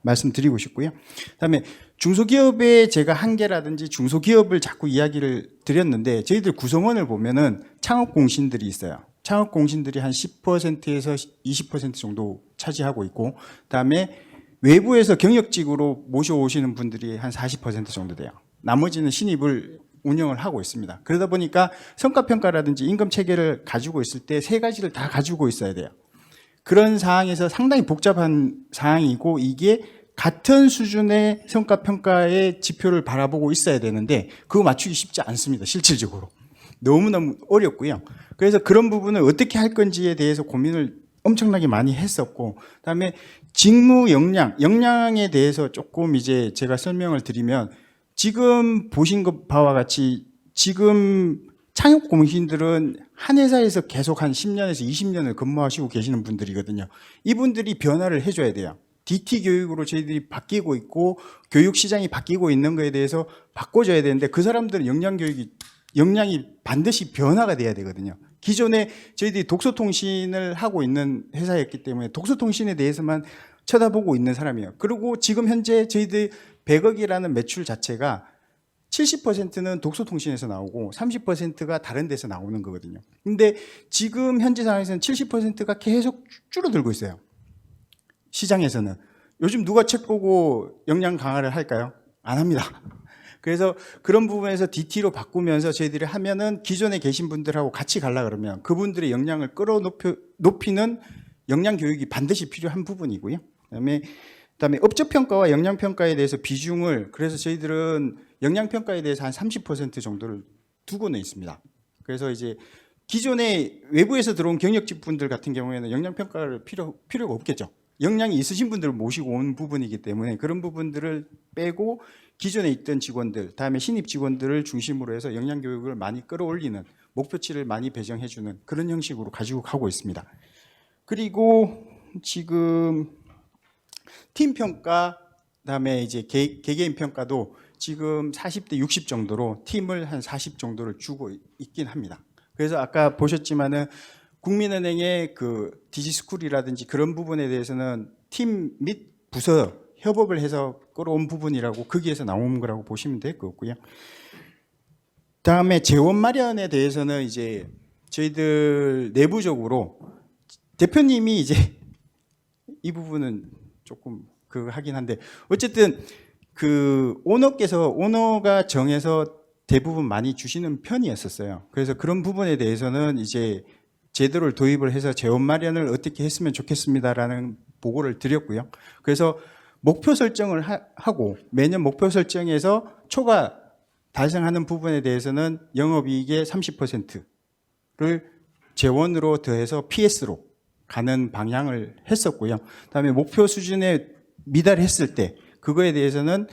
말씀드리고 싶고요. 그다음에 중소기업의 제가 한계라든지 중소기업을 자꾸 이야기를 드렸는데 저희들 구성원을 보면은 창업공신들이 있어요. 창업공신들이 한 10%에서 20% 정도 차지하고 있고, 그다음에 외부에서 경력직으로 모셔오시는 분들이 한 40% 정도 돼요. 나머지는 신입을 운영을 하고 있습니다. 그러다 보니까 성과평가라든지 임금 체계를 가지고 있을 때 3가지를 다 가지고 있어야 돼요. 그런 상황에서 상당히 복잡한 상황이고 이게 같은 수준의 성과평가의 지표를 바라보고 있어야 되는데 그거 맞추기 쉽지 않습니다. 실질적으로. 너무너무 어렵고요. 그래서 그런 부분을 어떻게 할 건지에 대해서 고민을 엄청나게 많이 했었고, 그다음에 직무 역량에 대해서 조금 이제 제가 설명을 드리면 지금 보신 것 바와 같이 지금 창업 공신들은 한 회사에서 계속 한 10년에서 20년을 근무하시고 계시는 분들이거든요. 이분들이 변화를 해줘야 돼요. DT 교육으로 저희들이 바뀌고 있고 교육 시장이 바뀌고 있는 거에 대해서 바꿔줘야 되는데 그 사람들은 역량이 반드시 변화가 돼야 되거든요. 기존에 저희들이 독서통신을 하고 있는 회사였기 때문에 독서통신에 대해서만 쳐다보고 있는 사람이에요. 그리고 지금 현재 저희들 100억이라는 매출 자체가 70%는 독서통신에서 나오고 30%가 다른 데서 나오는 거거든요. 근데 지금 현재 상황에서는 70%가 계속 줄어들고 있어요. 시장에서는. 요즘 누가 책 보고 역량 강화를 할까요? 안 합니다. 그래서 그런 부분에서 DT로 바꾸면서 저희들이 하면은 기존에 계신 분들하고 같이 가려 그러면 그분들의 역량을 높이는 역량 교육이 반드시 필요한 부분이고요. 그다음에 업적평가와 역량평가에 대해서 비중을 그래서 저희들은 역량평가에 대해서 한 30% 정도를 두고는 있습니다. 그래서 이제 기존에 외부에서 들어온 경력직 분들 같은 경우에는 역량평가를 필요가 없겠죠. 역량이 있으신 분들을 모시고 온 부분이기 때문에 그런 부분들을 빼고 기존에 있던 직원들, 다음에 신입 직원들을 중심으로 해서 역량 교육을 많이 끌어올리는 목표치를 많이 배정해주는 그런 형식으로 가지고 가고 있습니다. 그리고 지금 팀 평가, 그다음에 이제 개개인 평가도 지금 40대 60 정도로 팀을 한 40 정도를 주고 있긴 합니다. 그래서 아까 보셨지만은 국민은행의 그 디지스쿨이라든지 그런 부분에 대해서는 팀 및 부서 협업을 해서 끌어온 부분이라고 거기에서 나온 거라고 보시면 될 것 같고요. 다음에 재원 마련에 대해서는 이제 저희들 내부적으로 대표님이 이제 이 부분은 조금 하긴 한데 어쨌든 그 오너가 정해서 대부분 많이 주시는 편이었었어요. 그래서 그런 부분에 대해서는 이제 제도를 도입을 해서 재원 마련을 어떻게 했으면 좋겠습니다라는 보고를 드렸고요. 그래서 목표 설정을 하고 매년 목표 설정에서 초과 달성하는 부분에 대해서는 영업이익의 30%를 재원으로 더해서 PS로 가는 방향을 했었고요. 그다음에 목표 수준에 미달했을 때 그거에 대해서는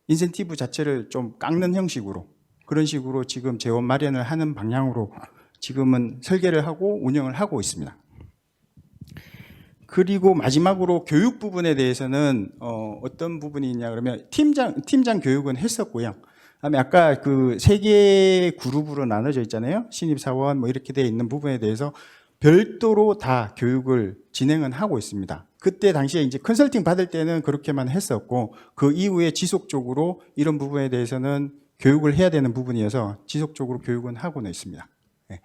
인센티브 자체를 좀 깎는 형식으로 그런 식으로 지금 재원 마련을 하는 방향으로 지금은 설계를 하고 운영을 하고 있습니다. 그리고 마지막으로 교육 부분에 대해서는 어떤 부분이 있냐 그러면 팀장 교육은 했었고요. 그다음에 아까 그 3개 그룹으로 나눠져 있잖아요. 신입 사원 뭐 이렇게 돼 있는 부분에 대해서 별도로 다 교육을 진행은 하고 있습니다. 그때 당시에 이제 컨설팅 받을 때는 그렇게만 했었고 그 이후에 지속적으로 이런 부분에 대해서는 교육을 해야 되는 부분이어서 지속적으로 교육은 하고는 있습니다. 네.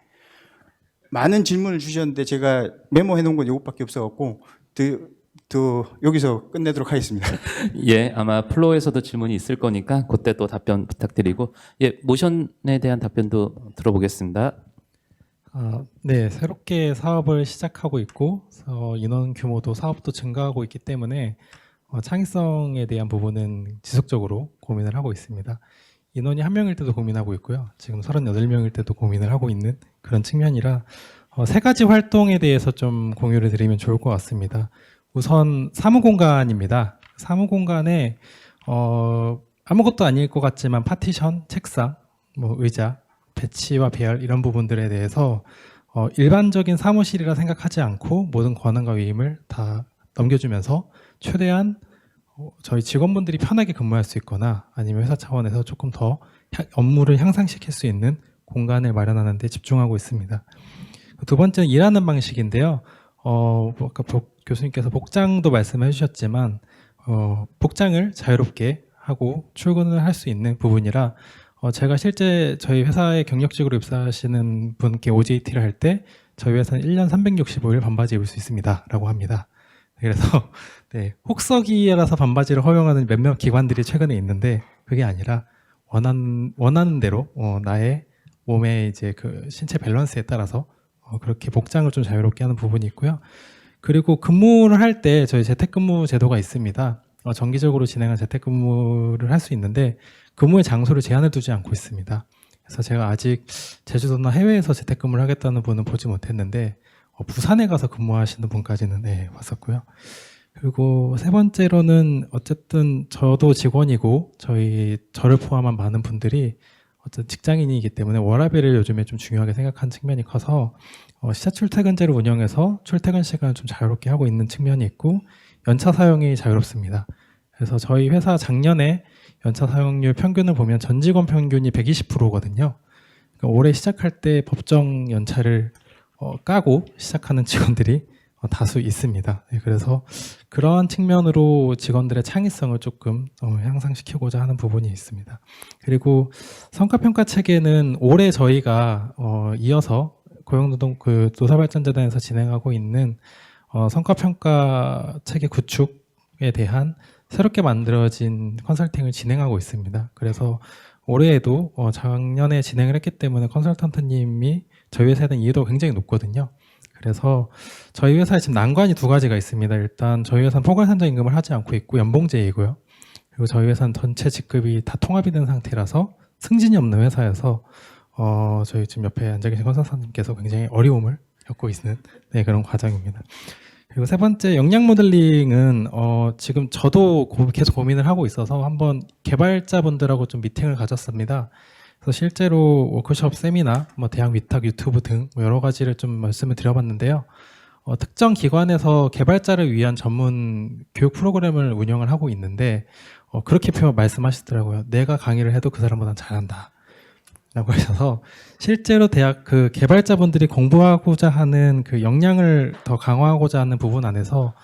많은 질문을 주셨는데 제가 메모해 놓은 건 이것밖에 없어갖고 더 여기서 끝내도록 하겠습니다. 예, 아마 플로어에서도 질문이 있을 거니까 그때 또 답변 부탁드리고, 예, 모션에 대한 답변도 들어보겠습니다. 네, 새롭게 사업을 시작하고 있고 인원 규모도 사업도 증가하고 있기 때문에 창의성에 대한 부분은 지속적으로 고민을 하고 있습니다. 인원이 1명일 때도 고민하고 있고요. 지금 38명일 때도 고민을 하고 있는 그런 측면이라 3가지 활동에 대해서 좀 공유를 드리면 좋을 것 같습니다. 우선 사무공간입니다. 사무공간에 아무것도 아닐 것 같지만 파티션, 책상, 뭐 의자, 배치와 배열 이런 부분들에 대해서 일반적인 사무실이라 생각하지 않고 모든 권한과 위임을 다 넘겨주면서 최대한 저희 직원분들이 편하게 근무할 수 있거나 아니면 회사 차원에서 조금 더 업무를 향상시킬 수 있는 공간을 마련하는 데 집중하고 있습니다. 두 번째는 일하는 방식인데요. 아까 교수님께서 복장도 말씀해 주셨지만 복장을 자유롭게 하고 출근을 할 수 있는 부분이라 제가 실제 저희 회사에 경력직으로 입사하시는 분께 OJT를 할 때 저희 회사는 1년 365일 반바지 입을 수 있습니다 라고 합니다. 그래서 네, 혹서기라서 반바지를 허용하는 몇몇 기관들이 최근에 있는데 그게 아니라 원하는 대로 나의 몸의 이제 그 신체 밸런스에 따라서 그렇게 복장을 좀 자유롭게 하는 부분이 있고요. 그리고 근무를 할 때 저희 재택근무 제도가 있습니다. 정기적으로 진행한 재택근무를 할 수 있는데 근무의 장소를 제한을 두지 않고 있습니다. 그래서 제가 아직 제주도나 해외에서 재택근무를 하겠다는 분은 보지 못했는데 부산에 가서 근무하시는 분까지는 네, 봤었고요. 그리고 세 번째로는 어쨌든 저도 직원이고 저를 포함한 많은 분들이 어쨌든 직장인이기 때문에 워라밸을 요즘에 좀 중요하게 생각하는 측면이 커서 시차 출퇴근제를 운영해서 출퇴근 시간을 좀 자유롭게 하고 있는 측면이 있고 연차 사용이 자유롭습니다. 그래서 저희 회사 작년에 연차 사용률 평균을 보면 전 직원 평균이 120%거든요. 그러니까 올해 시작할 때 법정 연차를 까고 시작하는 직원들이 다수 있습니다. 네, 그래서 그러한 측면으로 직원들의 창의성을 조금 향상시키고자 하는 부분이 있습니다. 그리고 성과평가 체계는 올해 저희가 이어서 고용노동 노사발전재단에서 진행하고 있는 성과평가 체계 구축에 대한 새롭게 만들어진 컨설팅을 진행하고 있습니다. 그래서 올해에도 작년에 진행을 했기 때문에 컨설턴트님이 저희 회사에 대한 이해도가 굉장히 높거든요. 그래서 저희 회사에 지금 난관이 2가지가 있습니다. 일단 저희 회사는 포괄산정 임금을 하지 않고 있고 연봉제이고요. 그리고 저희 회사는 전체 직급이 다 통합이 된 상태라서 승진이 없는 회사여서 저희 지금 옆에 앉아 계신 컨설턴트님께서 굉장히 어려움을 겪고 있는 네, 그런 과정입니다. 그리고 세 번째 역량 모델링은 지금 저도 계속 고민을 하고 있어서 한번 개발자분들하고 좀 미팅을 가졌습니다. 그래서 실제로 워크숍, 세미나, 뭐 대학 위탁, 유튜브 등 여러 가지를 좀 말씀을 드려봤는데요. 특정 기관에서 개발자를 위한 전문 교육 프로그램을 운영을 하고 있는데 그렇게 말씀하시더라고요. 내가 강의를 해도 그 사람보다 잘한다. 라고 하셔서 실제로 대학 그 개발자분들이 공부하고자 하는 그 역량을 더 강화하고자 하는 부분 안에서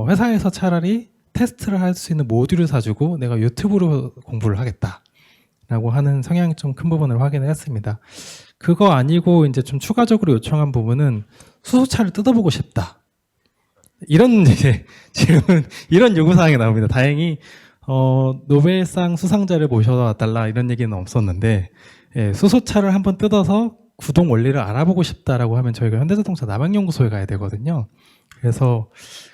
회사에서 차라리 테스트를 할 수 있는 모듈을 사주고 내가 유튜브로 공부를 하겠다라고 하는 성향이 좀 큰 부분을 확인을 했습니다. 그거 아니고 이제 좀 추가적으로 요청한 부분은 수소차를 뜯어보고 싶다. 이런 이제 질문, 이런 요구사항이 나옵니다. 다행히 노벨상 수상자를 모셔다 달라 이런 얘기는 없었는데 예, 수소차를 한번 뜯어서 구동 원리를 알아보고 싶다라고 하면 저희가 현대자동차 남양연구소에 가야 되거든요. 그래서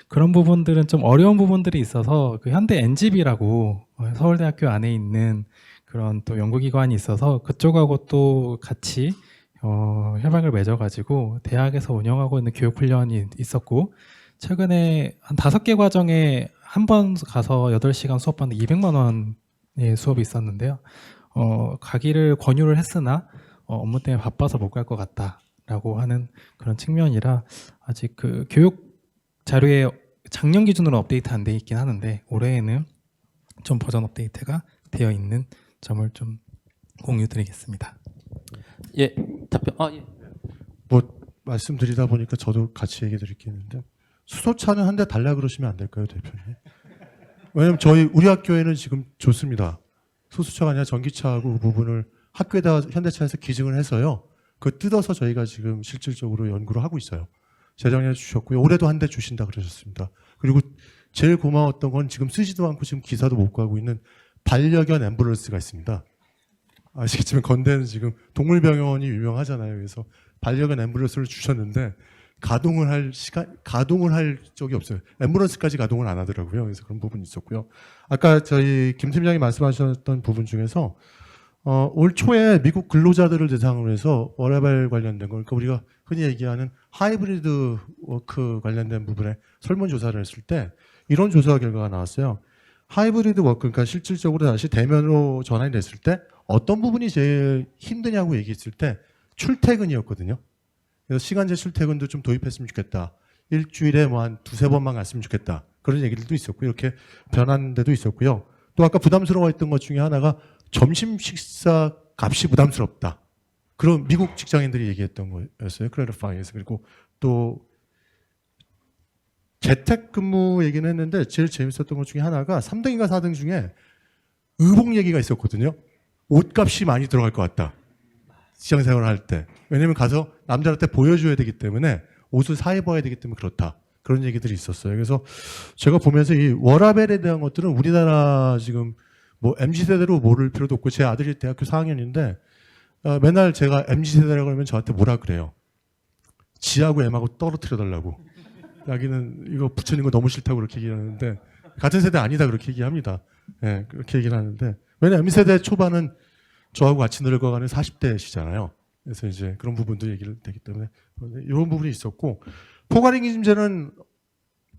그런 부분들은 좀 어려운 부분들이 있어서 그 현대 NGB라고 서울대학교 안에 있는 그런 또 연구기관이 있어서 그쪽하고 또 같이 협약을 맺어가지고 대학에서 운영하고 있는 교육훈련이 있었고 최근에 한 5개 과정에 한 번 가서 8시간 수업받는데 200만 원 수업이 있었는데요. 가기를 권유를 했으나 업무 때문에 바빠서 못 갈 것 같다라고 하는 그런 측면이라 아직 그 교육 자료에 작년 기준으로 업데이트 안 돼 있긴 하는데 올해에는 좀 버전 업데이트가 되어 있는 점을 좀 공유드리겠습니다. 예, 답변. 예. 뭐 말씀드리다 보니까 저도 같이 얘기 드릴 게 있는데 수소차는 한 대 달라 그러시면 안 될까요, 대표님? 왜냐면 우리 학교에는 지금 좋습니다. 소수차가 아니라 전기차하고 그 부분을 학교에다 현대차에서 기증을 해서요. 그 뜯어서 저희가 지금 실질적으로 연구를 하고 있어요. 재정해 주셨고요. 올해도 한 대 주신다 그러셨습니다. 그리고 제일 고마웠던 건 지금 쓰지도 않고 지금 기사도 못 가고 있는 반려견 앰뷸런스가 있습니다. 아시겠지만 건대는 지금 동물병원이 유명하잖아요. 그래서 반려견 앰뷸런스를 주셨는데 가동을 할 적이 없어요. 앰뷸런스까지 가동을 안 하더라고요. 그래서 그런 부분이 있었고요. 아까 저희 김 팀장이 말씀하셨던 부분 중에서 올 초에 미국 근로자들을 대상으로 해서 워라밸 관련된 거, 그러니까 우리가 흔히 얘기하는 하이브리드 워크 관련된 부분에 설문조사를 했을 때 이런 조사 결과가 나왔어요. 하이브리드 워크, 그러니까 실질적으로 다시 대면으로 전환이 됐을 때 어떤 부분이 제일 힘드냐고 얘기했을 때 출퇴근이었거든요. 그래서 시간제 출퇴근도 좀 도입했으면 좋겠다. 일주일에 뭐 한 두세 번만 갔으면 좋겠다. 그런 얘기들도 있었고 이렇게 변한 데도 있었고요. 또 아까 부담스러워했던 것 중에 하나가 점심 식사 값이 부담스럽다. 그런 미국 직장인들이 얘기했던 거였어요. 클래리파이에서. 그리고 또 재택근무 얘기는 했는데 제일 재밌었던 것 중에 하나가 3등인가 4등 중에 의복 얘기가 있었거든요. 옷값이 많이 들어갈 것 같다. 직장생활을 할 때. 왜냐면 가서 남들한테 보여줘야 되기 때문에 옷을 사 입어야 되기 때문에 그렇다. 그런 얘기들이 있었어요. 그래서 제가 보면서 이 워라밸에 대한 것들은 우리나라 지금 뭐 MZ세대로 모를 필요도 없고 제 아들이 대학교 4학년인데 맨날 제가 MZ세대라고 하면 저한테 뭐라 그래요. 지하고 M하고 떨어뜨려 달라고. 자기는 이거 붙여있는 거 너무 싫다고 그렇게 얘기하는데 같은 세대 아니다 그렇게 얘기합니다. 네, 그렇게 얘기를 하는데 왜냐면 M세대 초반은 저하고 같이 늙어가는 40대시잖아요. 그래서 이제 그런 부분도 얘기를 되기 때문에 이런 부분이 있었고 포괄임금제는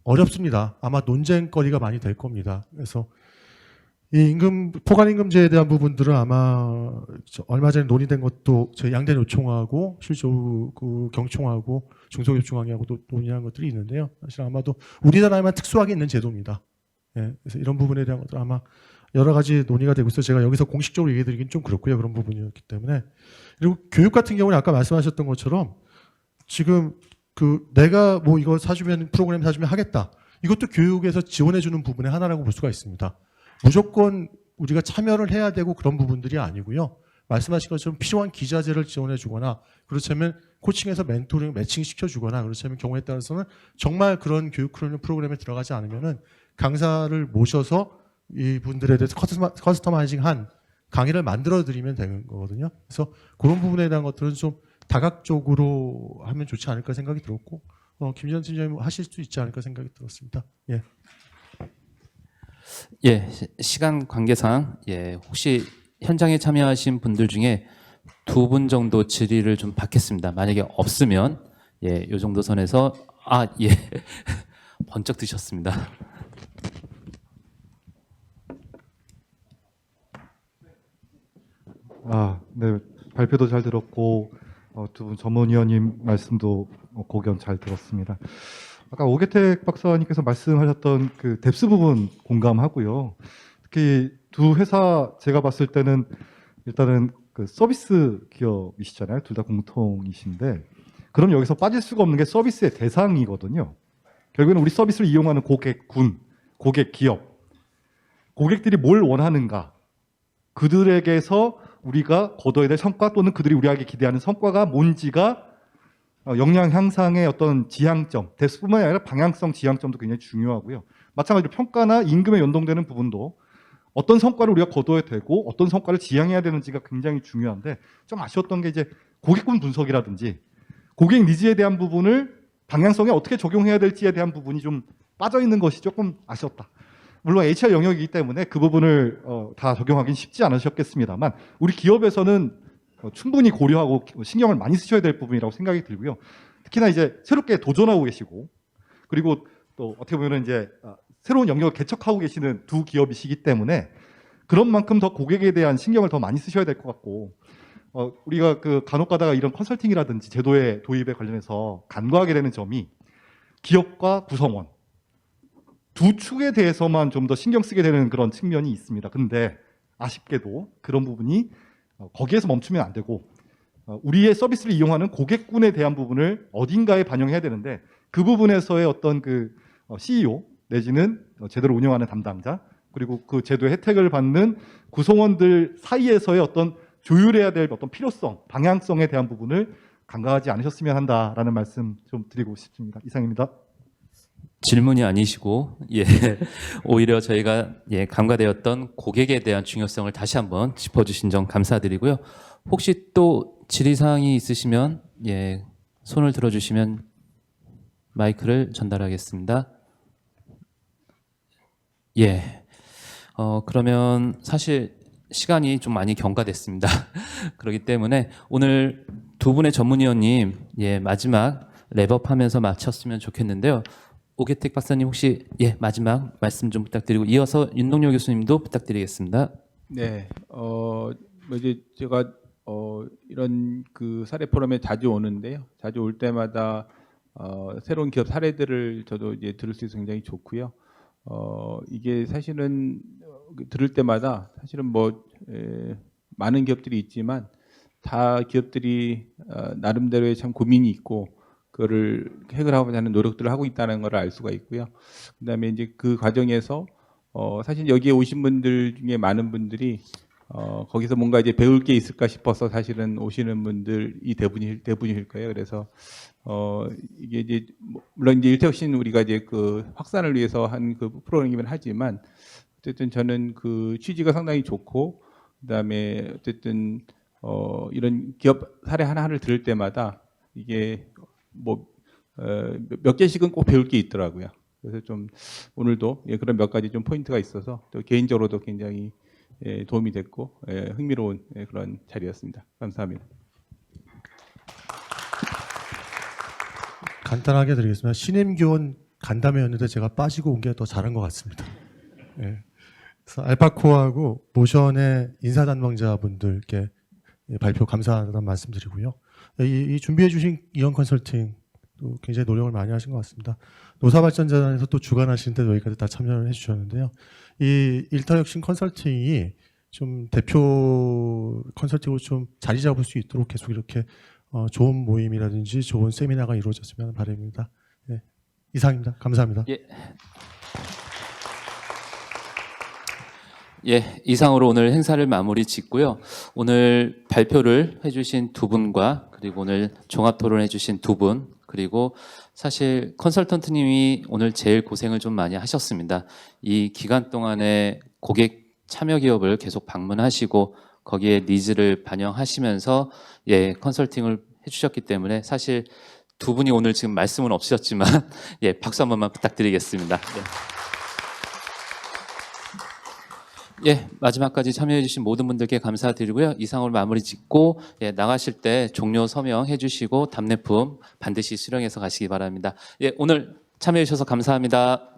어렵습니다. 아마 논쟁거리가 많이 될 겁니다. 그래서 이 포괄임금제에 대한 부분들은 아마 얼마 전에 논의된 것도 저희 양대노총하고 실제로 그 경총하고 중소기업중앙회하고도 논의한 것들이 있는데요. 사실 아마도 우리나라에만 특수하게 있는 제도입니다. 예, 그래서 이런 부분에 대한 것들 아마 여러 가지 논의가 되고 있어서 제가 여기서 공식적으로 얘기 드리긴 좀 그렇고요. 그런 부분이었기 때문에. 그리고 교육 같은 경우는 아까 말씀하셨던 것처럼 지금 내가 뭐 이거 사주면 프로그램 사주면 하겠다. 이것도 교육에서 지원해주는 부분의 하나라고 볼 수가 있습니다. 무조건 우리가 참여를 해야 되고 그런 부분들이 아니고요. 말씀하신 것처럼 필요한 기자재를 지원해주거나 그렇다면 코칭에서 멘토링, 매칭 시켜주거나 그렇다면 경우에 따라서는 정말 그런 교육 프로그램에 들어가지 않으면은 강사를 모셔서 이 분들에 대해서 커스터마이징한 강의를 만들어 드리면 되는 거거든요. 그래서 그런 부분에 대한 것들은 좀 다각적으로 하면 좋지 않을까 생각이 들었고 김지현 팀장님 하실 수 있지 않을까 생각이 들었습니다. 예. 예, 시간 관계상 혹시 현장에 참여하신 분들 중에 2분 정도 질의를 좀 받겠습니다. 만약에 없으면 요 정도 선에서 번쩍 드셨습니다. 네. 발표도 잘 들었고 두 분 전문위원님 말씀도 고견 잘 들었습니다. 아까 오계택 박사님께서 말씀하셨던 그 뎁스 부분 공감하고요. 특히 두 회사 제가 봤을 때는 일단은 그 서비스 기업이시잖아요. 둘 다 공통이신데 그럼 여기서 빠질 수가 없는 게 서비스의 대상이거든요. 결국에는 우리 서비스를 이용하는 고객군, 고객 기업, 고객들이 뭘 원하는가, 그들에게서 우리가 거둬야 될 성과 또는 그들이 우리에게 기대하는 성과가 뭔지가 역량 향상의 어떤 지향점, 뎁스뿐만이 아니라 방향성 지향점도 굉장히 중요하고요. 마찬가지로 평가나 임금에 연동되는 부분도 어떤 성과를 우리가 거둬야 되고 어떤 성과를 지향해야 되는지가 굉장히 중요한데 좀 아쉬웠던 게 이제 고객군 분석이라든지 고객 니즈에 대한 부분을 방향성에 어떻게 적용해야 될지에 대한 부분이 좀 빠져 있는 것이 조금 아쉬웠다. 물론 HR 영역이기 때문에 그 부분을 다 적용하기는 쉽지 않으셨겠습니다만 우리 기업에서는 충분히 고려하고 신경을 많이 쓰셔야 될 부분이라고 생각이 들고요. 특히나 이제 새롭게 도전하고 계시고 그리고 또 어떻게 보면 이제 새로운 영역을 개척하고 계시는 두 기업이시기 때문에 그런 만큼 더 고객에 대한 신경을 더 많이 쓰셔야 될 것 같고, 우리가 그 간혹 가다가 이런 컨설팅이라든지 제도의 도입에 관련해서 간과하게 되는 점이 기업과 구성원 두 축에 대해서만 좀 더 신경 쓰게 되는 그런 측면이 있습니다. 근데 아쉽게도 그런 부분이 거기에서 멈추면 안 되고, 우리의 서비스를 이용하는 고객군에 대한 부분을 어딘가에 반영해야 되는데, 그 부분에서의 어떤 그 CEO 내지는 제대로 운영하는 담당자, 그리고 그 제도의 혜택을 받는 구성원들 사이에서의 어떤 조율해야 될 어떤 필요성, 방향성에 대한 부분을 간과하지 않으셨으면 한다라는 말씀 좀 드리고 싶습니다. 이상입니다. 질문이 아니시고 오히려 저희가 간과되었던 고객에 대한 중요성을 다시 한번 짚어주신 점 감사드리고요. 혹시 또 질의사항이 있으시면 손을 들어주시면 마이크를 전달하겠습니다. 그러면 사실 시간이 좀 많이 경과됐습니다. 그렇기 때문에 오늘 두 분의 전문위원님 마지막 랩업하면서 마쳤으면 좋겠는데요. 오계택 박사님 혹시 마지막 말씀 좀 부탁드리고 이어서 윤동료 교수님도 부탁드리겠습니다. 네, 이제 제가 이런 그 사례 포럼에 자주 오는데요. 자주 올 때마다 새로운 기업 사례들을 저도 이제 들을 수 있어서 굉장히 좋고요. 이게 사실은 들을 때마다 사실은 많은 기업들이 있지만 다 기업들이 나름대로의 참 고민이 있고 그거를 해결하고자 하는 노력들을 하고 있다는 걸 알 수가 있고요. 그다음에 이제 그 과정에서 사실 여기에 오신 분들 중에 많은 분들이 거기서 뭔가 이제 배울 게 있을까 싶어서 사실은 오시는 분들이 대부분일 거예요. 그래서 이게 이제 물론 이제 일태혁신 우리가 이제 그 확산을 위해서 한 그 프로그램이긴 하지만 어쨌든 저는 그 취지가 상당히 좋고 그다음에 어쨌든 이런 기업 사례 하나를 들을 때마다 이게 몇 개씩은 꼭 배울 게 있더라고요. 그래서 좀 오늘도 그런 몇 가지 좀 포인트가 있어서 또 개인적으로도 굉장히 도움이 됐고 흥미로운 그런 자리였습니다. 감사합니다. 간단하게 드리겠습니다. 신임교원 간담회였는데 제가 빠지고 온 게 더 잘한 것 같습니다. 그래서 알파코하고 모션의 인사담당자분들께 발표 감사하다는 말씀드리고요. 이 준비해 주신 이영 컨설팅 또 굉장히 노력을 많이 하신 것 같습니다. 노사발전재단에서 또 주관하시는데 여기까지 다 참여를 해주셨는데요. 이 일터혁신 컨설팅이 좀 대표 컨설팅으로 좀 자리 잡을 수 있도록 계속 이렇게 좋은 모임이라든지 좋은 세미나가 이루어졌으면 하는 바람입니다. 이상입니다. 감사합니다. 이상으로 오늘 행사를 마무리 짓고요. 오늘 발표를 해주신 두 분과 그리고 오늘 종합 토론 해주신 두 분, 그리고 사실 컨설턴트님이 오늘 제일 고생을 좀 많이 하셨습니다. 이 기간 동안에 고객 참여 기업을 계속 방문하시고 거기에 니즈를 반영하시면서 컨설팅을 해주셨기 때문에 사실 두 분이 오늘 지금 말씀은 없으셨지만 박수 한 번만 부탁드리겠습니다. 마지막까지 참여해주신 모든 분들께 감사드리고요. 이상으로 마무리 짓고 나가실 때 종료 서명해 주시고 답례품 반드시 수령해서 가시기 바랍니다. 오늘 참여해 주셔서 감사합니다.